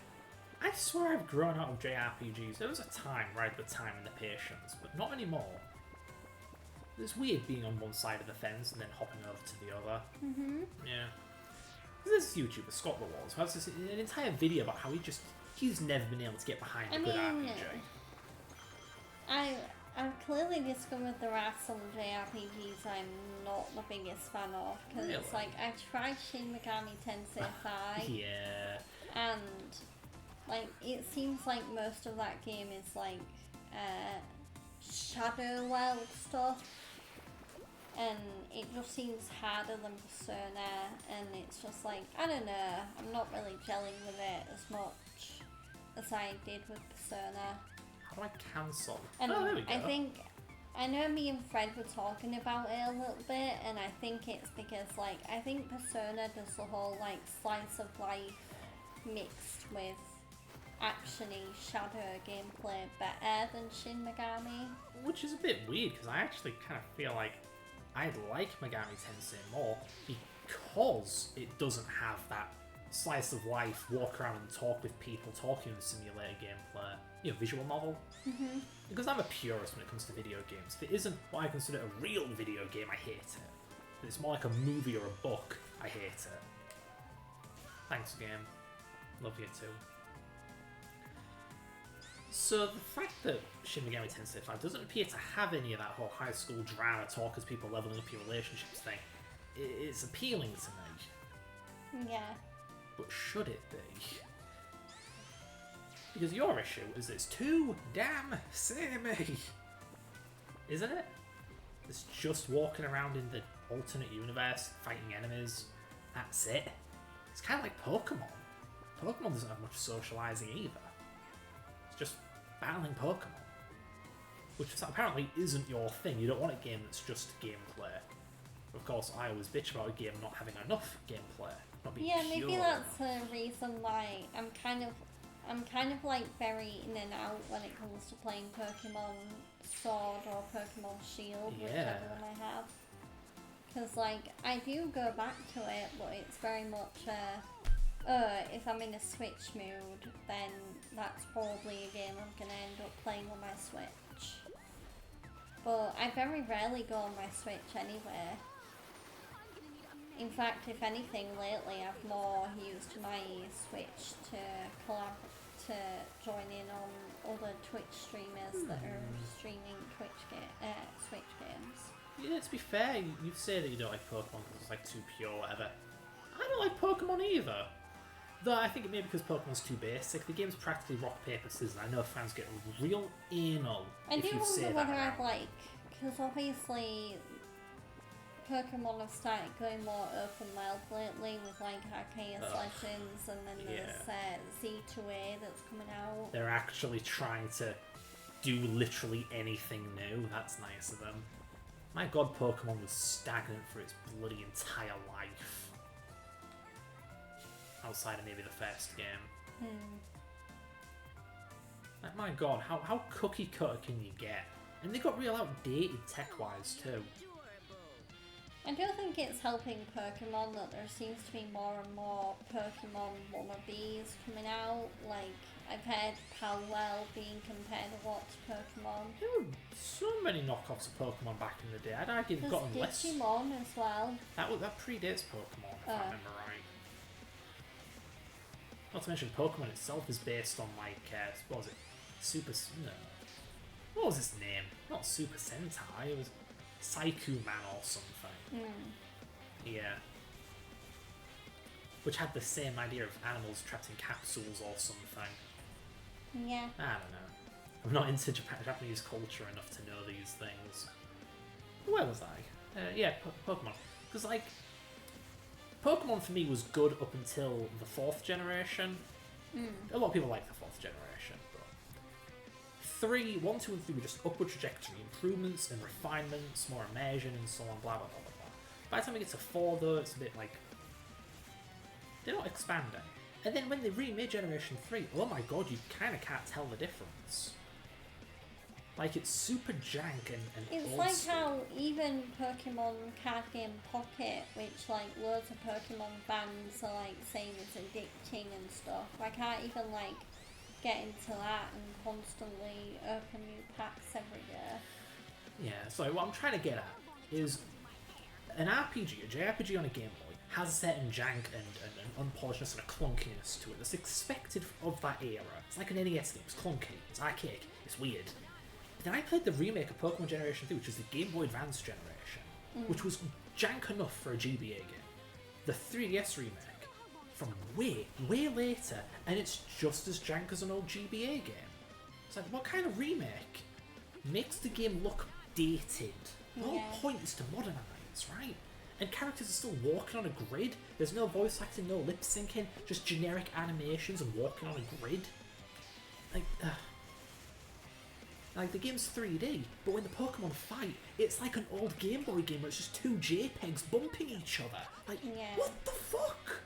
I swear I've grown out of JRPGs. There was a time where I had the time and the patience, but not anymore. It's weird being on one side of the fence and then hopping over to the other. Yeah. There's this YouTuber, Scott the Walls, who has this, an entire video about how he's never been able to get behind a good RPG. I've clearly discovered there are some JRPGs I'm not the biggest fan of, because it's like, I tried Shin Megami Tensei 5, Yeah. and like, it seems like most of that game is like, Shadow World stuff, and it just seems harder than Persona, and it's just like, I don't know, I'm not really gelling with it as much as I did with Persona. How do I cancel? And oh, there we go. I know me and Fred were talking about it a little bit, and I think it's because, like, I think Persona does the whole, like, slice of life mixed with actiony shadow gameplay better than Shin Megami. Which is a bit weird, because I actually kind of feel like I'd like Megami Tensei more because it doesn't have that slice of life, walk around and talk with people, talking simulator gameplay, you know, visual novel. Because I'm a purist when it comes to video games. If it isn't what I consider a real video game, I hate it. If it's more like a movie or a book, I hate it. Thanks, game. Love you too. So the fact that Shin Megami Tensei 5 doesn't appear to have any of that whole high school drama talk as people leveling up your relationships thing, it's appealing to me. Yeah. But should it be? Because your issue is it's too damn samey. Isn't it? It's just walking around in the alternate universe, fighting enemies. That's it. It's kind of like Pokemon. Pokemon doesn't have much socializing either. It's just battling Pokemon. Which apparently isn't your thing. You don't want a game that's just gameplay. Of course, I always bitch about a game not having enough gameplay. Not being Yeah, maybe pure that's enough. the reason why I'm kind of like very in and out when it comes to playing Pokemon Sword or Pokemon Shield, whichever one I have. Because, like, I do go back to it, but it's very much, if I'm in a Switch mood, then that's probably a game I'm going to end up playing on my Switch. But I very rarely go on my Switch anyway. In fact, if anything, lately I've more used my Switch to join in on other Twitch streamers that are streaming Switch games. Yeah, to be fair, you say that you don't like Pokemon because it's like too pure or whatever. I don't like Pokemon either. Though I think it may be because Pokemon's too basic. The game's practically rock, paper, scissors. I know fans get real anal I if do you say wonder that whether I'd around. like, because obviously Pokemon have started going more open world lately with like Arceus Ugh. Legends, and then there's Z2A that's coming out. They're actually trying to do literally anything new. That's nice of them. My god, Pokemon was stagnant for its bloody entire life. Outside of maybe the first game. Like, my god, how cookie cutter can you get? And they got real outdated tech-wise too. I do think it's helping Pokemon that there seems to be more and more Pokemon wannabes coming out. Like, I've heard Palwell being compared a lot to Pokemon. There were so many knockoffs of Pokemon back in the day. I'd argue they've There's gotten less. Digimon as well. That predates Pokemon, if I Oh. remember right. Not to mention, Pokemon itself is based on, like, what was it? No. What was its name? Not Super Sentai, it was Psycho Man or something. Yeah. Which had the same idea of animals trapped in capsules or something. Yeah. I don't know. I'm not into Japanese culture enough to know these things. Where was I? Yeah, Pokemon. Because, like, Pokemon for me was good up until the 4th generation. A lot of people like the 4th generation, but 1, 2, and 3 were just upward trajectory improvements and refinements, more immersion, and so on, blah blah blah blah blah. By the time we get to 4, though, it's a bit like they're not expanding. And then when they remade Generation 3, oh my god, you kind of can't tell the difference. Like, it's super jank and It's old like school. how even Pokemon Card Game Pocket, which like loads of Pokemon fans are like saying is addicting and stuff. I can't even like get into that and constantly open new packs every year. Yeah, so what I'm trying to get at is an RPG, a JRPG on a Game Boy, has a certain jank and unpolishedness and a clunkiness to it that's expected of that era. It's like an NES game, it's clunky, it's archaic, it's weird. Then I played the remake of Pokemon Generation 3, which is the Game Boy Advance generation, which was jank enough for a GBA game. The 3DS remake, from way, way later, and it's just as jank as an old GBA game. It's like, what kind of remake makes the game look dated? The whole Yeah. point is to modernise, right? And characters are still walking on a grid. There's no voice acting, no lip syncing, just generic animations and walking on a grid. Like, the game's 3D, but when the Pokemon fight, it's like an old Game Boy game where it's just 2 JPEGs bumping each other. Like, Yeah. what the fuck?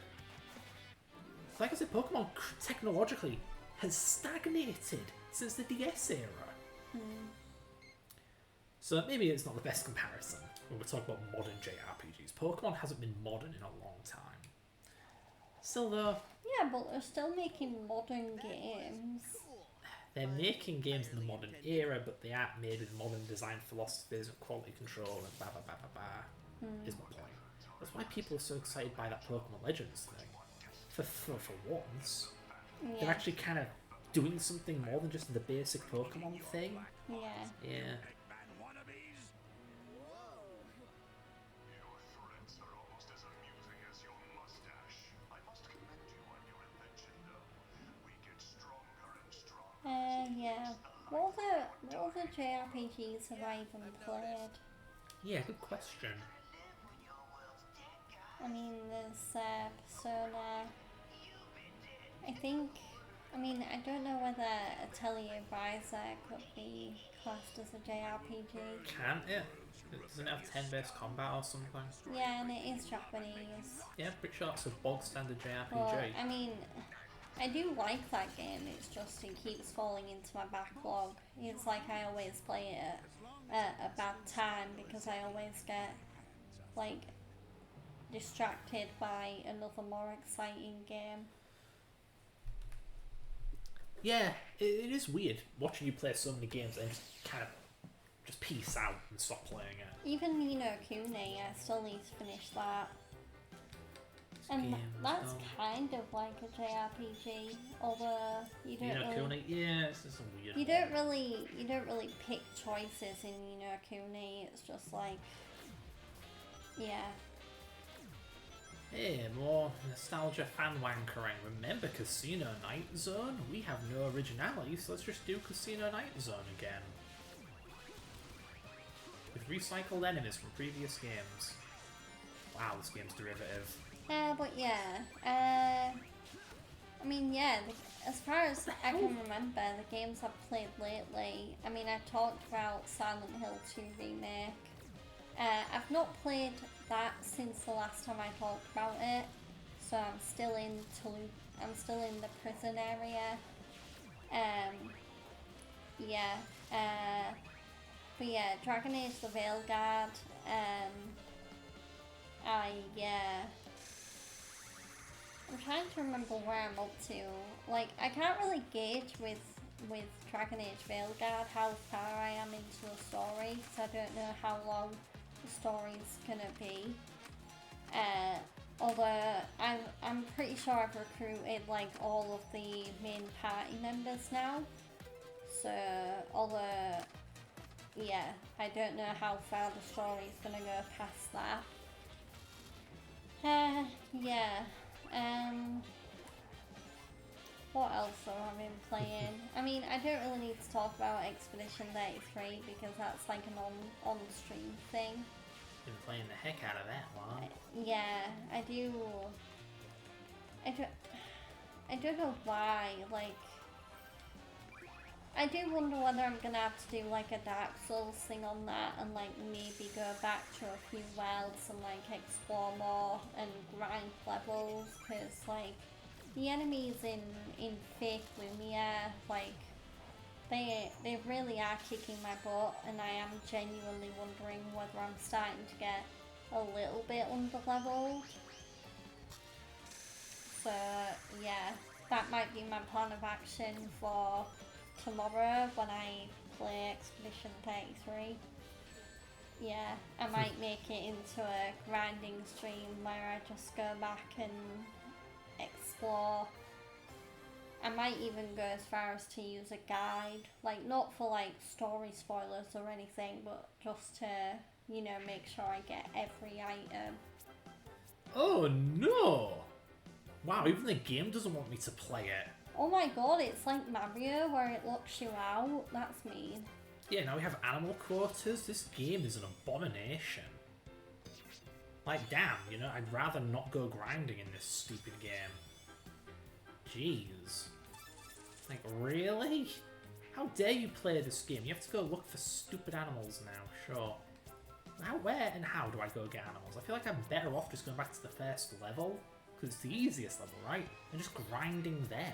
Like I said, Pokemon technologically has stagnated since the DS era. So maybe it's not the best comparison when we're talking about modern JRPGs. Pokemon hasn't been modern in a long time. Still though, Yeah, but they're still making modern games. they're making games in the modern era, but they aren't made with modern design philosophies and quality control and blah blah blah blah blah. Is my point. That's why people are so excited by that Pokemon Legends thing. For once, they're Yeah. actually kind of doing something more than just the basic Pokemon thing. Yeah. Yeah. Man wannabes? Your threats are almost as amusing as your mustache. I must commend you on your invention, though. We get stronger and stronger. Yeah. What other JRPGs have I even played? Yeah, good question. I mean, there's Persona. I don't know whether Atelier Ryza could be classed as a JRPG. Can't it? Doesn't it have 10-based combat or something? Yeah, and it is Japanese. Yeah, pretty sure it's a bog standard But, JRPG. I mean, I do like that game, it's just it keeps falling into my backlog. It's like I always play it at a bad time because I always get, like, distracted by another more exciting game. Yeah, it is weird watching you play so many games and just kind of just peace out and stop playing it. Even Ni no Kuni, I still need to finish that. And game, that's no. kind of like a JRPG, although you don't You know, really, Kuni? Yeah, it's just a weird you one. don't really pick choices in Ni no Kuni. It's just like, yeah. Hey, more nostalgia fan wankering. Remember Casino Night Zone? We have no originality, so let's just do Casino Night Zone again. With recycled enemies from previous games. Wow, this game's derivative. But yeah, I mean, yeah, as far as I can remember, the games I've played lately, I mean, I talked about Silent Hill 2 Remake. I've not played that since the last time I talked about it, so I'm still in the prison area. But yeah, Dragon Age the Veilguard, I'm trying to remember where I'm up to. Like, I can't really gauge with Dragon Age Veilguard how far I am into the story, so I don't know how long the story's gonna be. Although I'm pretty sure I've recruited like all of the main party members now. So although yeah, I don't know how far the story's gonna go past that. What else have I been playing? I mean, I don't really need to talk about Expedition 33 because that's like an on-stream thing. Been playing the heck out of that one. Yeah, I do. I don't know why, like, I do wonder whether I'm gonna have to do like a Dark Souls thing on that and like maybe go back to a few worlds and like explore more and grind levels, because like the enemies in Fake Lumia, like they really are kicking my butt, and I am genuinely wondering whether I'm starting to get a little bit under leveled. So yeah, that might be my plan of action for tomorrow when I play Expedition 33. Yeah, I might make it into a grinding stream where I just go back and explore. I might even go as far as to use a guide, like not for like story spoilers or anything, but just to, you know, make sure I get every item. Oh no! Wow, even the game doesn't want me to play it. Oh my god, it's like Mario where it locks you out. That's mean. Yeah, now we have animal quarters. This game is an abomination. Like, damn, you know, I'd rather not go grinding in this stupid game. Jeez. Like, really? How dare you play this game? You have to go look for stupid animals now, sure. Where and how do I go get animals? I feel like I'm better off just going back to the first level, because it's the easiest level, right? And just grinding there.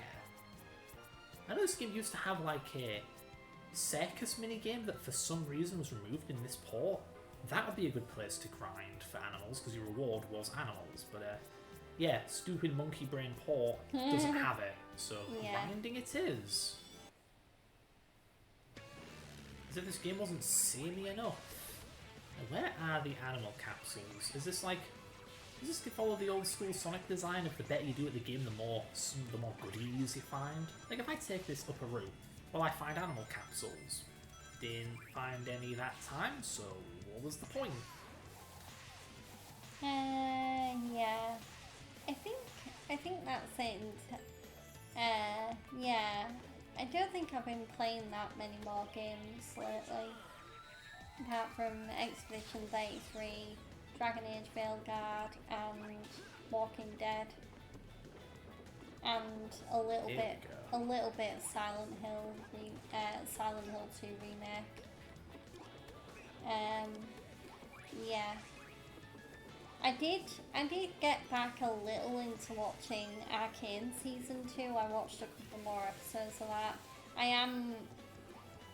I know this game used to have like a circus minigame that for some reason was removed in this port. That would be a good place to grind for animals, because your reward was animals, but yeah, stupid monkey brain port doesn't have it, so Yeah. grinding it is. As if this game wasn't samey enough. Now, where are the animal capsules? Is this like... Does this follow the old school Sonic design of the better you do at the game, the more goodies you find? Like, if I take this up a route, well, I find animal capsules. Didn't find any that time, so what was the point? Yeah. I think that's it. Yeah. I don't think I've been playing that many more games lately. Apart from Expedition 33, Dragon Age Veilguard, and Walking Dead. And a little bit of Silent Hill 2 Remake. Yeah. I did get back a little into watching Arcane Season 2. I watched a couple more episodes of that.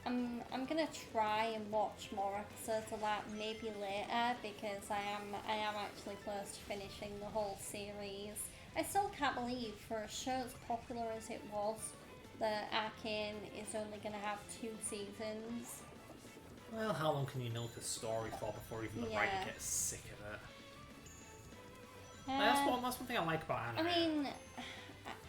I'm gonna try and watch more episodes of that maybe later, because I am actually close to finishing the whole series. I still can't believe, for a show as popular as it was, that Arcane is only gonna have 2 seasons. Well, how long can you milk a story for before even the writer Yeah. gets sick of it? That's one thing I like about anime. I mean,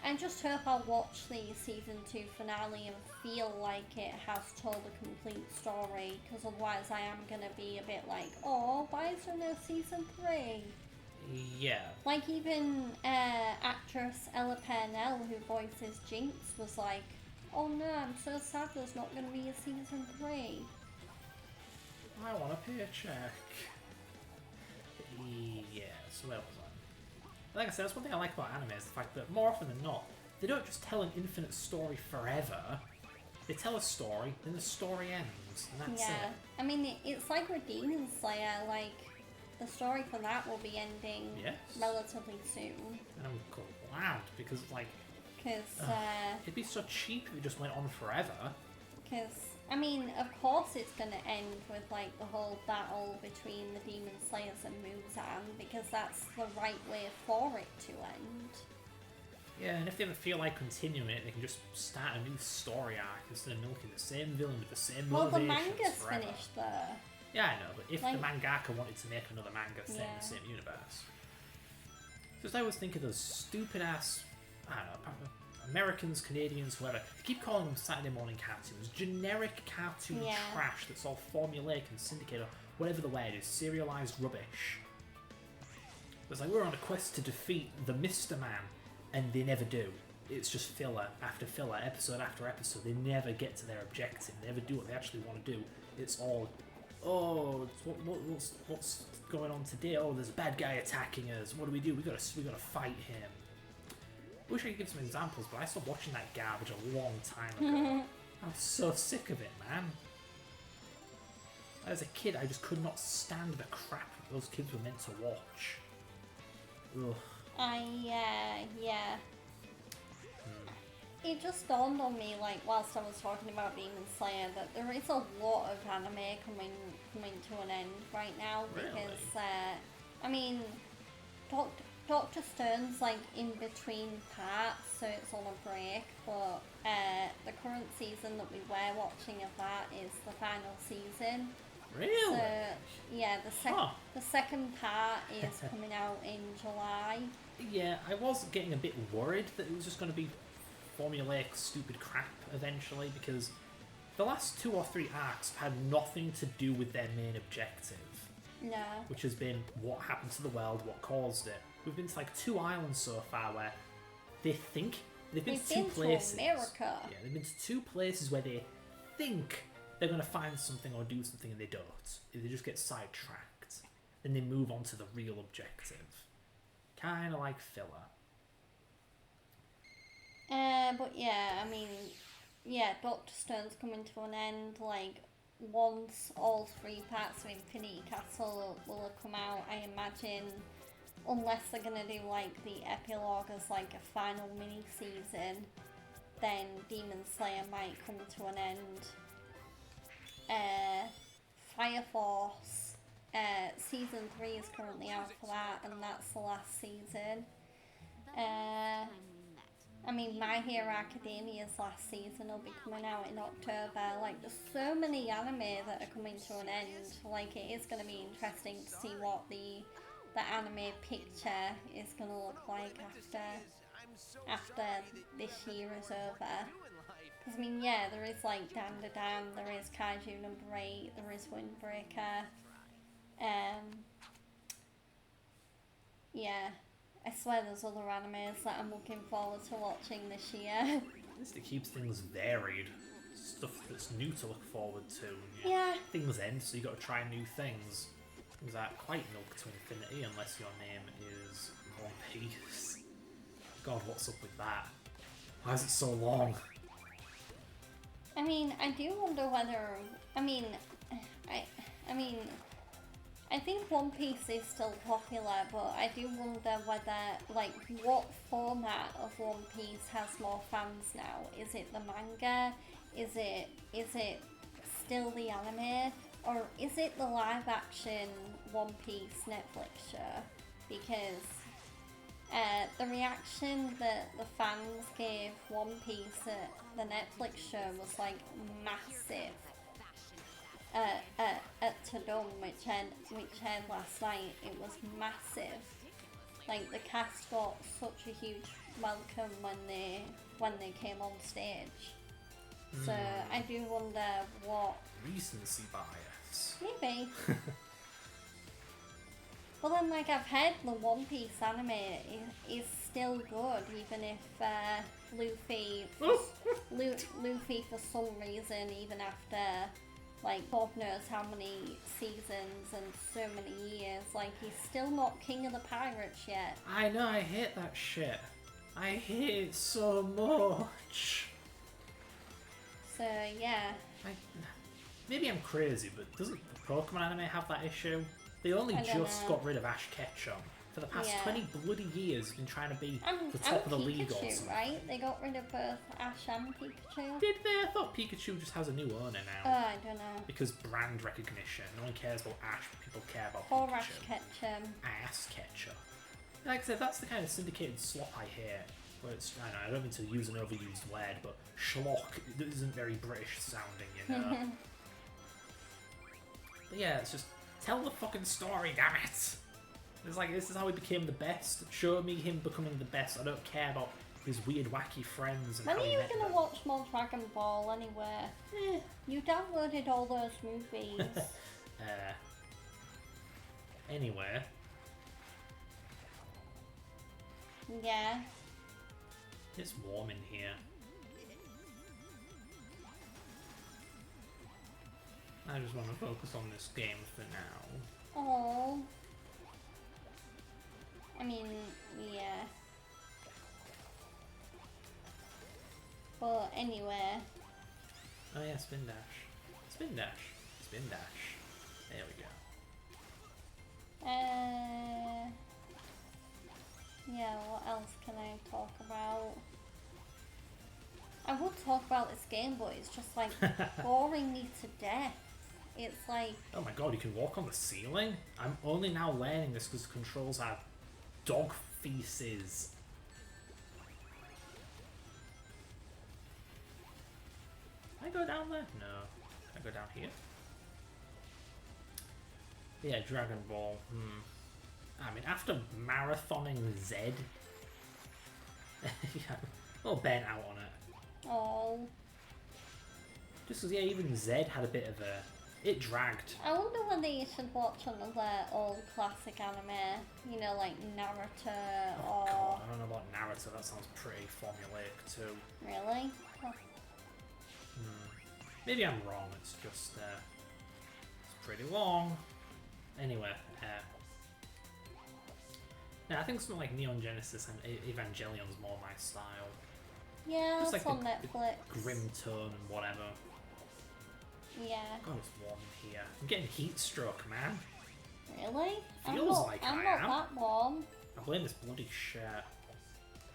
I just hope I'll watch the season 2 finale and feel like it has told a complete story, because otherwise I am gonna be a bit like, oh, why is there no season 3? Yeah. Like even actress Ella Purnell, who voices Jinx, was like, "Oh no, I'm so sad there's not going to be a season 3." I want a paycheck. Yeah, so where was I? Like I said, that's one thing I like about anime is the fact that more often than not, they don't just tell an infinite story forever. They tell a story, then the story ends, and that's Yeah, it. I mean it's like with Demon Slayer. Like the story for that will be ending Yes. relatively soon. And I'm glad because like Because it'd be so cheap if it just went on forever. I mean, of course it's gonna end with like the whole battle between the Demon Slayers and Muzan, because that's the right way for it to end. Yeah, and if they ever feel like continuing it, they can just start a new story arc instead of milking the same villain with the same Well, the motivations manga's forever. finished there. Yeah, I know, but if Like- the mangaka wanted to make another manga set in Yeah. the same universe. Just I always think of those stupid ass, I don't know, Americans, Canadians, whoever, they keep calling them Saturday morning cartoons. Generic cartoon Yeah. trash that's all formulaic and syndicated, or whatever the word is, serialized rubbish. It's like we're on a quest to defeat the Mr. Man, and they never do. It's just filler after filler, episode after episode. They never get to their objective. They never do what they actually want to do. It's all, oh, what's going on today? Oh, there's a bad guy attacking us. What do? We gotta fight him. I wish I could give some examples, but I stopped watching that garbage a long time ago. I'm so sick of it, man. As a kid, I just could not stand the crap that those kids were meant to watch. Ugh. Yeah. It just dawned on me, like, whilst I was talking about Demon Slayer, that there is a lot of anime coming to an end right now, because, I mean, Dr. Stern's, like, in between parts, so it's on a break, but the current season that we were watching of that is the final season. Really? So, yeah, Huh. the second part is coming out in July. Yeah, I was getting a bit worried that it was just going to be formulaic, stupid crap eventually, because the last 2 or 3 arcs have had nothing to do with their main objective, No. which has been what happened to the world, what caused it. We've been to like 2 islands so far where they think they've been to 2 places. To America. Yeah, they've been to 2 places where they think they're going to find something or do something and they don't. They just get sidetracked. Then they move on to the real objective. Kind of like filler. But yeah, I mean, yeah, Dr. Stone's coming to an end, like, once all 3 parts of Infinity Castle will have come out, I imagine, unless they're gonna do, like, the epilogue as, like, a final mini-season, then Demon Slayer might come to an end. Fire Force, season 3 is currently out for that, and that's the last season. I mean, My Hero Academia's last season will be coming out in October. Like, there's so many anime that are coming to an end. Like, it is going to be interesting to see what the anime picture is going to look like after this year is over. Because, I mean, yeah, there is, like, Dan to Dan, there is Kaiju number 8, there is Windbreaker. Yeah. I swear there's other animes that I'm looking forward to watching this year. At least it keeps things varied. Stuff that's new to look forward to. Yeah. Things end, so you got to try new things. Things that quite milk to infinity unless your name is One Piece. God, what's up with that? Why is it so long? I mean, I do wonder whether... I mean, I think One Piece is still popular, but I do wonder whether, like, what format of One Piece has more fans now? Is it the manga? Is it still the anime? Or is it the live action One Piece Netflix show? Because the reaction that the fans gave One Piece at the Netflix show was, like, massive. At Tudum, which aired last night, it was massive. Like, the cast got such a huge welcome when they came on stage. So I do wonder what... Recency bias. Maybe. But then, like, I've heard the One Piece anime is still good, even if Luffy, Luffy for some reason, even after, like, God knows how many seasons and so many years, like, he's still not king of the pirates yet. I know, I hate that shit. I hate it so much. So, yeah. Maybe I'm crazy, but doesn't the Pokemon anime have that issue? They only I don't just know. got rid of Ash Ketchum. For the past Yeah. 20 bloody years, been trying to be the And top of the league or Pikachu, something. right? They got rid of both Ash and Pikachu. Did they? I thought Pikachu just has a new owner now. I don't know. Because brand recognition. No one cares about Ash, but people care about Poor Pikachu. Ash Ketchum. Ass Ketchum. Like I said, that's the kind of syndicated slop I hate. Where it's, I don't mean to use an overused word, but schlock isn't very British sounding, you know? But yeah, it's just, tell the fucking story, damn it! It's like, this is how he became the best. Show me him becoming the best. I don't care about his weird, wacky friends and When how are he you met gonna them. watch more Dragon Ball anyway? You downloaded all those movies. Anyway, Yeah. it's warm in here. I just want to focus on this game for now. Oh. I mean, yeah. But anyway. Oh yeah, spin dash. Spin dash. Spin dash. There we go. Yeah, what else can I talk about? I would talk about this game, but it's just like boring me to death. It's like, Oh my god, you can walk on the ceiling? I'm only now learning this because the controls have dog feces. Can I go down there? No. Can I go down here? Yeah, Dragon Ball. I mean, after marathoning Z, yeah, a little bent out on it. oh. Just because, yeah, even Z had a bit of a... It dragged. I wonder whether you should watch another old classic anime, you know, like Naruto Oh or... god, I don't know about Naruto, that sounds pretty formulaic too. Really? Oh, Maybe I'm wrong, it's just, it's pretty long. Anyway, yeah, I think something like Neon Genesis and Evangelion's more my style. yeah, Just it's like on the Netflix. grim tone and whatever. Yeah. God, it's warm in here. I'm getting heat stroke, man. Really? Feels like I'm I not am. that warm. I blame this bloody shirt.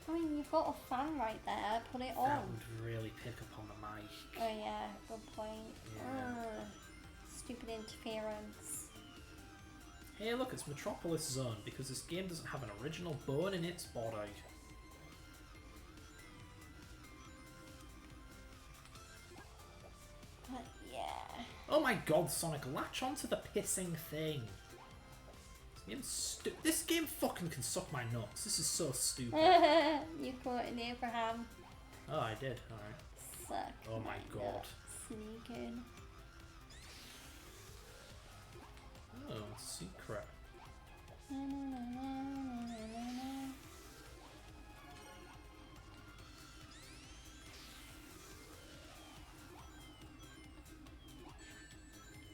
I mean, you've got a fan right there. Put it That on. would really pick up on the mic. Oh yeah, good point. Yeah. Ugh, stupid interference. Hey look, it's Metropolis Zone, because this game doesn't have an original bone in its body. But yeah. Oh my god, Sonic, latch onto the pissing thing. This game fucking can suck my nuts. This is so stupid. You quoted Abraham. Oh, I did. Alright. Suck. Oh my god. Sneaking. Oh, secret.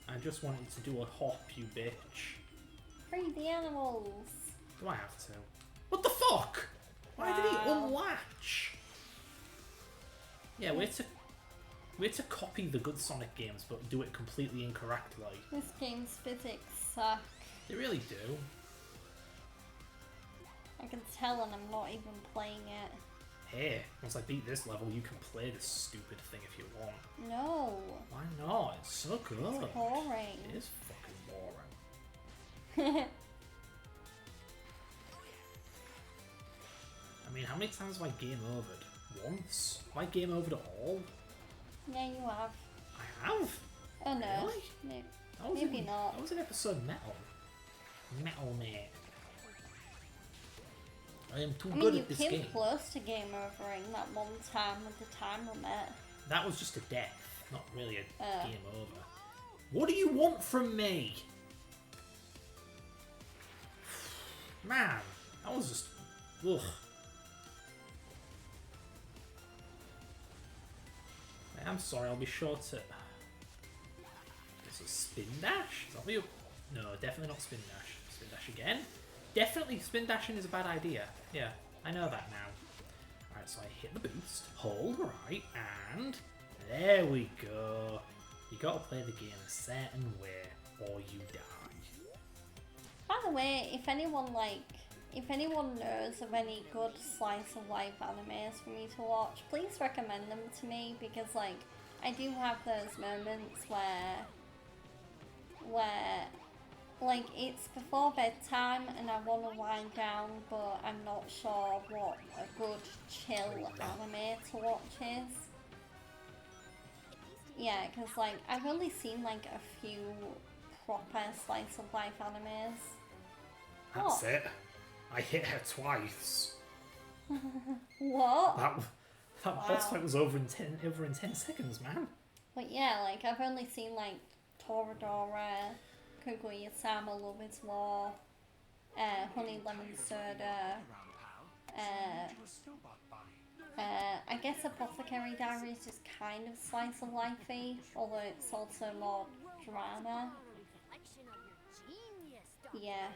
I just wanted to do a hop, you bitch. Free the animals. Do I have to? What the fuck? Why did he Wow. unlatch? Yeah, we're to copy the good Sonic games, but do it completely incorrectly. This game's physics suck. They really do. I can tell and I'm not even playing it. Hey, once I beat this level, you can play this stupid thing if you want. No. Why not? It's so good. It's boring. It is fucking boring. I mean, how many times have I game overed? Once? Have I game overed at all? Yeah, you have. I have? Oh no. Really? No. That was Maybe in, not. That was in episode Metal. Metal, mate. I am too I mean, good you at this came game. close to game overing that one time with the time limit. That was just a death, not really a Oh. game over. What do you want from me? man, that was just, ugh. I'm sorry, I'll be sure to... It's a spin dash? Is that what you... No, definitely not spin dash. Spin dash again? Definitely spin dashing is a bad idea. Yeah, I know that now. Alright, so I hit the boost, hold right, and... There we go. You gotta play the game a certain way, or you die. By the way, if anyone knows of any good slice of life animes for me to watch, please recommend them to me, because like I do have those moments where like it's before bedtime and I want to wind down, but I'm not sure what a good chill anime to watch is. Yeah, because like I've only seen like a few proper slice of life animes. That's it. I hit her twice. What? That boss fight was over in 10 seconds, man. But yeah, like I've only seen like Toradora, Kaguya-sama Love is War, Honey Lemon Soda, I guess Apothecary Diaries is kind of slice of lifey, although it's also more drama. Yeah.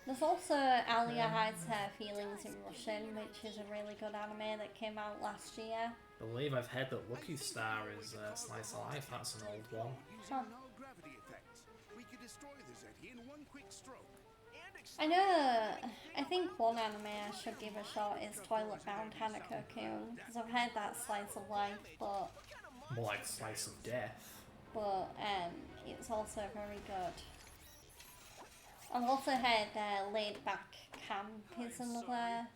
There's also Alia Hides Her Feelings in Russian, which is a really good anime that came out last year. I believe I've heard that Lucky Star is slice of life. That's an old one. Huh. Gravity effects. We could destroy the Zeti in one quick stroke. I know, I think one anime I should give a shot is Toilet Bound Hanako-kun, because I've heard that slice of life, but More like slice of death. it's also very good. I've also heard Laid Back Camp is another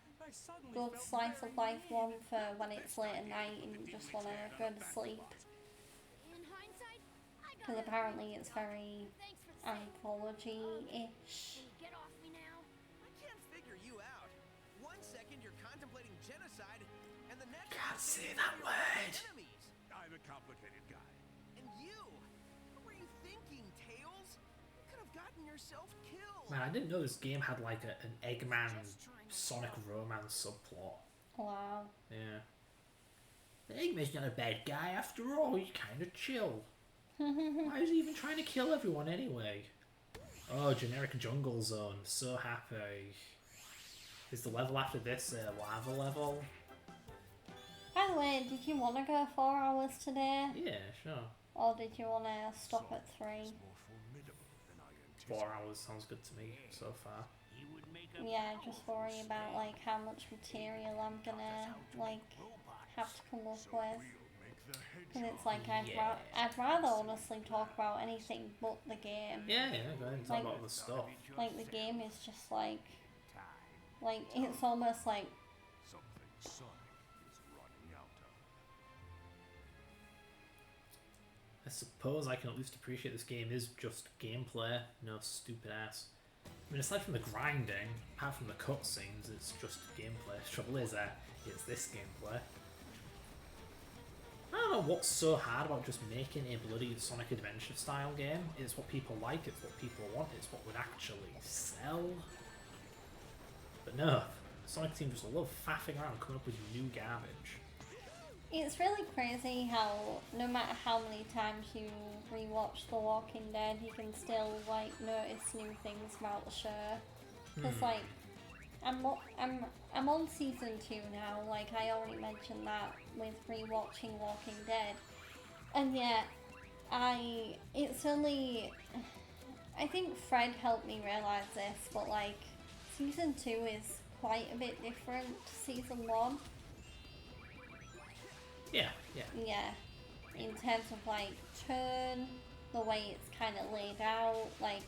good slice of life one for when it's late at night and you just want to go to sleep. Because apparently it's very anthology-ish. I can't figure you out. One second you're contemplating genocide, and the next Can't say that word. enemies. I'm a complicated guy. And you? What were you thinking, Tails? You could have gotten yourself killed. Man, I didn't know this game had like an Eggman Sonic romance subplot. Wow. Yeah. But Eggman's not a bad guy after all. He's kind of chill. Why is he even trying to kill everyone anyway? Oh, generic jungle zone. So happy. Is the level after this a lava level? By the way, did you want to go 4 hours today? Yeah, sure. Or did you want to stop at 3? More formidable than I 4 hours sounds good to me so far. He would make a Yeah, just worry about like how much material I'm gonna like have to come up with. Because it's like I'd rather honestly talk about anything but the game. Yeah, go ahead and talk Like- about the stuff. Like the game is just like it's almost like Something Sonic is running out of. I suppose I can at least appreciate this game is just gameplay, no stupid ass. I mean, aside from the grinding, apart from the cutscenes, it's just gameplay. Trouble is, it's this gameplay. I don't know what's so hard about just making a bloody Sonic Adventure style game. It's what people like, it's what people want, it's what would actually sell. But no, Sonic Team just love faffing around coming up with new garbage. it's really crazy how no matter how many times you rewatch The Walking Dead, you can still like notice new things about the show. Because like I'm on season 2 now. Like I already mentioned that with rewatching Walking Dead, and yet I think Fred helped me realize this, but like season 2 is quite a bit different to season 1. Yeah. Yeah, in terms of like tone, the way it's kind of laid out, like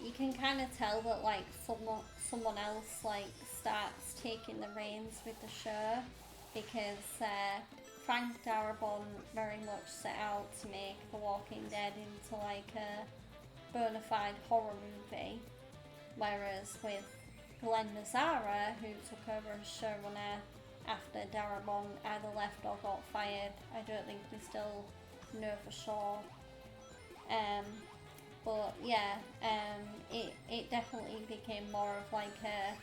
you can kind of tell that like someone else like starts taking the reins with the show, because Frank Darabont very much set out to make The Walking Dead into like a bona fide horror movie, whereas with Glenn Mazzara, who took over as showrunner after Darabont either left or got fired, I don't think we still know for sure. but yeah, it definitely became more of like a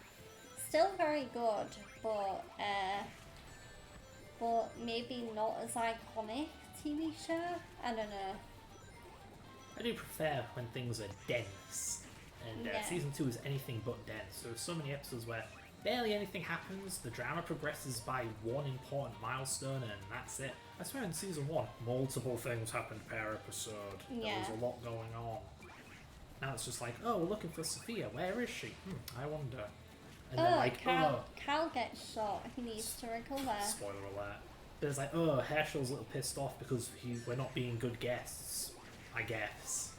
still very good, but maybe not as iconic TV show. I don't know. I do prefer when things are dense, and Yeah. season 2 is anything but dense. There are so many episodes where barely anything happens, the drama progresses by one important milestone, and that's it. I swear in season 1, multiple things happened per episode. There Yeah. was a lot going on. Now it's just like, oh, we're looking for Sophia. Where is she? I wonder. And then like, Cal gets shot. He needs to recover. spoiler alert. But it's like, oh, Herschel's a little pissed off because we're not being good guests. I guess.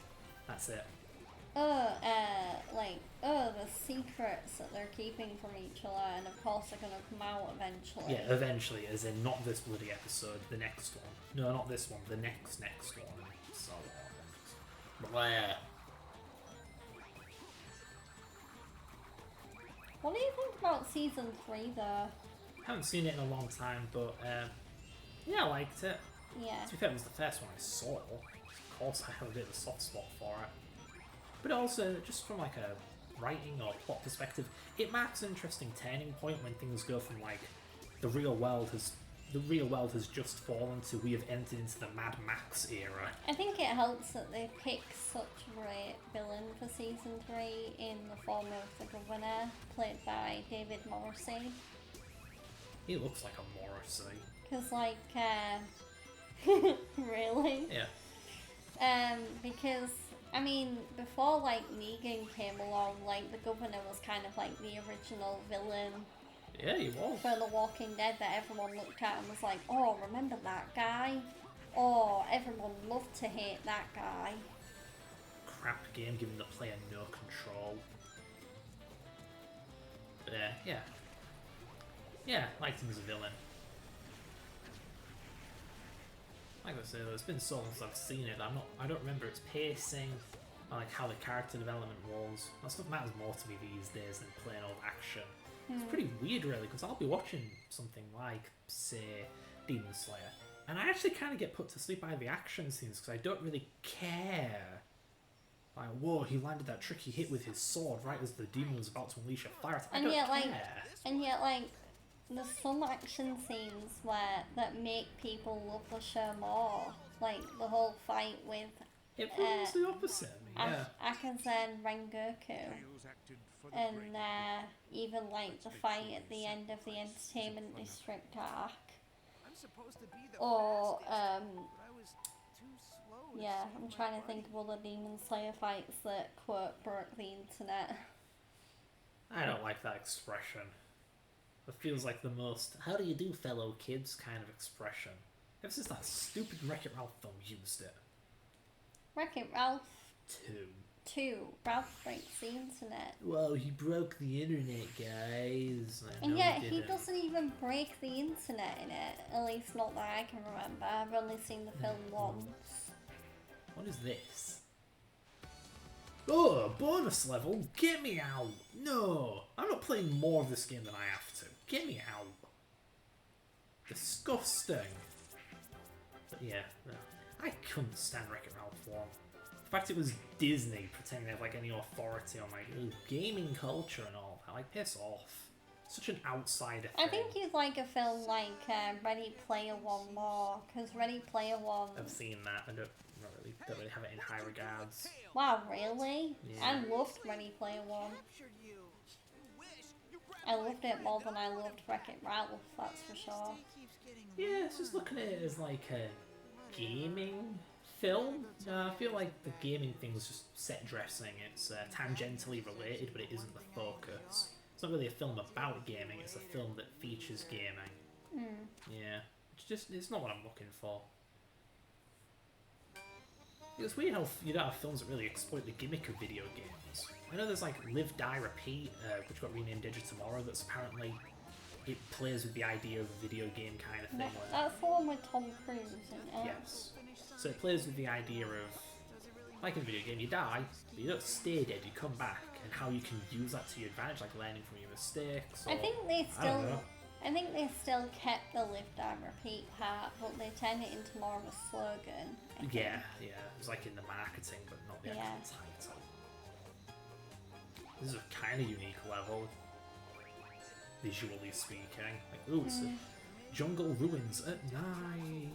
That's it. The secrets that they're keeping from each other, and of course they're gonna come out eventually. Yeah, eventually, as in not this bloody episode, the next one. No, not this one, the next one, and so on. Blah. What do you think about season 3 though? Haven't seen it in a long time, but yeah, I liked it. Yeah. To be fair, it was the first one I saw. Of course, I have a bit of a soft spot for it. But also, just from like a writing or plot perspective, it marks an interesting turning point when things go from like the real world has just fallen to we have entered into the Mad Max era. I think it helps that they picked such a great villain for season 3 in the form of the Governor, played by David Morrissey. He looks like a Morrissey. Because, like, really? Yeah. Because, I mean, before, like, Negan came along, like, the Governor was kind of like the original villain Yeah, he was. for The Walking Dead that everyone looked at and was like, oh, remember that guy? Oh, everyone loved to hate that guy. Crap game giving the player no control. But yeah. Yeah, liked him as a villain. Like I said, though, it's been so long since I've seen it that I don't remember its pacing, or like how the character development was. That stuff matters more to me these days than plain old action. It's pretty weird, really, because I'll be watching something like, say, Demon Slayer, and I actually kind of get put to sleep by the action scenes because I don't really care. Like, whoa, he landed that tricky hit with his sword right as the demon was about to unleash a fire attack. I don't care. There's some action scenes that make people love the show more. Like the whole fight with It feels the opposite of me, yeah. Akaza and Rengoku. Tales acted for the And great. even like the fight at the end of the Entertainment District arc. I'm supposed to be the Or, fastest, but I was too slow. yeah, I'm trying to think of other Demon Slayer fights that, quote, broke the internet. I don't like that expression. It feels like the most "how do you do, fellow kids" kind of expression. Ever since that stupid Wreck-It Ralph film used it. Wreck-It Ralph 2. Ralph breaks the internet. Well, he broke the internet, guys. And No, yet, he didn't. doesn't even break the internet in it. At least not that I can remember. I've only seen the film once. What is this? Oh, bonus level? Get me out! No! I'm not playing more of this game than I have to. Get me out! Disgusting! But yeah, no. I couldn't stand Wreck-It Ralph 1. The fact it was Disney pretending they have like any authority on like gaming culture and all that, like piss off. Such an outsider thing. I think you'd like a film like Ready Player One more, because Ready Player One... I've seen that. I don't really have it in high regards. Wow, really? Yeah. I loved Ready Player One. I loved it more than I loved Wreck-It Ralph, that's for sure. Yeah, it's just looking at it as like a gaming film. I feel like the gaming thing was just set dressing. It's tangentially related, but it isn't the focus. It's not really a film about gaming, it's a film that features gaming. Yeah, it's not what I'm looking for. It's weird how you don't have films that really exploit the gimmick of video games. I know there's like Live, Die, Repeat, which got renamed Digitomorrow, that's apparently, it plays with the idea of a video game kind of thing. Where, That's the one with Tom Cruise, isn't it? yes. So it plays with the idea of, like in a video game, you die, but you don't stay dead, you come back, and how you can use that to your advantage, like learning from your mistakes. Or, I think they I don't still... know. I think they still kept the live, die, repeat part, but they turned it into more of a slogan. I think. Yeah, it was like in the marketing, but not the Yeah. actual title. This is a kind of unique level, visually speaking. Like, ooh, it's a jungle ruins at night.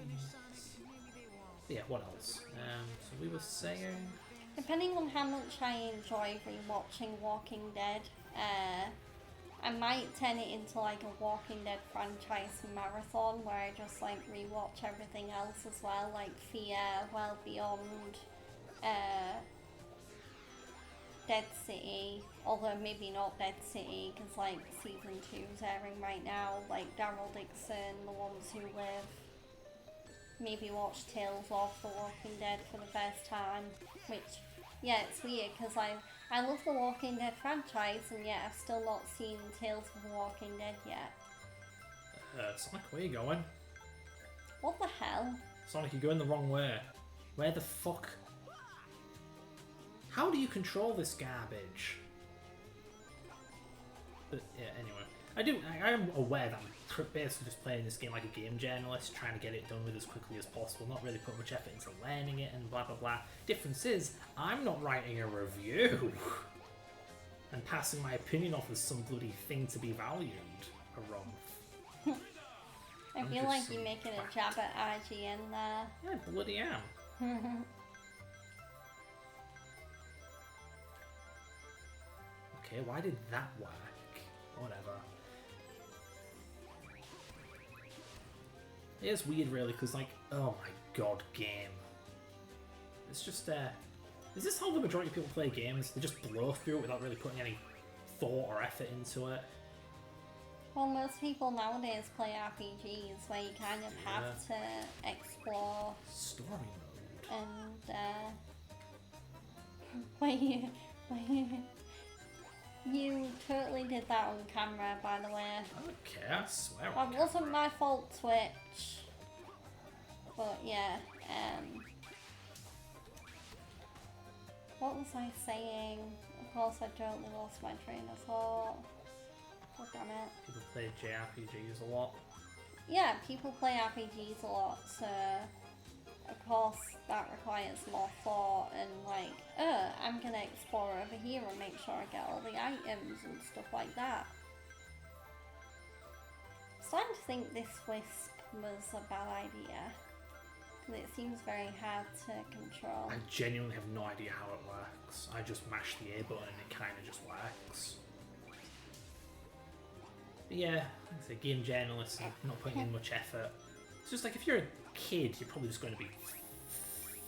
But yeah, what else? So we were saying... Depending on how much I enjoy rewatching Walking Dead, I might turn it into like a Walking Dead franchise marathon where I just like rewatch everything else as well, like Fear, Well Beyond, Dead City, although maybe not Dead City because like season 2's airing right now, like Daryl Dixon, The Ones Who Live. Maybe watch Tales of The Walking Dead for the first time, which, yeah, it's weird because I love the Walking Dead franchise and yet I've still not seen Tales of The Walking Dead yet. Sonic, where are you going? What the hell? Sonic, you're going the wrong way. Where the fuck? How do you control this garbage? But yeah, anyway. I am aware that I'm basically just playing this game like a game journalist, trying to get it done with as quickly as possible, not really putting much effort into learning it and blah blah blah. Difference is, I'm not writing a review and passing my opinion off as some bloody thing to be valued. Harumph. I I'm feel just like some you're making a jab at IGN there. Yeah, I bloody am. Okay, why did that work? Whatever. It's weird, really, because, like, oh my god, game. It's just, is this how the majority of people play games? They just blow through it without really putting any thought or effort into it? Well, most people nowadays play RPGs where you kind of have to explore Story mode. and, you totally did that on camera, by the way. Okay, I swear. That wasn't my fault, Twitch. But yeah, what was I saying? Of course I totally lost my train of thought. God damn it. People play JRPGs a lot. Yeah, people play RPGs a lot, so of course that requires more thought and like, I'm gonna explore over here and make sure I get all the items and stuff like that. I'm starting to think this Wisp was a bad idea, because it seems very hard to control. I genuinely have no idea how it works. I just mash the A button and it kind of just works. But yeah, like I say, game journalist, and not putting in much effort. It's just like if you're a kid, you're probably just going to be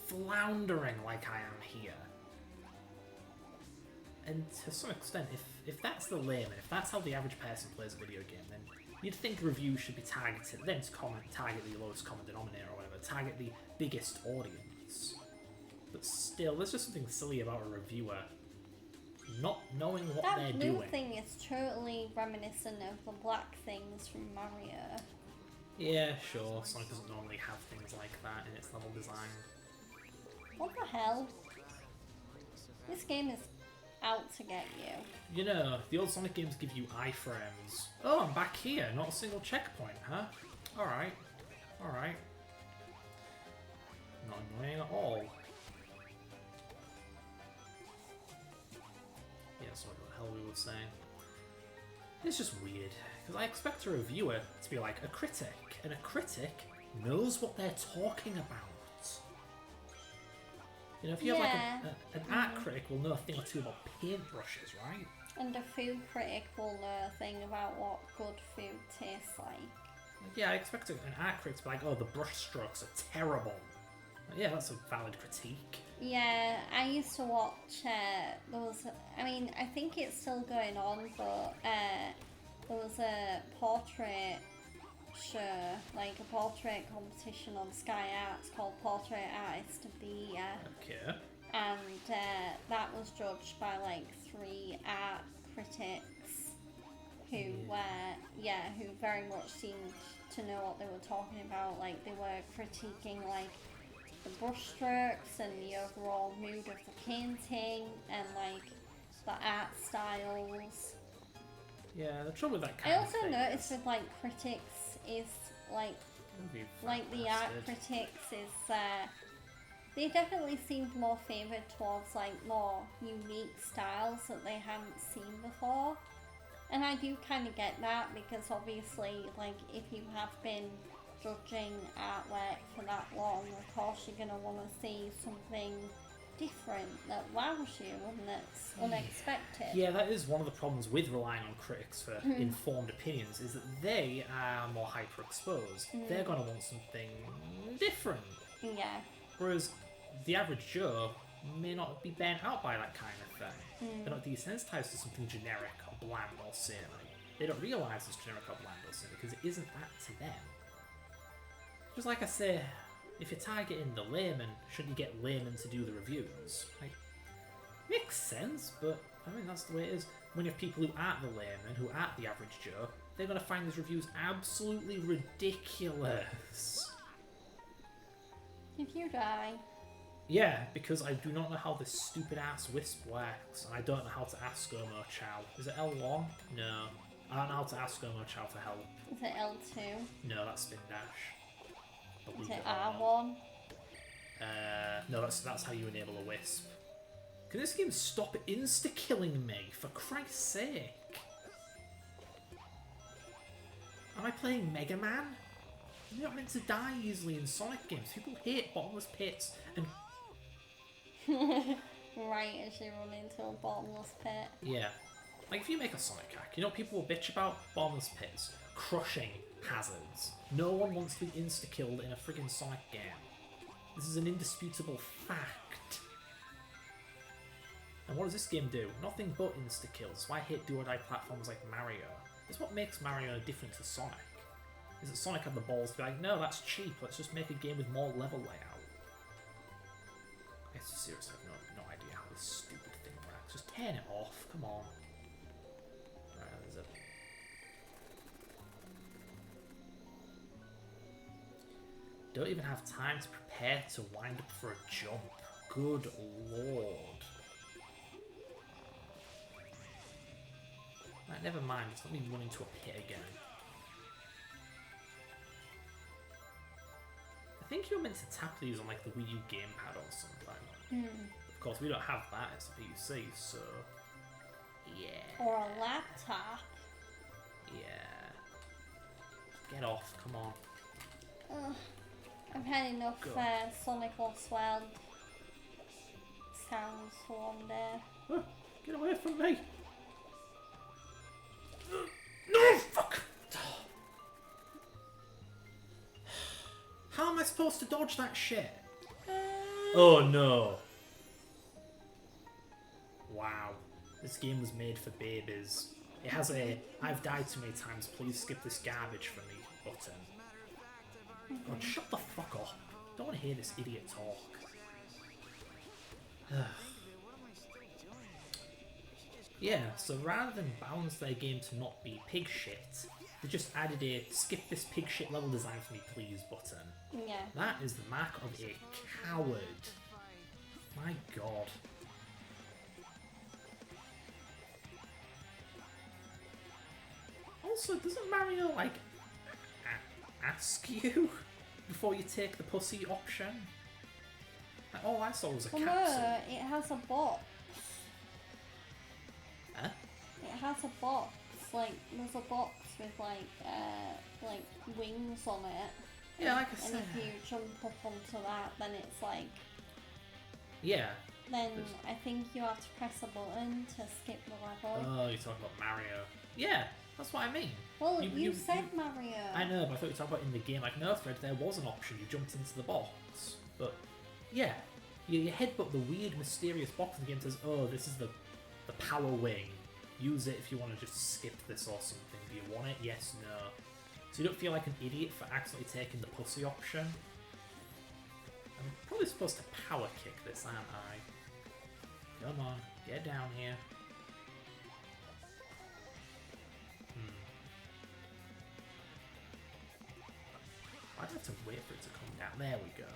floundering like I am here. And to some extent, if that's the layman, if that's how the average person plays a video game, then you'd think reviews should be targeted, then to target the lowest common denominator or whatever, target the biggest audience. But still, there's just something silly about a reviewer not knowing what they're That blue doing. thing is totally reminiscent of the black things from Mario. Yeah, sure, Sonic doesn't normally have things like that in its level design. What the hell? This game is out to get you. You know, the old Sonic games give you iframes. Oh, I'm back here, not a single checkpoint, huh? Alright, alright. Not annoying at all. Yeah, sorry, what the hell we were saying. It's just weird, because I expect a reviewer to be like a critic, and a critic knows what they're talking about. You know, if you have like an art critic will know a thing or two about paintbrushes, right? And a food critic will know a thing about what good food tastes like. Yeah, I expect an art critic to be like, oh, the brush strokes are terrible. Like, yeah, that's a valid critique. Yeah, I used to watch, I think it's still going on, but there was a portrait show, like a portrait competition on Sky Arts called Portrait Artist of the Year. Okay. And that was judged by like 3 art critics who who very much seemed to know what they were talking about. Like they were critiquing like the brush strokes and the overall mood of the painting and like the art styles. Yeah, the trouble with that I kind of also thing noticed is... with like critics is like Movie the art bastard. critics is they definitely seemed more favoured towards like more unique styles that they hadn't seen before. And I do kind of get that because obviously like if you have been judging artwork for that long, of course you're going to want to see something different that wows you and that's unexpected. Yeah, that is one of the problems with relying on critics for informed opinions, is that they are more hyper exposed. They're going to want something different. Yeah. Whereas the average Joe may not be burnt out by that kind of thing. They're not desensitized to something generic or bland or samey. They don't realise it's generic or bland or samey because it isn't that to them. Just like I say, if you're targeting the layman, shouldn't you get laymen to do the reviews? Like, makes sense, but I mean that's the way it is. When you have people who aren't the layman, who aren't the average Joe, they're going to find these reviews absolutely ridiculous. Did you die? Yeah, because I do not know how this stupid ass wisp works, and I don't know how to ask Omo Chow. Is it L1? No. I don't know how to ask Omo Chow for help. Is it L2? No, that's spin dash. Is Believe it it or not. R1? No, that's how you enable a wisp. Can this game stop insta-killing me, for Christ's sake? Am I playing Mega Man? You're not meant to die easily in Sonic games. People hate bottomless pits and... Right as you run into a bottomless pit. Yeah. Like, if you make a Sonic hack, you know what people will bitch about? Bottomless pits. Crushing hazards. No one wants to be insta-killed in a friggin' Sonic game. This is an indisputable fact. And what does this game do? Nothing but insta-kills. Why hate do-or-die platforms like Mario? It's what makes Mario different to Sonic. Is that Sonic had the balls to be like, no, that's cheap, let's just make a game with more level layout. I seriously have no idea how this stupid thing works. Just turn it off, come on. Right, there's a... Don't even have time to prepare to wind up for a jump. Good lord. Right, never mind, just let me run into a pit again. I think you're meant to tap these on like the Wii U gamepad or something. Of course, we don't have that, it's a PC, so... Yeah. Or a laptop. Yeah. Get off, come on. Ugh. I've had enough Go. Sonic Lost World sounds for one day. Oh, get away from me! No, fuck! How am I supposed to dodge that shit? Oh no. Wow. This game was made for babies. It has a "I've died too many times, please skip this garbage for me" button. God, shut the fuck up. Don't want to hear this idiot talk. Yeah, so rather than balance their game to not be pig shit, they just added a "skip this pig shit level design for me please" button. Yeah. That is the mark of a coward. My god. Also, doesn't Mario, like, ask you before you take the pussy option? Like, all I saw was a Well, capsule. no, it has a box. Huh? It has a box. Like, there's a box with like wings on it. Yeah, like I And said. if you jump up onto that, then it's like, Yeah. then I think you have to press a button to skip the level. Oh, you're talking about Mario. Yeah, that's what I mean. Well, you said Mario. I know, but I thought you were talking about in the game. Like, no, Thread, there was an option. You jumped into the box. But, yeah. You headbutt the weird, mysterious box and the game says, oh, this is the power wing. Use it if you want to just skip this or something. Do you want it? Yes, no. So you don't feel like an idiot for accidentally taking the pussy option? I'm probably supposed to power kick this, aren't I? Come on, get down here. I'd have to wait for it to come down. There we go.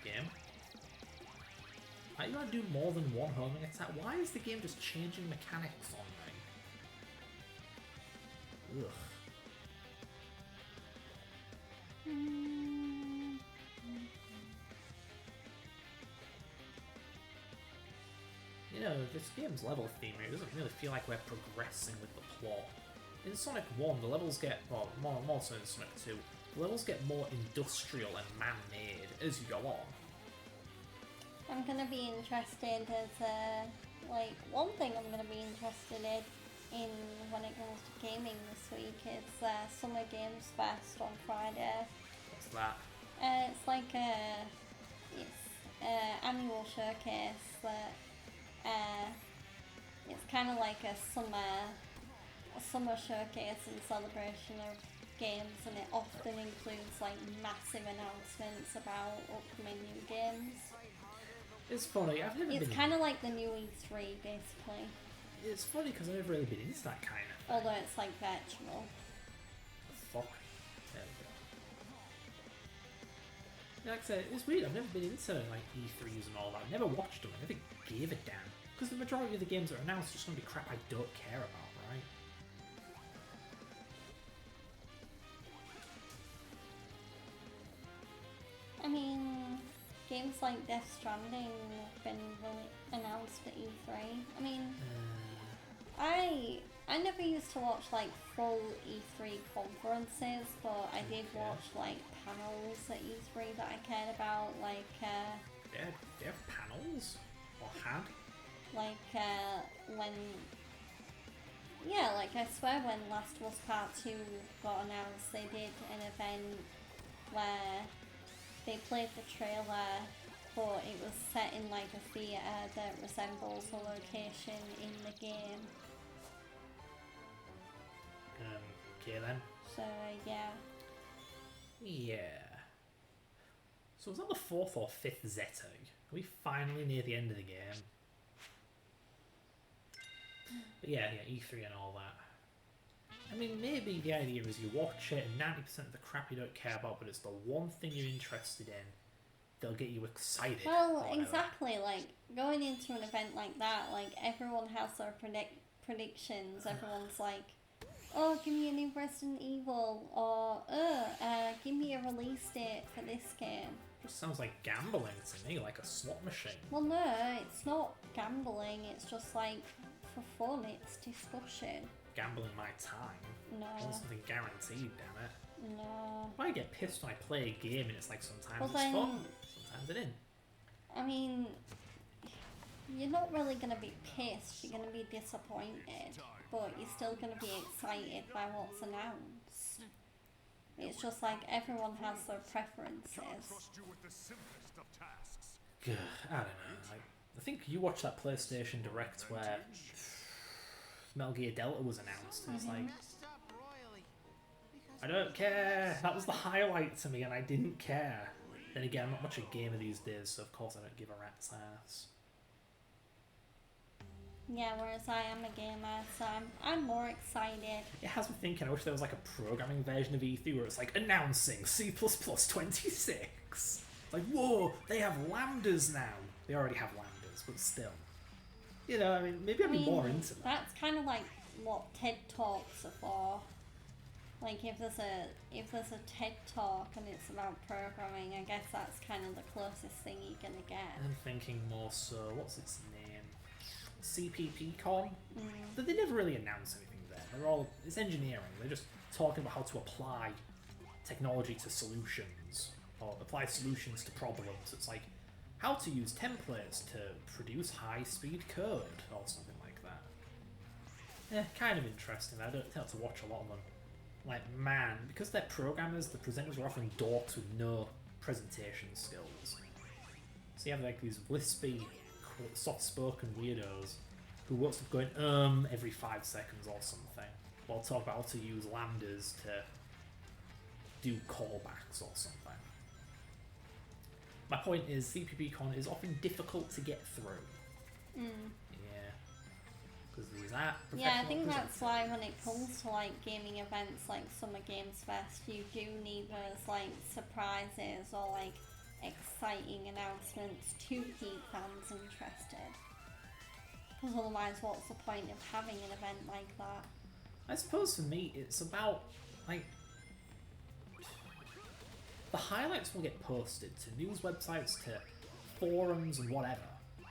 Game. How do you want to do more than one homing attack? Why is the game just changing mechanics on me? Ugh. You know, this game's level theme here doesn't really feel like we're progressing with the plot. In Sonic 1, the levels get, well, more so in Sonic 2, the levels get more industrial and man-made as you go on. I'm gonna be interested as like one thing I'm gonna be interested in when it comes to gaming this week is Summer Games Fest on Friday. What's that? It's like it's annual showcase that it's kind of like a summer showcase and celebration of games, and it often includes like massive announcements about upcoming new games. It's funny, I've never been... It's kind of like the new E3, basically. It's funny because I've never really been into that kind of thing. Although it's like virtual. Fuck. There we go. Like I said, it's weird, I've never been into like E3s and all that. I've never watched them, I never gave a damn. Because the majority of the games that are announced are just going to be crap I don't care about, right? I mean, games like Death Stranding have been announced at E3. I mean, I never used to watch like full E3 conferences, but I did watch like panels at E3 that I cared about, like They have panels? Or had? like when like I swear when Last of Us Part 2 got announced, they did an event where they played the trailer, but it was set in like a theatre that resembles a location in the game. Okay then. So yeah. Yeah. So was that the 4th or 5th Zeta? Are we finally near the end of the game? But yeah, E3 and all that. I mean, maybe the idea is you watch it and 90% of the crap you don't care about, but it's the one thing you're interested in, they'll get you excited. Well, exactly, like, going into an event like that, like, everyone has their predictions, everyone's like, oh, give me a new Resident Evil, or, give me a release date for this game. Just sounds like gambling to me, like a slot machine. Well, no, it's not gambling, it's just like, for fun, it's discussion. Gambling my time. No. I want something guaranteed, damn it. No. I get pissed when I play a game and it's like sometimes Well, it's then, fun, sometimes it isn't. I mean, you're not really going to be pissed, you're going to be disappointed, but you're still going to be excited by what's announced. It's just like everyone has their preferences. I don't know. Like, I think you watched that PlayStation Direct where Metal Gear Delta was announced. And it's like, I don't care. That was the highlight to me, and I didn't care. Then again, I'm not much a gamer these days, so of course I don't give a rat's ass. Yeah, whereas I am a gamer, so I'm more excited. It has me thinking, I wish there was like a programming version of E3 where it's like, announcing C++ 26. Like, whoa, they have lambdas now. They already have lambdas, but still. You know, I mean, maybe I'd be more into that. That's kind of like what TED Talks are for. Like, if there's a TED Talk and it's about programming, I guess that's kind of the closest thing you're gonna get. I'm thinking more so, what's its name? CPPCon? But they never really announce anything there. They're all, it's engineering. They're just talking about how to apply technology to solutions, or apply solutions to problems. It's like, how to use templates to produce high-speed code, or something like that. Kind of interesting. I don't tend to watch a lot of them. Like, man, because they're programmers, the presenters are often dorks with no presentation skills. So you have like these wispy, soft-spoken weirdos who wants to go in every 5 seconds or something, while talk about how to use lambdas to do callbacks or something. My point is, CPPCon is often difficult to get through. Yeah. Because these are Yeah, I think that's why when it comes to like gaming events like Summer Games Fest, you do need those like surprises or like exciting announcements to keep fans interested. Because otherwise, what's the point of having an event like that? I suppose for me, it's about, like, the highlights will get posted to news websites, to forums and whatever.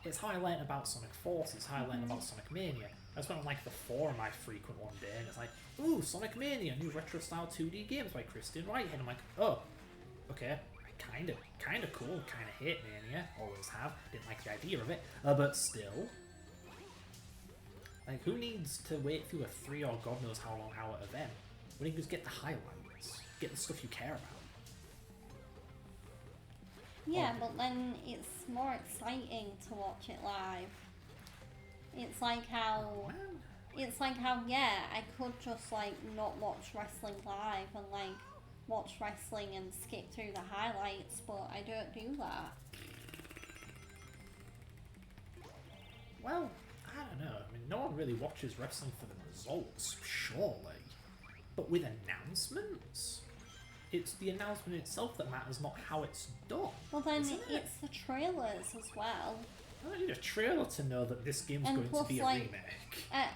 It's how I learned about Sonic Forces, how I learned about Sonic Mania. I just went on, like, the forum I frequent one day, and it's like, ooh, Sonic Mania, new retro-style 2D games by Christian Whitehead. I'm like, oh, okay, kinda cool, kinda hate Mania, always have, didn't like the idea of it, but still. Like, who needs to wait through a 3 or God knows how long hour event when you can just get the highlights, get the stuff you care about? Yeah, but then it's more exciting to watch it live. It's like how, yeah, I could just, like, not watch wrestling live and, like, watch wrestling and skip through the highlights, but I don't do that. Well, I don't know. I mean, no one really watches wrestling for the results, surely. But with announcements, it's the announcement itself that matters, not how it's done. Well, then isn't it? it's the trailers as well. I don't need a trailer to know that this game's And going to plus, be a like, remake.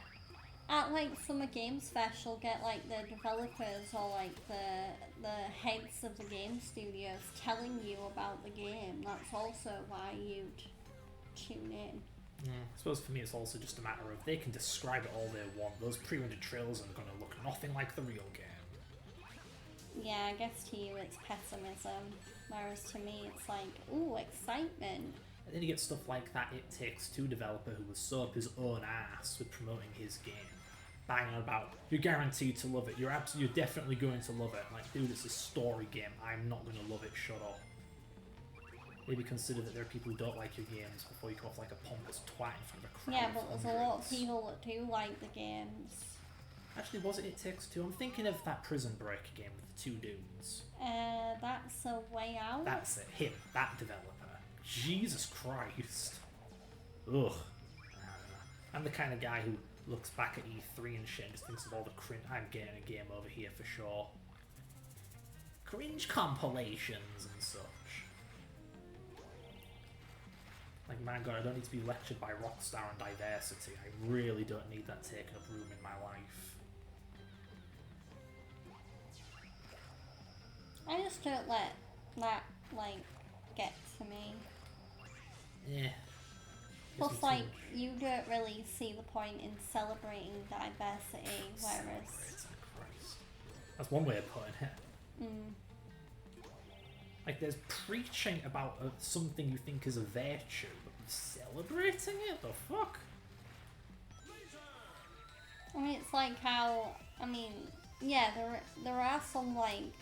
At like Summer Games Fest, you'll get like the developers or like the heads of the game studios telling you about the game. That's also why you'd tune in. I suppose for me it's also just a matter of they can describe it all they want. Those pre-rendered trailers are going to look nothing like the real game. Yeah, I guess to you it's pessimism, whereas to me it's like, ooh, excitement. And then you get stuff like that It Takes Two developer who was so up his own ass with promoting his game, banging on about, you're guaranteed to love it, you're definitely going to love it. Like, dude, it's a story game, I'm not going to love it, shut up. Maybe consider that there are people who don't like your games before you go off like a pompous twat in front of a crowd. Yeah, of but there's a lot of hundreds. people that do like the games. Actually, was it It Takes Two? I'm thinking of that Prison Break game with the two dudes. That's a way out. That's it, him, that developer. Jesus Christ. Ugh. I don't know. I'm the kind of guy who looks back at E3 and shit and just thinks of all the cringe. I'm getting a game over here for sure. Cringe compilations and such. Like, my god, I don't need to be lectured by Rockstar on diversity. I really don't need that taking up room in my life. I just don't let that, like, get to me. Yeah. Plus, like, you don't really see the point in celebrating diversity, whereas... Christ. That's one way of putting it. Like, there's preaching about something you think is a virtue, but celebrating it? The fuck? I mean, it's like how, I mean, yeah, there are some, like,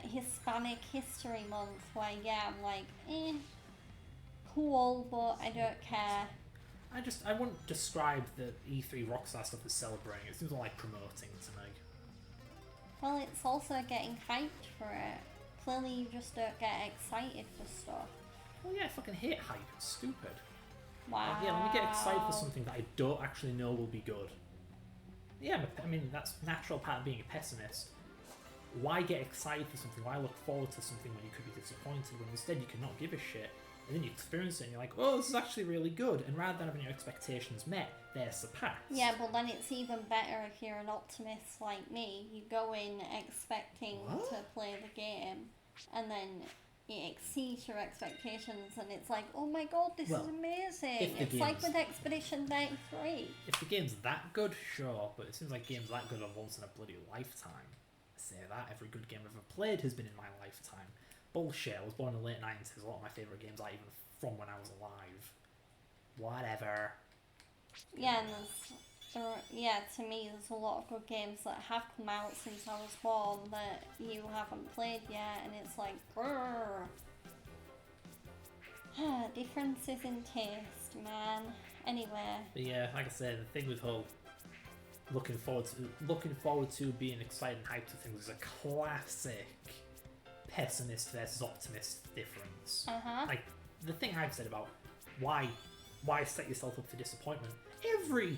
Hispanic History Month where, yeah, I'm like, cool, but I don't care. I wouldn't describe the E3 Rockstar stuff as celebrating. It seems more like promoting to me. Well, it's also getting hyped for it. Clearly you just don't get excited for stuff. Well, yeah, I fucking hate hype. It's stupid. Wow. Like, yeah, let me get excited for something that I don't actually know will be good. Yeah, but, I mean, that's natural part of being a pessimist. Why get excited for something? Why look forward to something when you could be disappointed, when instead you cannot give a shit? And then you experience it and you're like, oh, this is actually really good. And rather than having your expectations met, they're surpassed. Yeah, but then it's even better if you're an optimist like me. You go in expecting to play the game, and then it exceeds your expectations, and it's like, oh my god, this is amazing. It's like with Expedition 33. If the game's that good, sure, but it seems like games that good are once in a bloody lifetime. I say that, every good game I've ever played has been in my lifetime. Bullshit, I was born in the late 90s, a lot of my favourite games are even from when I was alive. Whatever. Yeah, and to me, there's a lot of good games that have come out since I was born that you haven't played yet, and it's like, grrr. Differences in taste, man. Anyway. But yeah, like I said, the thing with whole looking forward to being excited and hyped to things is a classic pessimist versus optimist difference. Like, the thing I've said about why set yourself up for disappointment, every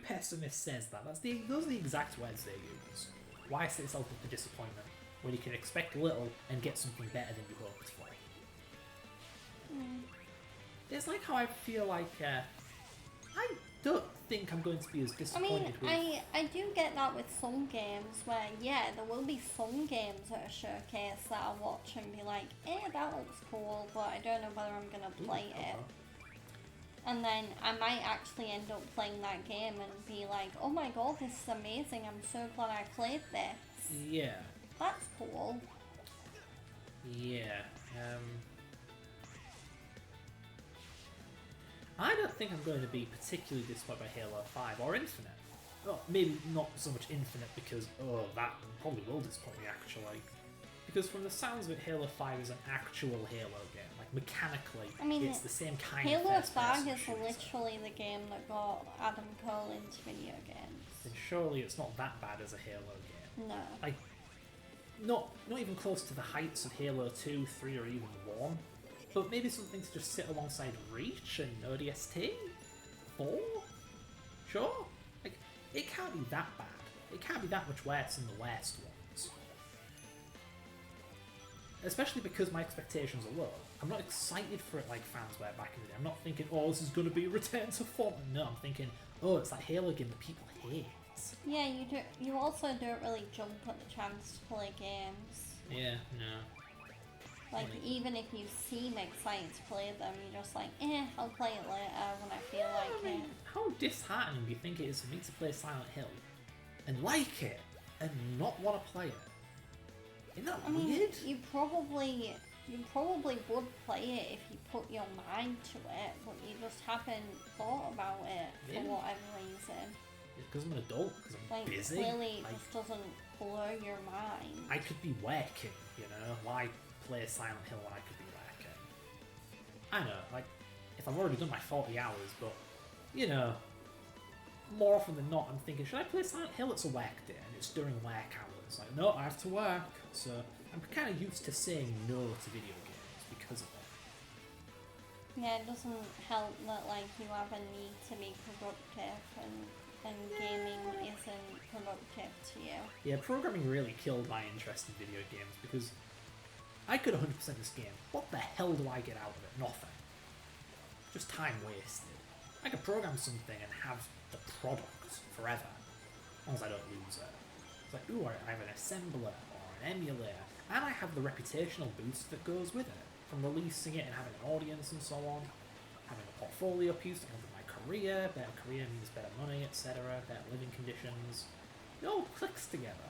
pessimist says that. Those are the exact words they use. Why set yourself up for disappointment? when you can expect little and get something better than you hoped for. It's like how I feel like I don't think I'm going to be as I disappointed mean, with. I do get that with some games where, yeah, there will be some games at a showcase that I'll watch and be like, that looks cool, but I don't know whether I'm going to play it. And then I might actually end up playing that game and be like, oh my god, this is amazing, I'm so glad I played this. Yeah. That's cool. Yeah. I don't think I'm going to be particularly disappointed by Halo 5 or Infinite. Well, maybe not so much Infinite because, that probably will disappoint me actually. Because from the sounds of it, Halo 5 is an actual Halo game. Like, mechanically, I mean, it's the same kind of Halo 5 first-person is shooter. literally the game that got Adam Cole into video games. And surely it's not that bad as a Halo game. No. Like, not even close to the heights of Halo 2, 3, or even 1. But maybe something to just sit alongside Reach and ODST? 4? Sure? Like, it can't be that bad. It can't be that much worse than the worst ones. Especially because my expectations are low. I'm not excited for it like fans were back in the day. I'm not thinking, oh, this is going to be a return to form. No, I'm thinking, oh, it's that Halo game that people hate. Yeah, you also don't really jump at the chance to play games. Yeah, no. Like, even if you seem excited to play them, you're just like, I'll play it later when I feel like it. How disheartening do you think it is for me to play Silent Hill and like it and not want to play it? Isn't that I mean, weird? you probably would play it if you put your mind to it, but you just haven't thought about it for Yeah. whatever reason. It's because I'm an adult, because I'm Like, busy. clearly it Like, just doesn't blow your mind. I could be working, you know? Why play Silent Hill when I could be working? I know, like, if I've already done my 40 hours, but, you know, more often than not, I'm thinking, should I play Silent Hill? It's a work day, and it's during work hours. Like, no, I have to work. So I'm kind of used to saying no to video games because of it. Yeah, it doesn't help that, like, you have a need to be productive and gaming isn't productive to you. Yeah, programming really killed my interest in video games because I could 100% this game. What the hell do I get out of it? Nothing. Just time wasted. I could program something and have the product forever, as long as I don't lose it. It's like, ooh, I have an assembler or an emulator, and I have the reputational boost that goes with it, from releasing it and having an audience and so on, having a portfolio piece that comes with my career. Better career means better money, etc., better living conditions. It all clicks together.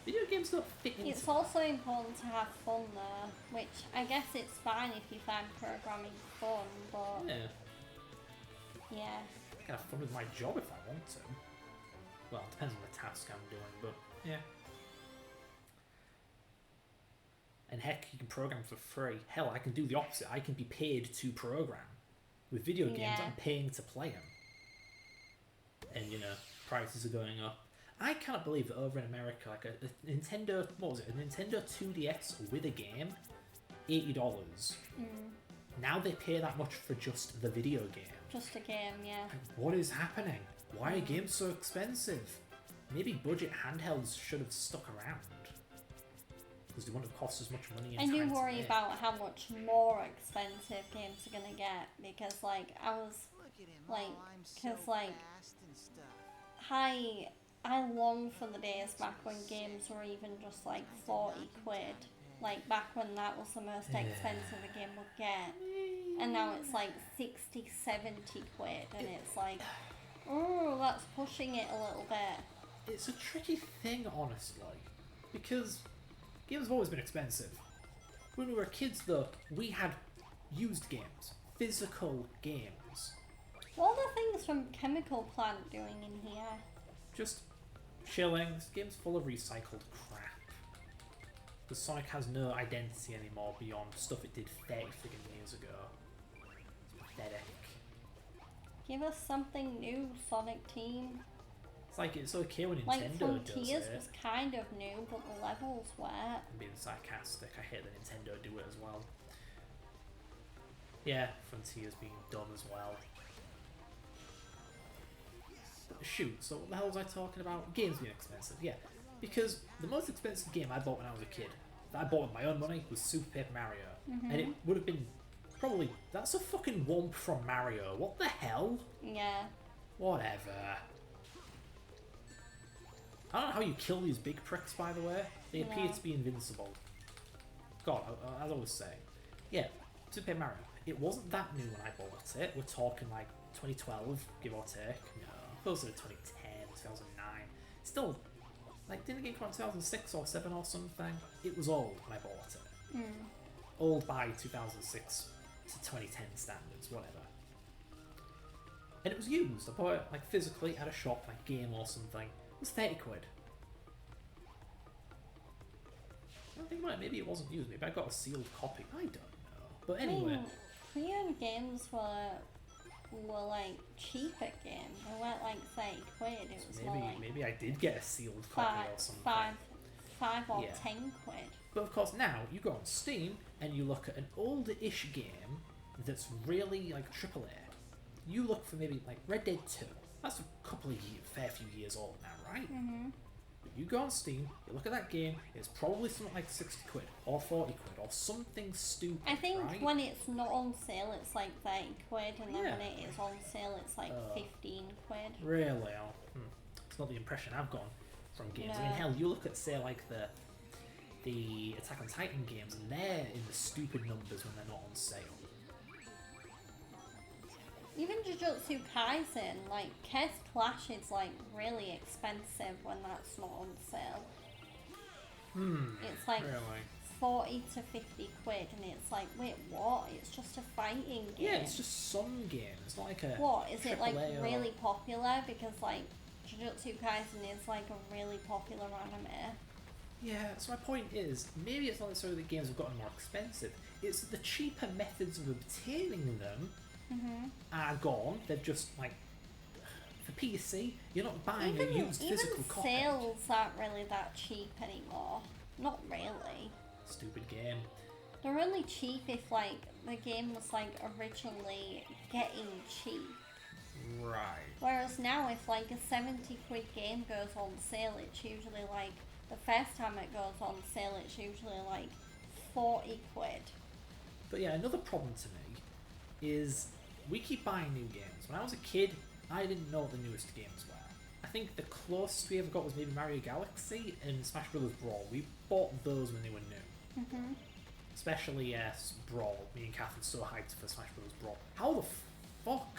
Video games don't fit into It's that. also important to have fun though, which I guess it's fine if you find programming fun, but Yeah, yeah. I can have fun with my job if I want to. Well, it depends on the task I'm doing, but yeah. And heck, you can program for free. Hell, I can do the opposite. I can be paid to program. With video games, Yeah. I'm paying to play them. And, you know, prices are going up. I cannot believe that over in America, like a Nintendo, what was it, a Nintendo 2DS with a game, $80. Now they pay that much for just the video game. Just a game, yeah. Like, what is happening? Why are games so expensive? Maybe budget handhelds should have stuck around. Because they wouldn't have cost as much money and I do time to worry make. about how much more expensive games are gonna get because, like, I was Look at him. like, Oh, I'm so 'cause, like, fast and stuff. I long for the days back when games were even just like 40 quid. Like back when that was the most expensive a game would get. And now it's like 60, 70 quid and it's like, oh, that's pushing it a little bit. It's a tricky thing, honestly. Because games have always been expensive. When we were kids, though, we had used games. Physical games. What are the things from Chemical Plant doing in here? Just chilling. This game's full of recycled crap. Because Sonic has no identity anymore beyond stuff it did 30 friggin' years ago. It's pathetic. Give us something new, Sonic Team. It's like, it's okay when Like Nintendo does Frontiers it. was kind of new, but the levels weren't. I'm being sarcastic. I hate that Nintendo do it as well. Yeah, Frontier's being dumb as well. Shoot, so what the hell was I talking about? Games being expensive, yeah. Because the most expensive game I bought when I was a kid, that I bought with my own money, was Super Paper Mario. And it would have been probably... That's a fucking womp from Mario. What the hell? Yeah. Whatever. I don't know how you kill these big pricks, by the way. They appear No. to be invincible. God, as I was saying. Yeah, Super Paper Mario. It wasn't that new when I bought it. We're talking like 2012, give or take. No, closer to 2010, 2009. Still, like, didn't the game come out in 2006 or 7 or something? It was old when I bought it. Old by 2006 to 2010 standards, whatever. And it was used. I bought it like physically at a shop, like Game or something. It was 30 quid. I don't think about it, maybe it wasn't used. Maybe I got a sealed copy. I don't know. But anyway, Pre-owned games were like cheaper games. They weren't like 30 quid. It was more like maybe I did get a sealed copy or something. five or Yeah. 10 quid. But of course now you go on Steam and you look at an older-ish game that's really like AAA. You look for maybe like Red Dead 2. That's a couple of years, fair few years old now, right? But you go on Steam, you look at that game, it's probably something like 60 quid or 40 quid or something stupid. I think right? when it's not on sale, it's like 30 quid, and then Yeah. when it is on sale, it's like 15 quid. Really? Oh, it's not the impression I've gotten from games. I mean, No. hell, you look at, say, like the Attack on Titan games, and they're in the stupid numbers when they're not on sale. Even Jujutsu Kaisen, like, Kes Clash is like really expensive when that's not on sale. It's like Really? 40 to 50 quid, and it's like, wait, what? It's just a fighting game. Yeah, it's just some game. It's not like a What? Is it like AAA or- really popular? Because like Jujutsu Kaisen is like a really popular anime. Yeah, so my point is, maybe it's not necessarily that games have gotten more expensive. It's that the cheaper methods of obtaining them are gone. They're just like, for PC, you're not buying a used physical copy. Sales aren't really that cheap anymore. Not really. Stupid game. They're only cheap if like the game was like originally getting cheap. Right. Whereas now if like a 70 quid game goes on sale, it's usually like the first time it goes on sale, it's usually like 40 quid. But yeah, another problem to me is we keep buying new games. When I was a kid, I didn't know what the newest games were. I think the closest we ever got was maybe Mario Galaxy and Smash Bros. Brawl. We bought those when they were new. Especially Brawl. Me and Kath were so hyped for Smash Bros. Brawl. How the fuck?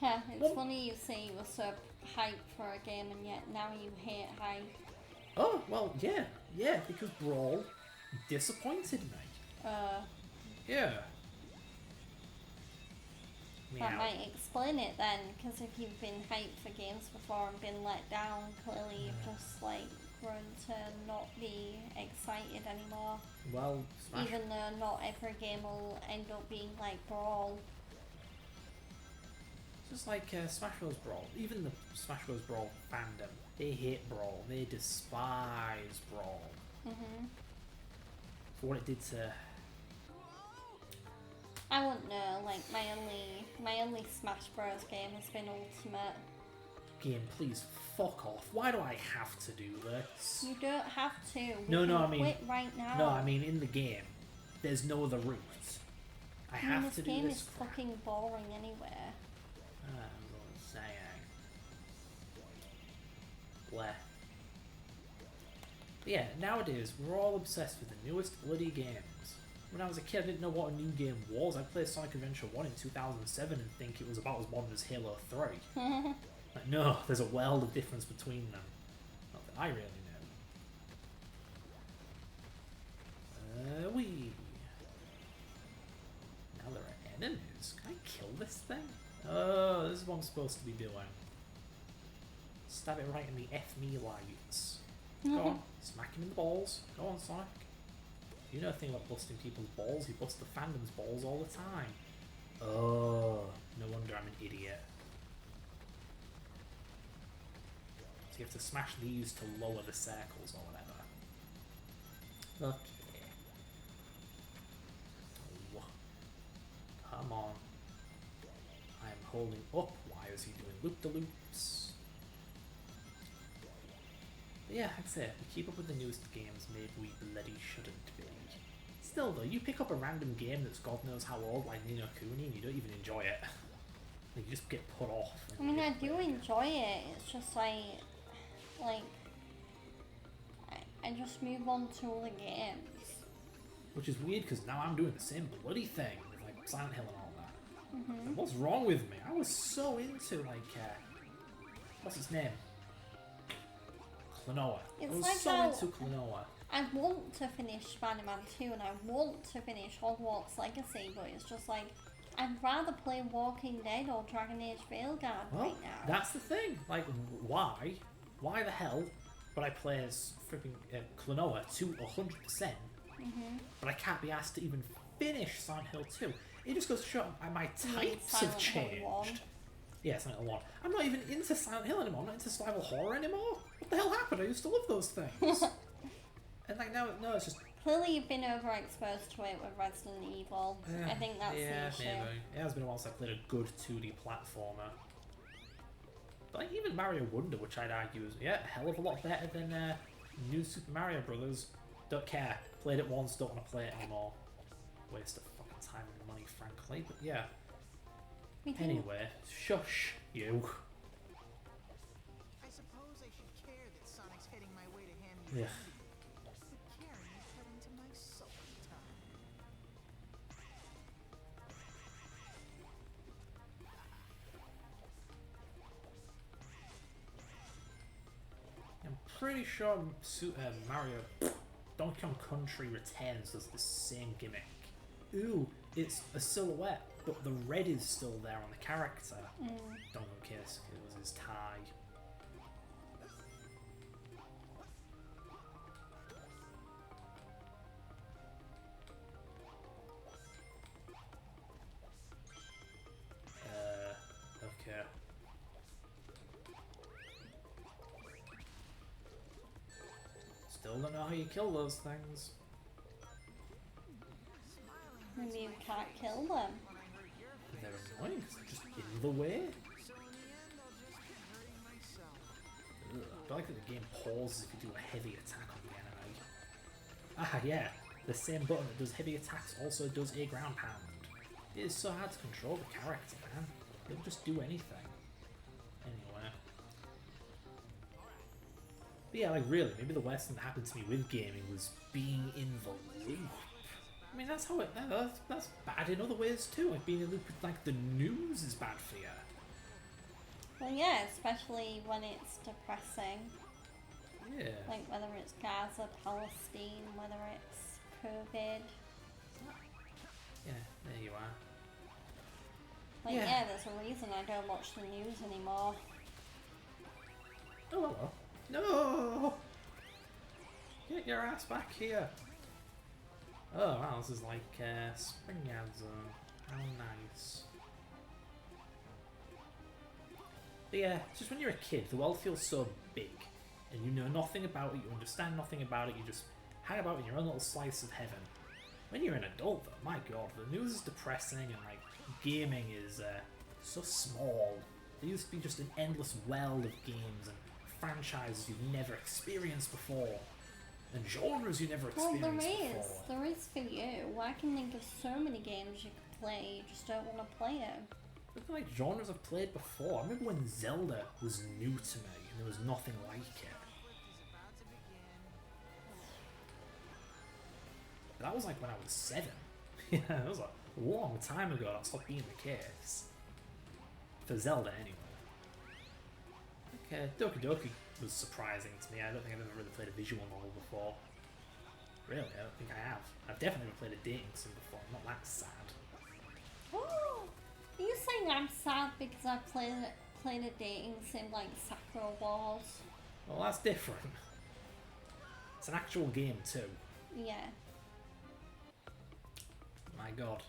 Yeah, it's Well- funny you say you were so hyped for a game and yet now you hate hype. Oh, well, yeah, because Brawl disappointed me. Yeah. That Meow. might explain it then, because if you've been hyped for games before and been let down, clearly you've just like grown to not be excited anymore. Well, Smash Even though not every game will end up being like Brawl. Just like Smash Bros. Brawl, even the Smash Bros. Brawl fandom, they hate Brawl, they despise Brawl. For what it did to... I wouldn't know, like my only Smash Bros game has been Ultimate. Game, please fuck off. Why do I have to do this? You don't have to. We No, can I mean... quit right now. No, I mean in the game. There's no other route. I have this to do game this is crap. fucking boring anyway. I'm saying. Bleh. But yeah, nowadays we're all obsessed with the newest bloody games. When I was a kid, I didn't know what a new game was. I played Sonic Adventure 1 in 2007 and think it was about as modern as Halo 3. Like, no, there's a world of difference between them. Not that I really know. Wee. Now there are enemies. Can I kill this thing? Oh, this is what I'm supposed to be doing. Stab it right in the F me lights. Go on, smack him in the balls. Go on, Sonic. You know a thing about busting people's balls, you bust the fandom's balls all the time. Oh, no wonder I'm an idiot. So you have to smash these to lower the circles or whatever. Okay. Oh, come on. I'm holding up. Why is he doing loop-de-loops? Yeah, like I say, we keep up with the newest games, maybe we bloody shouldn't be. Still though, you pick up a random game that's God knows how old, like Ni no Kuni, and you don't even enjoy it. Like, you just get put off. I mean, I do enjoy it. It's just like I just move on to other games. Which is weird, because now I'm doing the same bloody thing with like Silent Hill and all that. Like, what's wrong with me? I was so into like, what's his name? Klonoa. I It's was like so how- into Klonoa. I want to finish Spider-Man 2 and I want to finish Hogwarts Legacy, but it's just like, I'd rather play Walking Dead or Dragon Age Veilguard Well, right now. that's the thing. Like, why? Why the hell would I play as flipping Klonoa to 100%, but I can't be asked to even finish Silent Hill 2? It just goes to show my You mean types have Silent Hill changed. 1? Yeah, Silent Hill 1. I'm not even into Silent Hill anymore. I'm not into survival horror anymore. What the hell happened? I used to love those things. And like now, no, it's just... Clearly you've been overexposed to it with Resident Evil. I think that's the issue. maybe. It has been a while since I played a good 2D platformer. But like, even Mario Wonder, which I'd argue is a hell of a lot better than New Super Mario Brothers. Don't care. Played it once, don't want to play it anymore. Waste of fucking time and money, frankly. But yeah. We do. Anyway, shush you. I suppose I should care that Sonic's heading my way to hand me Yeah. but caring is heading to my sulky time. I'm pretty sure Mario Donkey Kong Country Returns does the same gimmick. Ooh, it's a silhouette, but the red is still there on the character. Don't Kiss, it was his tie. Okay. Still don't know how you kill those things. Maybe you can't kill them. They're annoying because they're just in the way. So in the end, I'll just be hurting myself. Ugh. I like that the game pauses if you do a heavy attack on the enemy. Ah, yeah. The same button that does heavy attacks also does a ground pound. It is so hard to control the character, man. It'll just do anything. Anyway. But yeah, like really, maybe the worst thing that happened to me with gaming was being in the loop. I mean, that's how it. That's bad in other ways too. Like being in the loop with like the news is bad for you. Well, yeah, especially when it's depressing. Yeah. Like whether it's Gaza, Palestine, whether it's COVID. Yeah. There you are. Like, Yeah. yeah, there's a reason I don't watch the news anymore. Oh hello. No. Get your ass back here. Oh wow, this is like Spring Yard Zone. How nice. But yeah, it's just when you're a kid, the world feels so big, and you know nothing about it, you understand nothing about it, you just hang about in your own little slice of heaven. When you're an adult though, my god, the news is depressing and like gaming is so small. There used to be just an endless well of games and franchises you've never experienced before. And genres you never Well, experienced there is. before. There is for you. I can think of so many games you could play, you just don't want to play them. Look at like genres I've played before. I remember when Zelda was new to me and there was nothing like it. That was like when I was 7. Yeah, that was a long time ago. That stopped being the case. For Zelda, anyway. Okay, Doki Doki was surprising to me. I don't think I've ever really played a visual novel before. Really, I don't think I have. I've definitely never played a dating sim before. I'm not that sad. Oh, are you saying I'm sad because I played a dating sim like Sakura Wars? Well, that's different. It's an actual game too. Yeah. My god.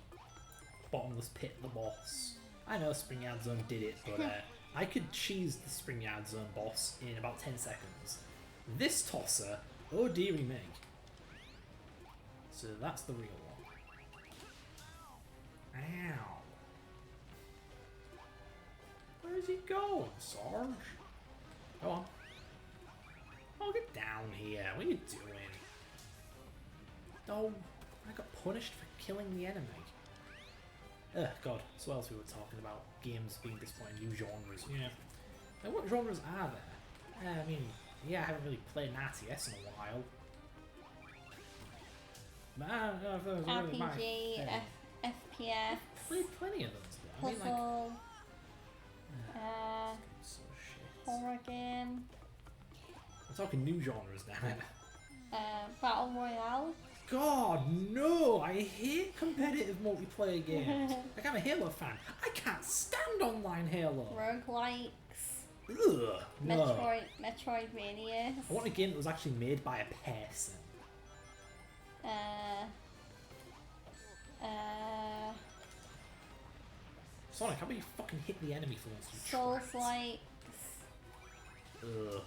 Bottomless pit the boss. I know Spring Yard Zone did it, but I could cheese the Spring Yard Zone boss in about 10 seconds. This tosser, oh dearie me. So that's the real one. Ow. Where is he going, Sarge? Go on. Oh, get down here. What are you doing? Oh, I got punished for killing the enemy. Ugh, God. So what else we were talking about? Games being disappointing, new genres. Yeah. Now, what genres are there? I mean, yeah, I haven't really played an RTS in a while. But I don't know if those are really my RPG, thing. FPS, I've played plenty of those. I mean, like, puzzle, so shit. horror game, I'm talking new genres now. battle royale. God, no! I hate competitive multiplayer games. Like, I'm a Halo fan. I can't stand online Halo. Roguelikes, Ugh, no. Metroidvanias. I want a game that was actually made by a person. Sonic, how about you fucking hit the enemy for once, you Souls twat? likes. Ugh.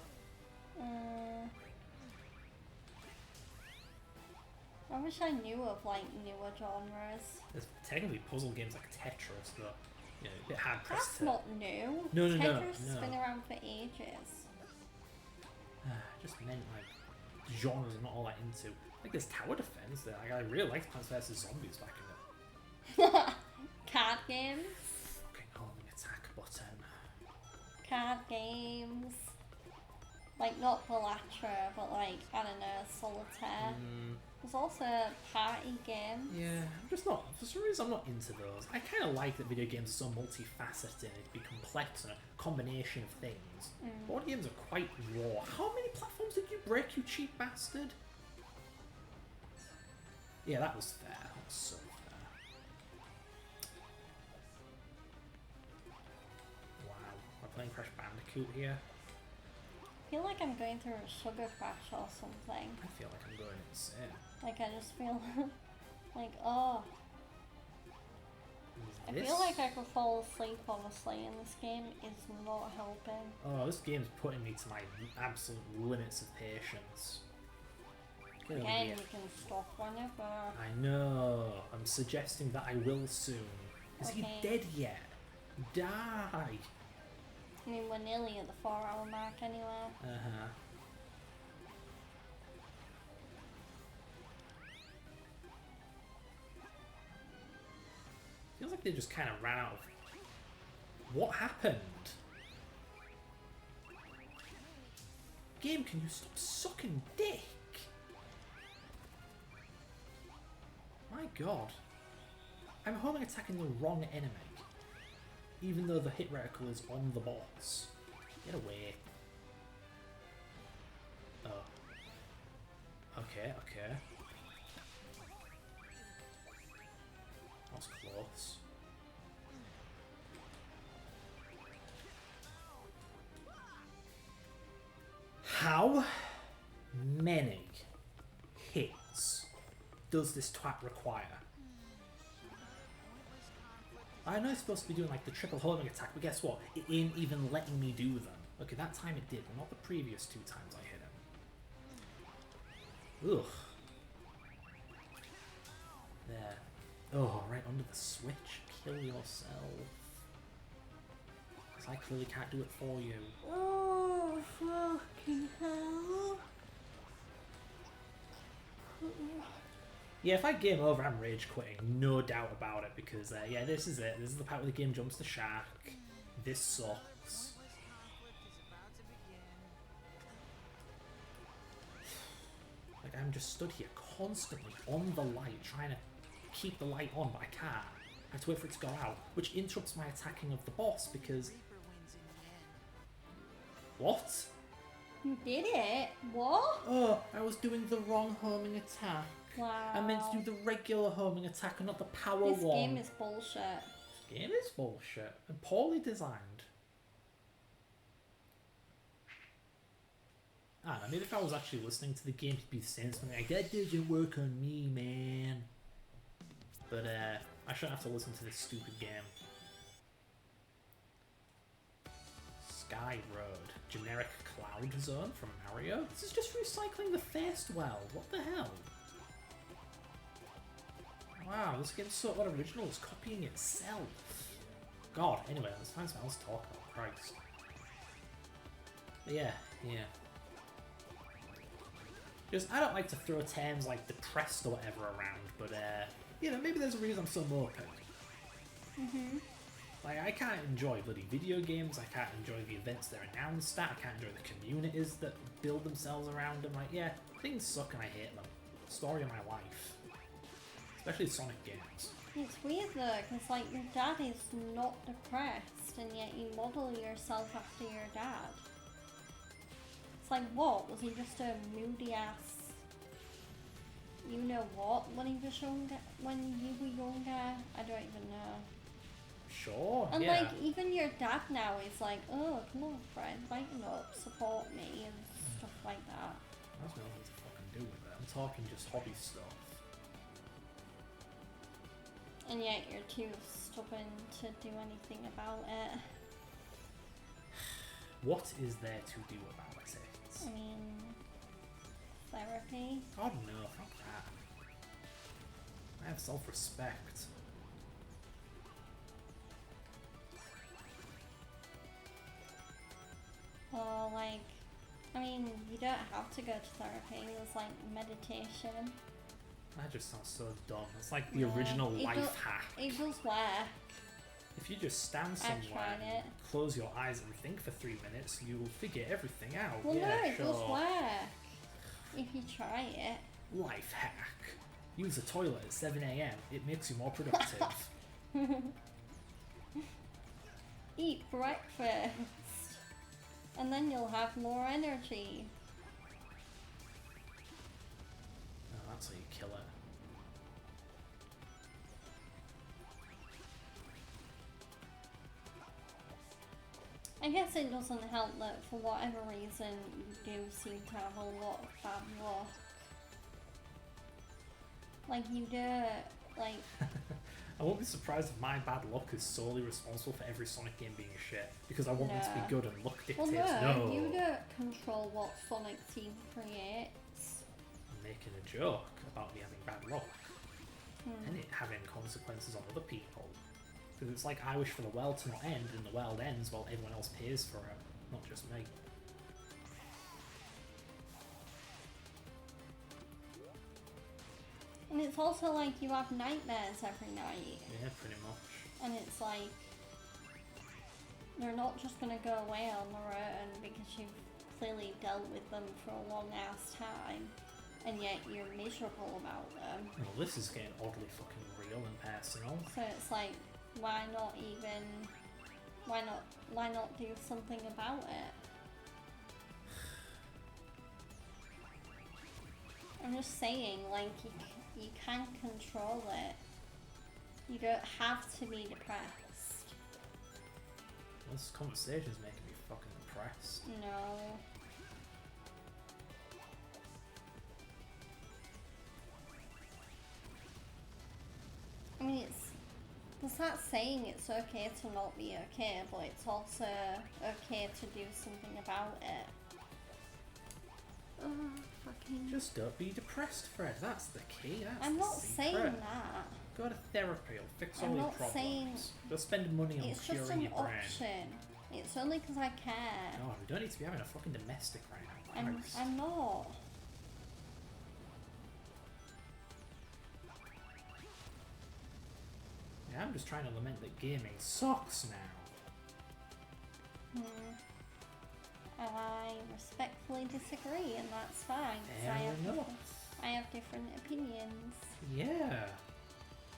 I wish I knew of like newer genres. There's technically puzzle games like Tetris, but you know, a bit hard pressed That's to. not new. No, no, no, Tetris has no. been around for ages. Just meant like genres I'm not all that into. Like there's tower defense. That like, I really liked Plants vs Zombies back in the Card games. fucking homing attack button. Card games. Like not Balatro, but like, I don't know, Solitaire. There's also party games. Yeah, I'm just not. For some reason, I'm not into those. I kind of like that video games are so multifaceted. It can be complex and a combination of things. Board games are quite raw. How many platforms did you break, you cheap bastard? Yeah, that was fair. That was so fair. Wow, we're playing Crash Bandicoot here. I feel like I'm going through a sugar crash or something. I feel like I'm going insane. Like I just feel like, oh. I This- feel like I could fall asleep honestly, and this game is not helping. Oh, this game's putting me to my absolute limits of patience. Get over Again, here. you can stop whenever. I know. I'm suggesting that I will soon. Is he Okay. dead yet? Die! I mean, we're nearly at the 4-hour mark anyway. Uh-huh. Feels like they just kind of ran out of... What happened? Game, can you stop sucking dick? My god. I'm homing attacking the wrong enemy. Even though the hit reticle is on the boss. Get away. Oh. Okay, okay. That was close. How many hits does this twat require? I know it's supposed to be doing like the triple homing attack, but guess what? It ain't even letting me do them. Okay, that time it did, but not the previous 2 times I hit him. Ugh. There. Oh, right under the switch. Kill yourself. Because I clearly can't do it for you. Oh, fucking hell. Yeah, if I game over, I'm rage quitting, no doubt about it, because, yeah, this is it. This is the part where the game jumps the shark. This sucks. Like, I'm just stood here constantly on the light, trying to keep the light on, but I can't. I have to wait for it to go out, which interrupts my attacking of the boss, because... What? You did it? What? Oh, I was doing the wrong homing attack. Wow. I meant to do the regular homing attack and not the power This one. game is bullshit. This game is bullshit and poorly designed. I don't know, maybe if I was actually listening to the game, he'd be saying something like, that doesn't work on me, man. But, I shouldn't have to listen to this stupid game. Sky Road. Generic cloud zone from Mario? This is just recycling the first world. What the hell? Wow, this game's so unoriginal, it's copying itself. God, anyway, let's find something else to talk about. Christ. But yeah. Just, I don't like to throw terms like depressed or whatever around, but, you know, maybe there's a reason I'm so moped. Like, I can't enjoy bloody video games, I can't enjoy the events they're announced at, I can't enjoy the communities that build themselves around them. Like, yeah, things suck and I hate them. Story of my life. Especially Sonic games. It's weird though, because like your dad is not depressed, and yet you model yourself after your dad. It's like, what? Was he just a moody ass? You know what? When he was younger, when you were younger, I don't even know. Sure, And yeah. like even your dad now is like, oh come on, friend, lighten up, support me and stuff like that. That's nothing to fucking do with it. I'm talking just hobby stuff. And yet you're too stubborn to do anything about it. What is there to do about it? I mean, therapy. God no, fuck that. I have self-respect. Or like, I mean, you don't have to go to therapy. There's like meditation. That just sounds so dumb. It's like the Yeah, original it life do- hack. It does work. If you just stand I've somewhere, tried and it. close your eyes and think for 3 minutes, you'll figure everything out. Well, yeah, no, it sure. does work. If you try it. Life hack. Use the toilet at 7 AM. It makes you more productive. Eat breakfast. And then you'll have more energy. Oh, that's how you kill it. I guess it doesn't help that for whatever reason you do seem to have a lot of bad luck. Like you do, like I won't be surprised if my bad luck is solely responsible for every Sonic game being a shit. Because I want them to be No. good and luck well dictates no, no. you don't control what Sonic Team creates. I'm making a joke about me having bad luck. And it having consequences on other people. Because it's like I wish for the world to not end, and the world ends while everyone else pays for it, not just me. And it's also like you have nightmares every night. Yeah, pretty much. And it's like they're not just gonna go away on their own because you've clearly dealt with them for a long ass time, and yet you're miserable about them. Well, this is getting oddly fucking real and personal. So it's like, why not do something about it? I'm just saying, like, you can control it. You don't have to be depressed. This conversation's making me fucking depressed. No. I mean, it's that saying it's okay to not be okay, but it's also okay to do something about it. Fucking. Just don't be depressed, Fred. That's the key. That's I'm the not secret. saying that. Go to therapy. It'll fix all I'm your not problems. saying- Go spend money on It's just curing an your brain. option. It's only because I care. No, we don't need to be having a fucking domestic right now. Christ. I'm not. Yeah, I'm just trying to lament that gaming sucks now. I respectfully disagree, and that's fine. 'Cause Fair enough. I have different opinions. Yeah.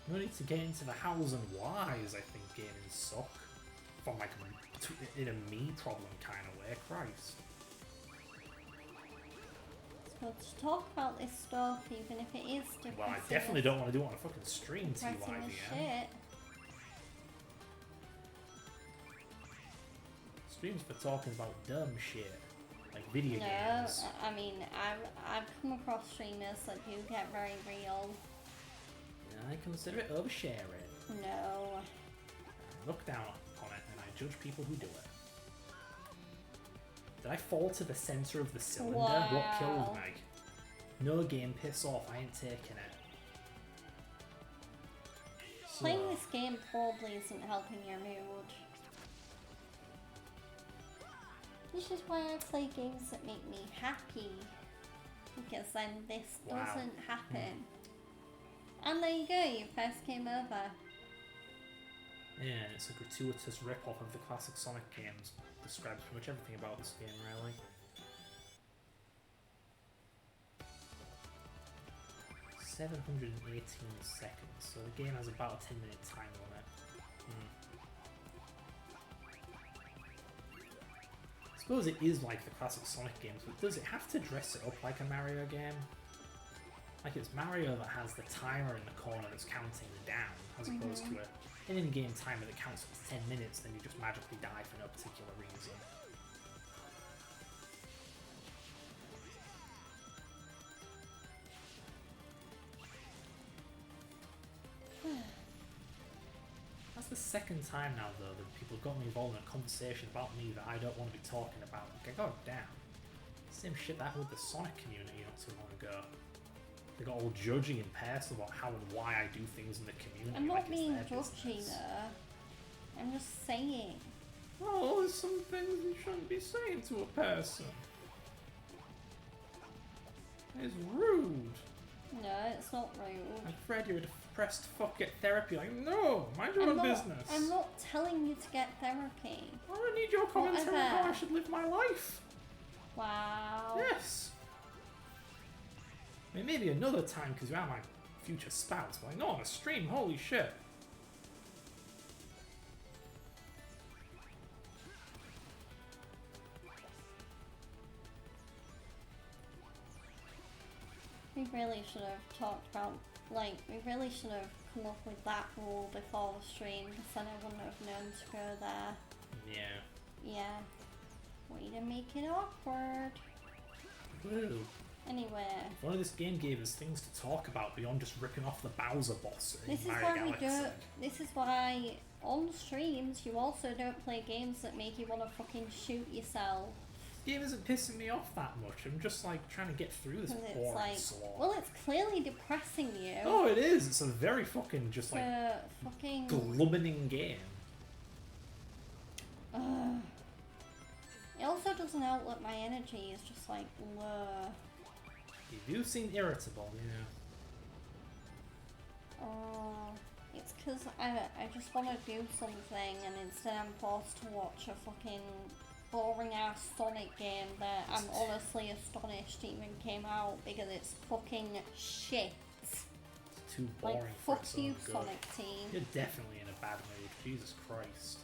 No need to get into the hows and whys. I think gaming suck. From like in a me problem kind of way. Christ. So to talk about this stuff, even if it is depressing. Well, I definitely don't want to do it on a fucking stream, depressing as TYVM. shit. Streams for talking about dumb shit. Like video No, games. I mean, I've come across streamers that do get very real. I consider it oversharing. No. I look down upon it and I judge people who do it. Did I fall to the center of the cylinder? What killed Wow. me? No game, piss off, I ain't taking it. Playing So, this game probably isn't helping your mood. Which is why I play games that make me happy. because then this Wow. doesn't happen. And there you go, your first game over. Yeah, and it's a gratuitous rip-off of the classic Sonic games. Describes pretty much everything about this game, really. $718 seconds, so the game has about a 10-minute time limit. I suppose it is like the classic Sonic games, but does it have to dress it up like a Mario game? Like it's Mario that has the timer in the corner that's counting down, as opposed to an in-game timer that counts up to 10 minutes, then you just magically die for no particular reason. That's the second time now, though, that people have got me involved in a conversation about me that I don't want to be talking about. Like, god damn. Same shit that happened with the Sonic community not too long ago. They got all judgy and pissed about how and why I do things in the community. I'm like not it's being their judgy business. though. I'm just saying. Oh, there's some things you shouldn't be saying to a person. It's rude. No, it's not rude. Like, Fred, you're a depressed fuck, get therapy. Like, no, mind your own business. I'm not telling you to get therapy. I don't need your commentary on how I Whatever. should live my life. Wow. Yes. I mean, maybe another time because you're my future spouse, but like, not on a stream, holy shit. We really should have talked about, like, we really should have come up with that rule before the stream, because then I wouldn't have known to go there. Yeah. Yeah. Way to make it awkward. Woo. Anyway, If one of this game gave us things to talk about beyond just ripping off the Bowser boss in this is Mario why Galaxy. this is why on streams you also don't play games that make you want to fucking shoot yourself. This game isn't pissing me off that much. I'm just like trying to get through this Because it's boring like, slog. well, it's clearly depressing you. Oh, it is. It's a very fucking just like fucking. glummening game. It also doesn't outlet my energy. It's just like, bleh. You do seem irritable, yeah. It's because I just want to do something, and instead I'm forced to watch a fucking boring ass Sonic game that I'm honestly astonished even came out because it's fucking shit. It's too boring Like, for fuck its you, own good. Sonic Team. You're definitely in a bad mood. Jesus Christ.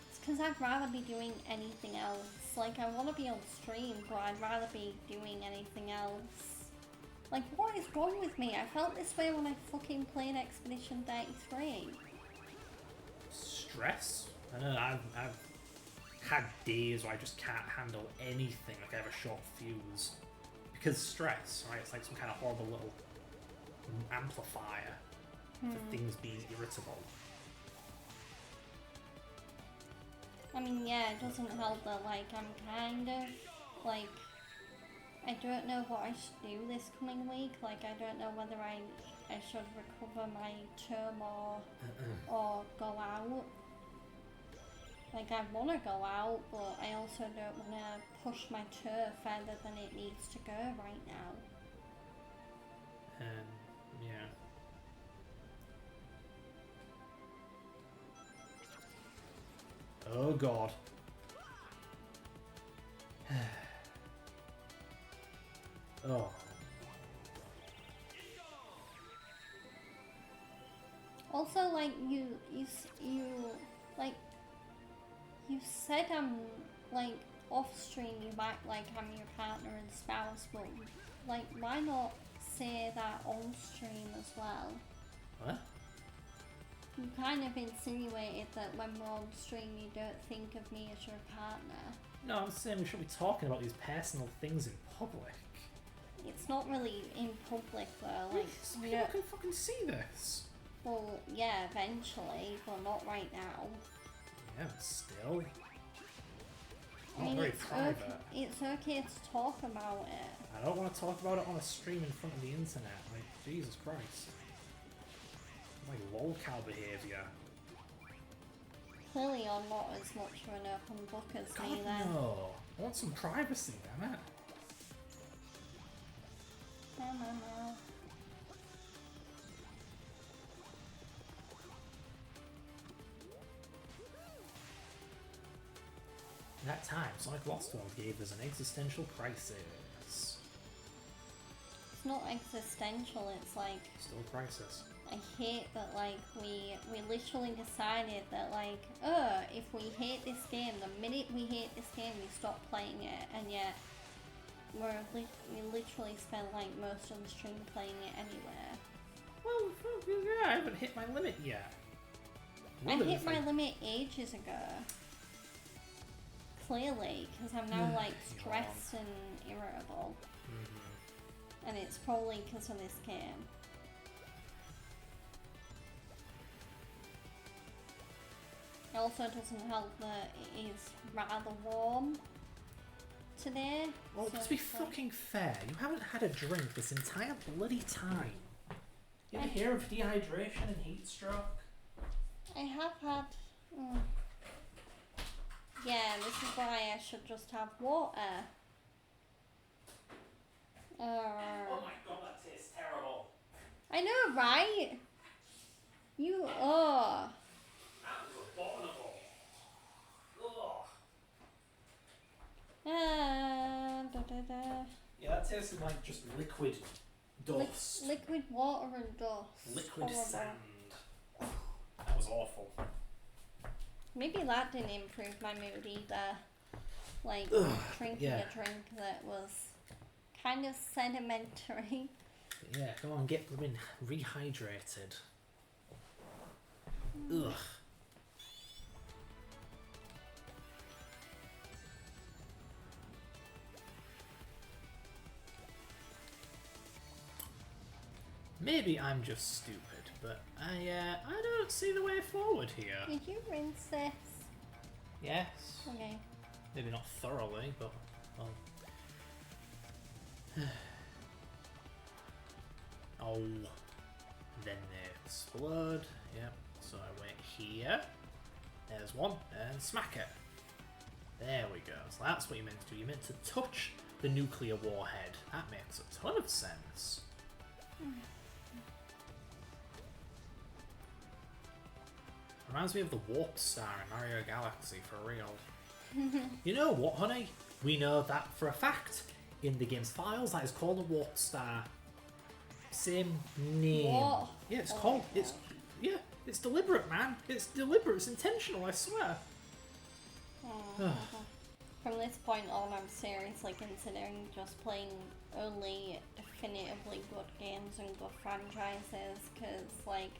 It's because I'd rather be doing anything else. Like, I want to be on stream, but I'd rather be doing anything else. Like, what is wrong with me? I felt this way when I fucking played Expedition 33. Stress? I don't know, I've had days where I just can't handle anything, like I have a short fuse. Because stress, right? It's like some kind of horrible little amplifier for things being irritable. I mean, yeah, it doesn't help that, like, I'm kind of, like, I don't know what I should do this coming week. Like, I don't know whether I should recover my term or go out. Like, I want to go out, but I also don't want to push my tour further than it needs to go right now. Yeah. Oh god. Oh. Also, like, you like, you said I'm, like, off stream you act like I'm your partner and spouse, but, like, why not say that on stream as well? What? You kind of insinuated that when we're on stream you don't think of me as your partner. No, I'm saying we shouldn't be talking about these personal things in public. It's not really in public though, like, you People don't, can fucking see this. well, yeah, eventually, but not right now. Yeah, but still. I Not mean, very it's private. okay, it's okay to talk about it. I don't want to talk about it on a stream in front of the internet. Like, Jesus Christ. Like lolcow behaviour. Clearly you're not as much of an open book as me God then. no. I want some privacy, damn it. That time, Sonic Lost World gave us an existential crisis. It's not existential, it's like, Still a crisis. I hate that, like, we literally decided that, like, if we hate this game, the minute we hate this game, we stop playing it, and yet we literally spent, like, most of the stream playing it anywhere. Well, yeah, I haven't hit my limit yet. I hit my limit ages ago. Clearly, because I'm now, like, stressed and irritable. And it's probably because of this game. It also doesn't help that it is rather warm today. Well, so to be it's like- fucking fair, you haven't had a drink this entire bloody time. You ever hear of dehydration and heat stroke? I have had. Yeah, this is why I should just have water. Oh my god, that tastes terrible. I know, right? You That was abominable. Ugh. Yeah, that tasted like just liquid dust. Liquid water and dust. Liquid Horrible. sand. That was awful. Maybe that didn't improve my mood either. Like, drinking yeah. a drink that was kind of sedimentary. Yeah, go on, get rehydrated. Ugh. Maybe I'm just stupid, but I don't see the way forward here. Did you rinse this? Yes. Okay. Maybe not thoroughly, but well. Oh, then they explode. Yep. So I went here. There's one, and smack it. There we go. So that's what you meant to do. You meant to touch the nuclear warhead. That makes a ton of sense. Reminds me of the Warp Star in Mario Galaxy, for real. You know what, honey? We know that for a fact. In the game's files, that is called a Warp Star. Same name. What? Yeah, it's called. It's yeah. It's deliberate, man. It's deliberate. It's intentional. I swear. From this point on, I'm seriously considering just playing only definitively good games and good franchises, because, like,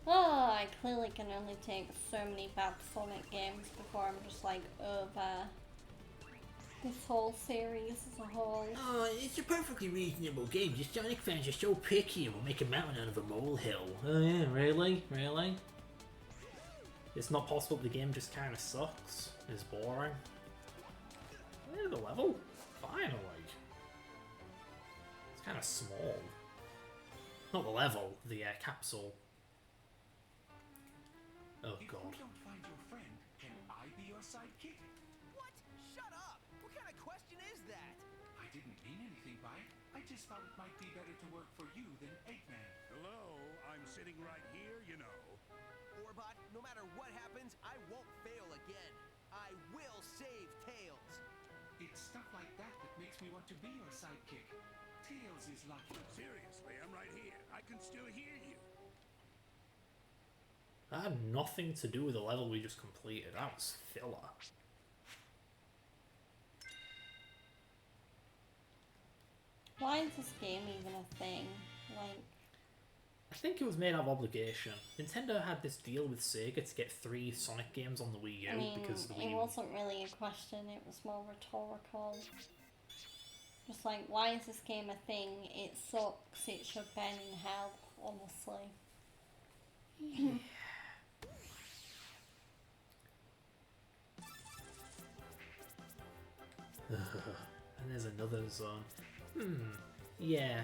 I clearly can only take so many bad Sonic games before I'm just, like, over this whole series as a whole. Oh, it's a perfectly reasonable game. Just Sonic fans are so picky and will make a mountain out of a molehill. Oh yeah, really? Really? It's not possible the game just kind of sucks. It's boring. Yeah, the level? Finally. It's kind of small. Not the level, the capsule. Oh If god. we don't find your friend, can I be your sidekick? What? Shut up! What kind of question is that? I didn't mean anything by it. I just thought it might be better to work for you than Eggman. Hello, I'm sitting right here, you know. Orbot, no matter what happens, I won't fail again. I will save Tails. It's stuff like that that makes me want to be your sidekick. Tails is lucky. Seriously, I'm right here. I can still hear you. That had nothing to do with the level we just completed. That was filler. Why is this game even a thing? Like, I think it was made out of obligation. Nintendo had this deal with Sega to get 3 Sonic games on the Wii U I mean, because the Wii it U... wasn't really a question, it was more rhetorical. Just like, why is this game a thing? It sucks, it should burn in hell, honestly. And there's another zone. Yeah.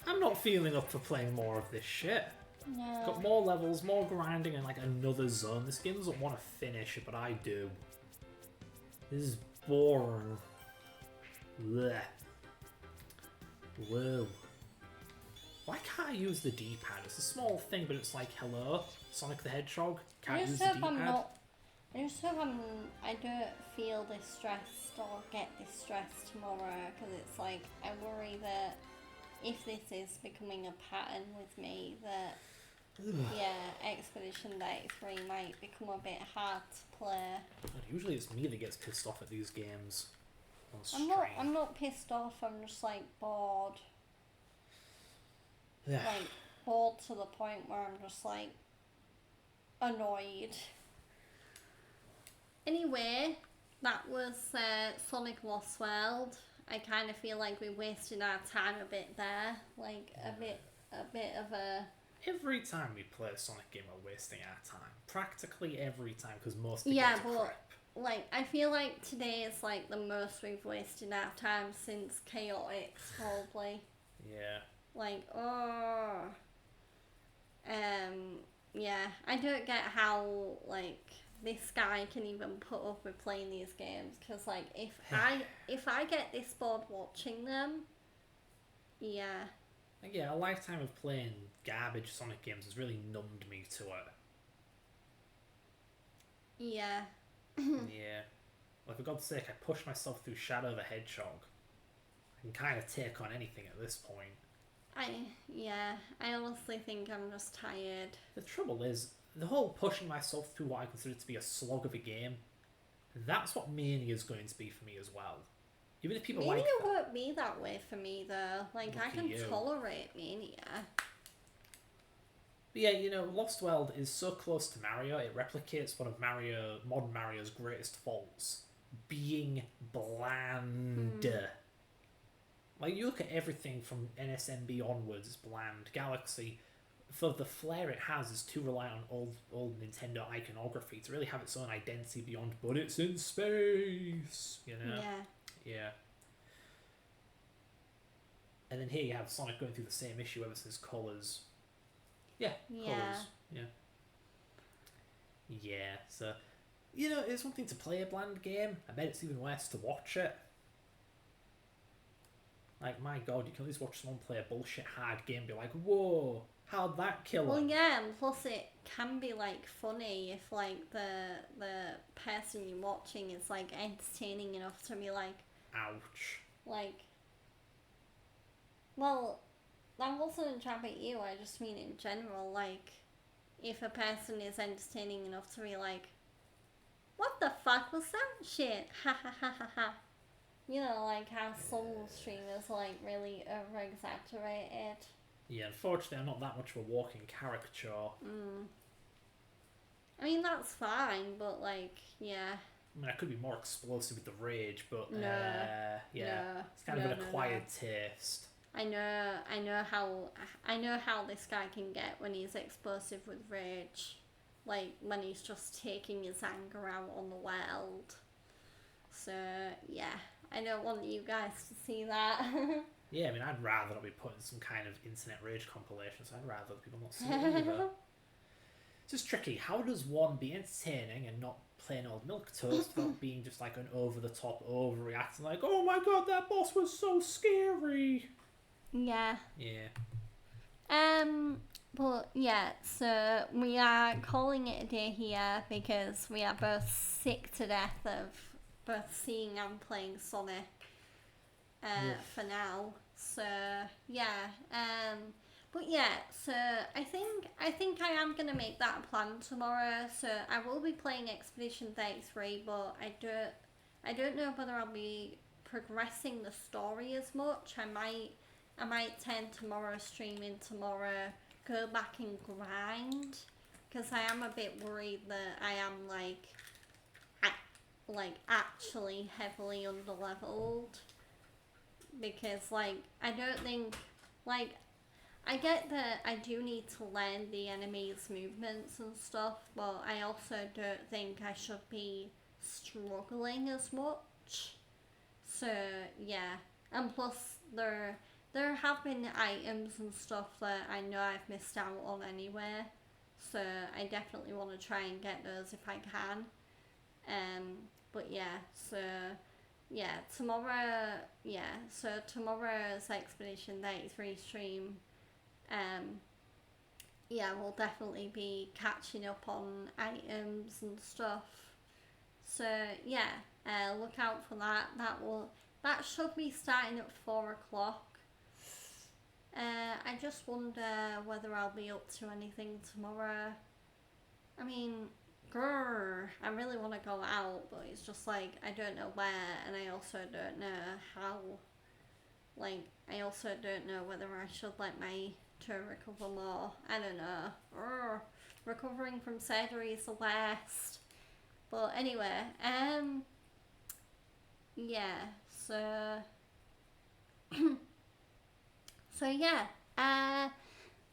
I'm not feeling up for playing more of this shit. No. Got more levels, more grinding, and like another zone. This game doesn't want to finish, but I do. This is boring. Blech. Whoa. Why can't I use the D-pad? It's a small thing, but it's like, hello, Sonic the Hedgehog. Can't use the D-pad. I just hope I don't feel distressed or get distressed tomorrow, because it's like, I worry that if this is becoming a pattern with me, that yeah, Expedition 33 might become a bit hard to play. God, usually it's me that gets pissed off at these games. I'm not pissed off, I'm just like bored. Yeah. Like bored to the point where I'm just like annoyed. Anyway, that was Sonic Lost World. I kind of feel like we wasted our time a bit there, like a bit of a. Every time we play a Sonic game, we're wasting our time. Practically every time, because most of the Yeah, games are but crap. like I feel like today is like the most we've wasted our time since Chaotix, probably. Yeah. Like, yeah, I don't get how like this guy can even put up with playing these games, because like if I get this bored watching them, yeah. Like, yeah, a lifetime of playing garbage Sonic games has really numbed me to it. Yeah. Yeah. Like, for God's sake, I pushed myself through Shadow the Hedgehog. I can kind of take on anything at this point. I honestly think I'm just tired. The trouble is, the whole pushing myself through what I consider to be a slog of a game, that's what Mania is going to be for me as well. Even if people Mania like that. won't be that way for me though. Like, Look I at can you. tolerate Mania. But yeah, you know, Lost World is so close to Mario, it replicates one of modern Mario's greatest faults. Being bland. Like, you look at everything from NSMB onwards, it's bland. Galaxy, for the flair it has, is too reliant on old Nintendo iconography to really have its own identity beyond, but it's in space, you know? Yeah. And then here you have Sonic going through the same issue ever since Colors. Yeah, Colors. Yeah, so, you know, it's one thing to play a bland game. I bet it's even worse to watch it. Like, my god, you can at least watch someone play a bullshit hard game and be like, whoa, how'd that kill him? Well, yeah, and plus it can be, like, funny if, like, the person you're watching is, like, entertaining enough to be like... Ouch. Like... Well, that wasn't a jab at you, I just mean in general, like, if a person is entertaining enough to be like, what the fuck was that shit? Ha ha ha ha ha. You know, like how some streamers like really over-exaggerated. Yeah, unfortunately I'm not that much of a walking caricature. I mean, that's fine, but like, yeah. I mean, I could be more explosive with the rage, but No. it's kind of an acquired taste. I know how this guy can get when he's explosive with rage. Like, when he's just taking his anger out on the world. So, yeah. I don't want you guys to see that. Yeah, I mean, I'd rather not be put in some kind of internet rage compilation, so I'd rather people not see it either. It's just tricky. How does one be entertaining and not plain old milquetoast without being just like an over-the-top, overreacting, like, oh my god, that boss was so scary? Yeah. Yeah. But yeah, so we are calling it a day here because we are both sick to death of both seeing and playing Sonic for now. So yeah, but yeah, so I think I am gonna make that a plan tomorrow. So I will be playing Expedition 33, but I don't know whether I'll be progressing the story as much. I might turn tomorrow's stream in tomorrow, go back and grind, because I am a bit worried that I am like actually heavily underleveled, because like I don't think, like, I get that I do need to learn the enemy's movements and stuff, but I also don't think I should be struggling as much. So yeah, and plus there have been items and stuff that I know I've missed out on anyway, so I definitely want to try and get those if I can. But yeah, so tomorrow, so tomorrow's Expedition 33 stream, we'll definitely be catching up on items and stuff. So look out for that. That should be starting at 4 o'clock. I just wonder whether I'll be up to anything tomorrow. I mean, I really want to go out, but it's just like, I don't know where, and I also don't know how. Like, I also don't know whether I should let my toe recover more. I don't know. Recovering from surgery is the worst. But anyway,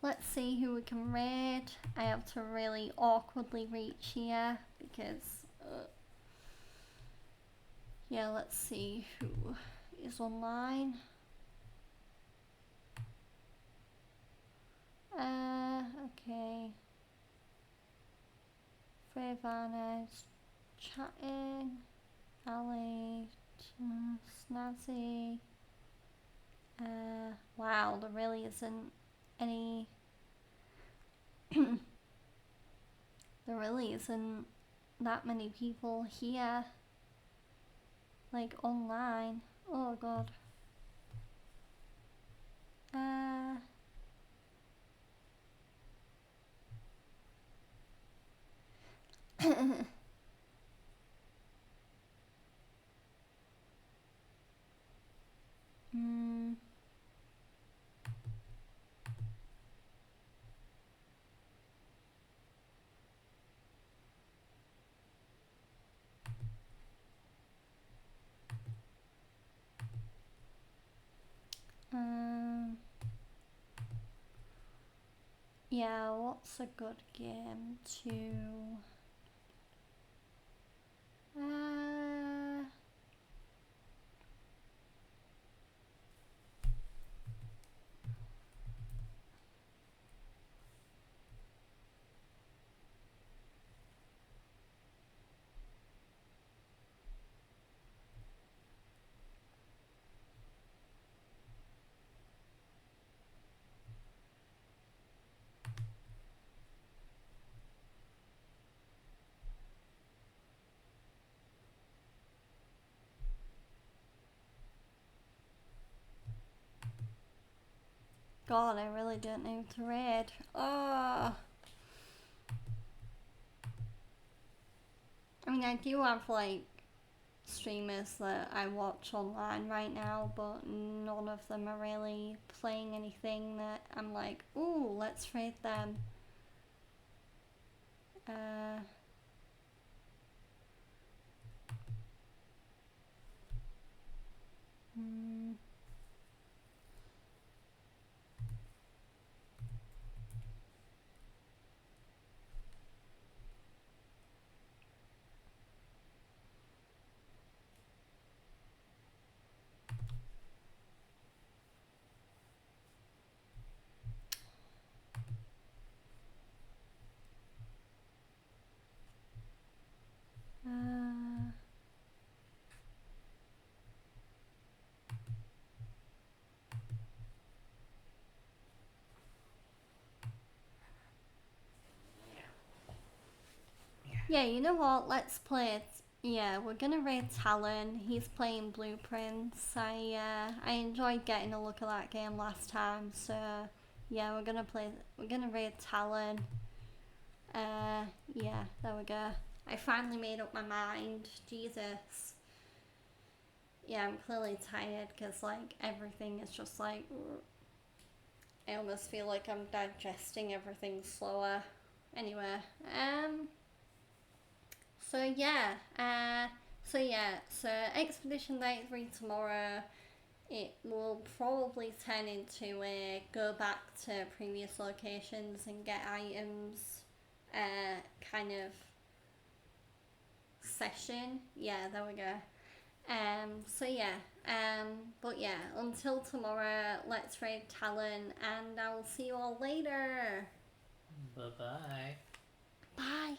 let's see who we can raid. I have to really awkwardly reach here because, let's see who is online. Okay. Freyvana's chatting. Ali, Snazzy. Wow, there really isn't any. There really isn't that many people here. Like online. Oh god. What's a good game to God, I really don't know to raid. I mean, I do have like streamers that I watch online right now, but none of them are really playing anything that I'm like, ooh, let's raid them. Yeah, you know what? Let's play it. Yeah, we're gonna raid Talon. He's playing Blueprints. I enjoyed getting a look at that game last time, so yeah, we're gonna raid Talon. Yeah, there we go. I finally made up my mind. Jesus. Yeah, I'm clearly tired because like everything is just like, I almost feel like I'm digesting everything slower. Anyway, so Expedition 93 tomorrow, it will probably turn into a go back to previous locations and get items kind of session. Yeah, there we go. But yeah, until tomorrow, let's raid Talon, and I will see you all later. Bye-bye. Bye.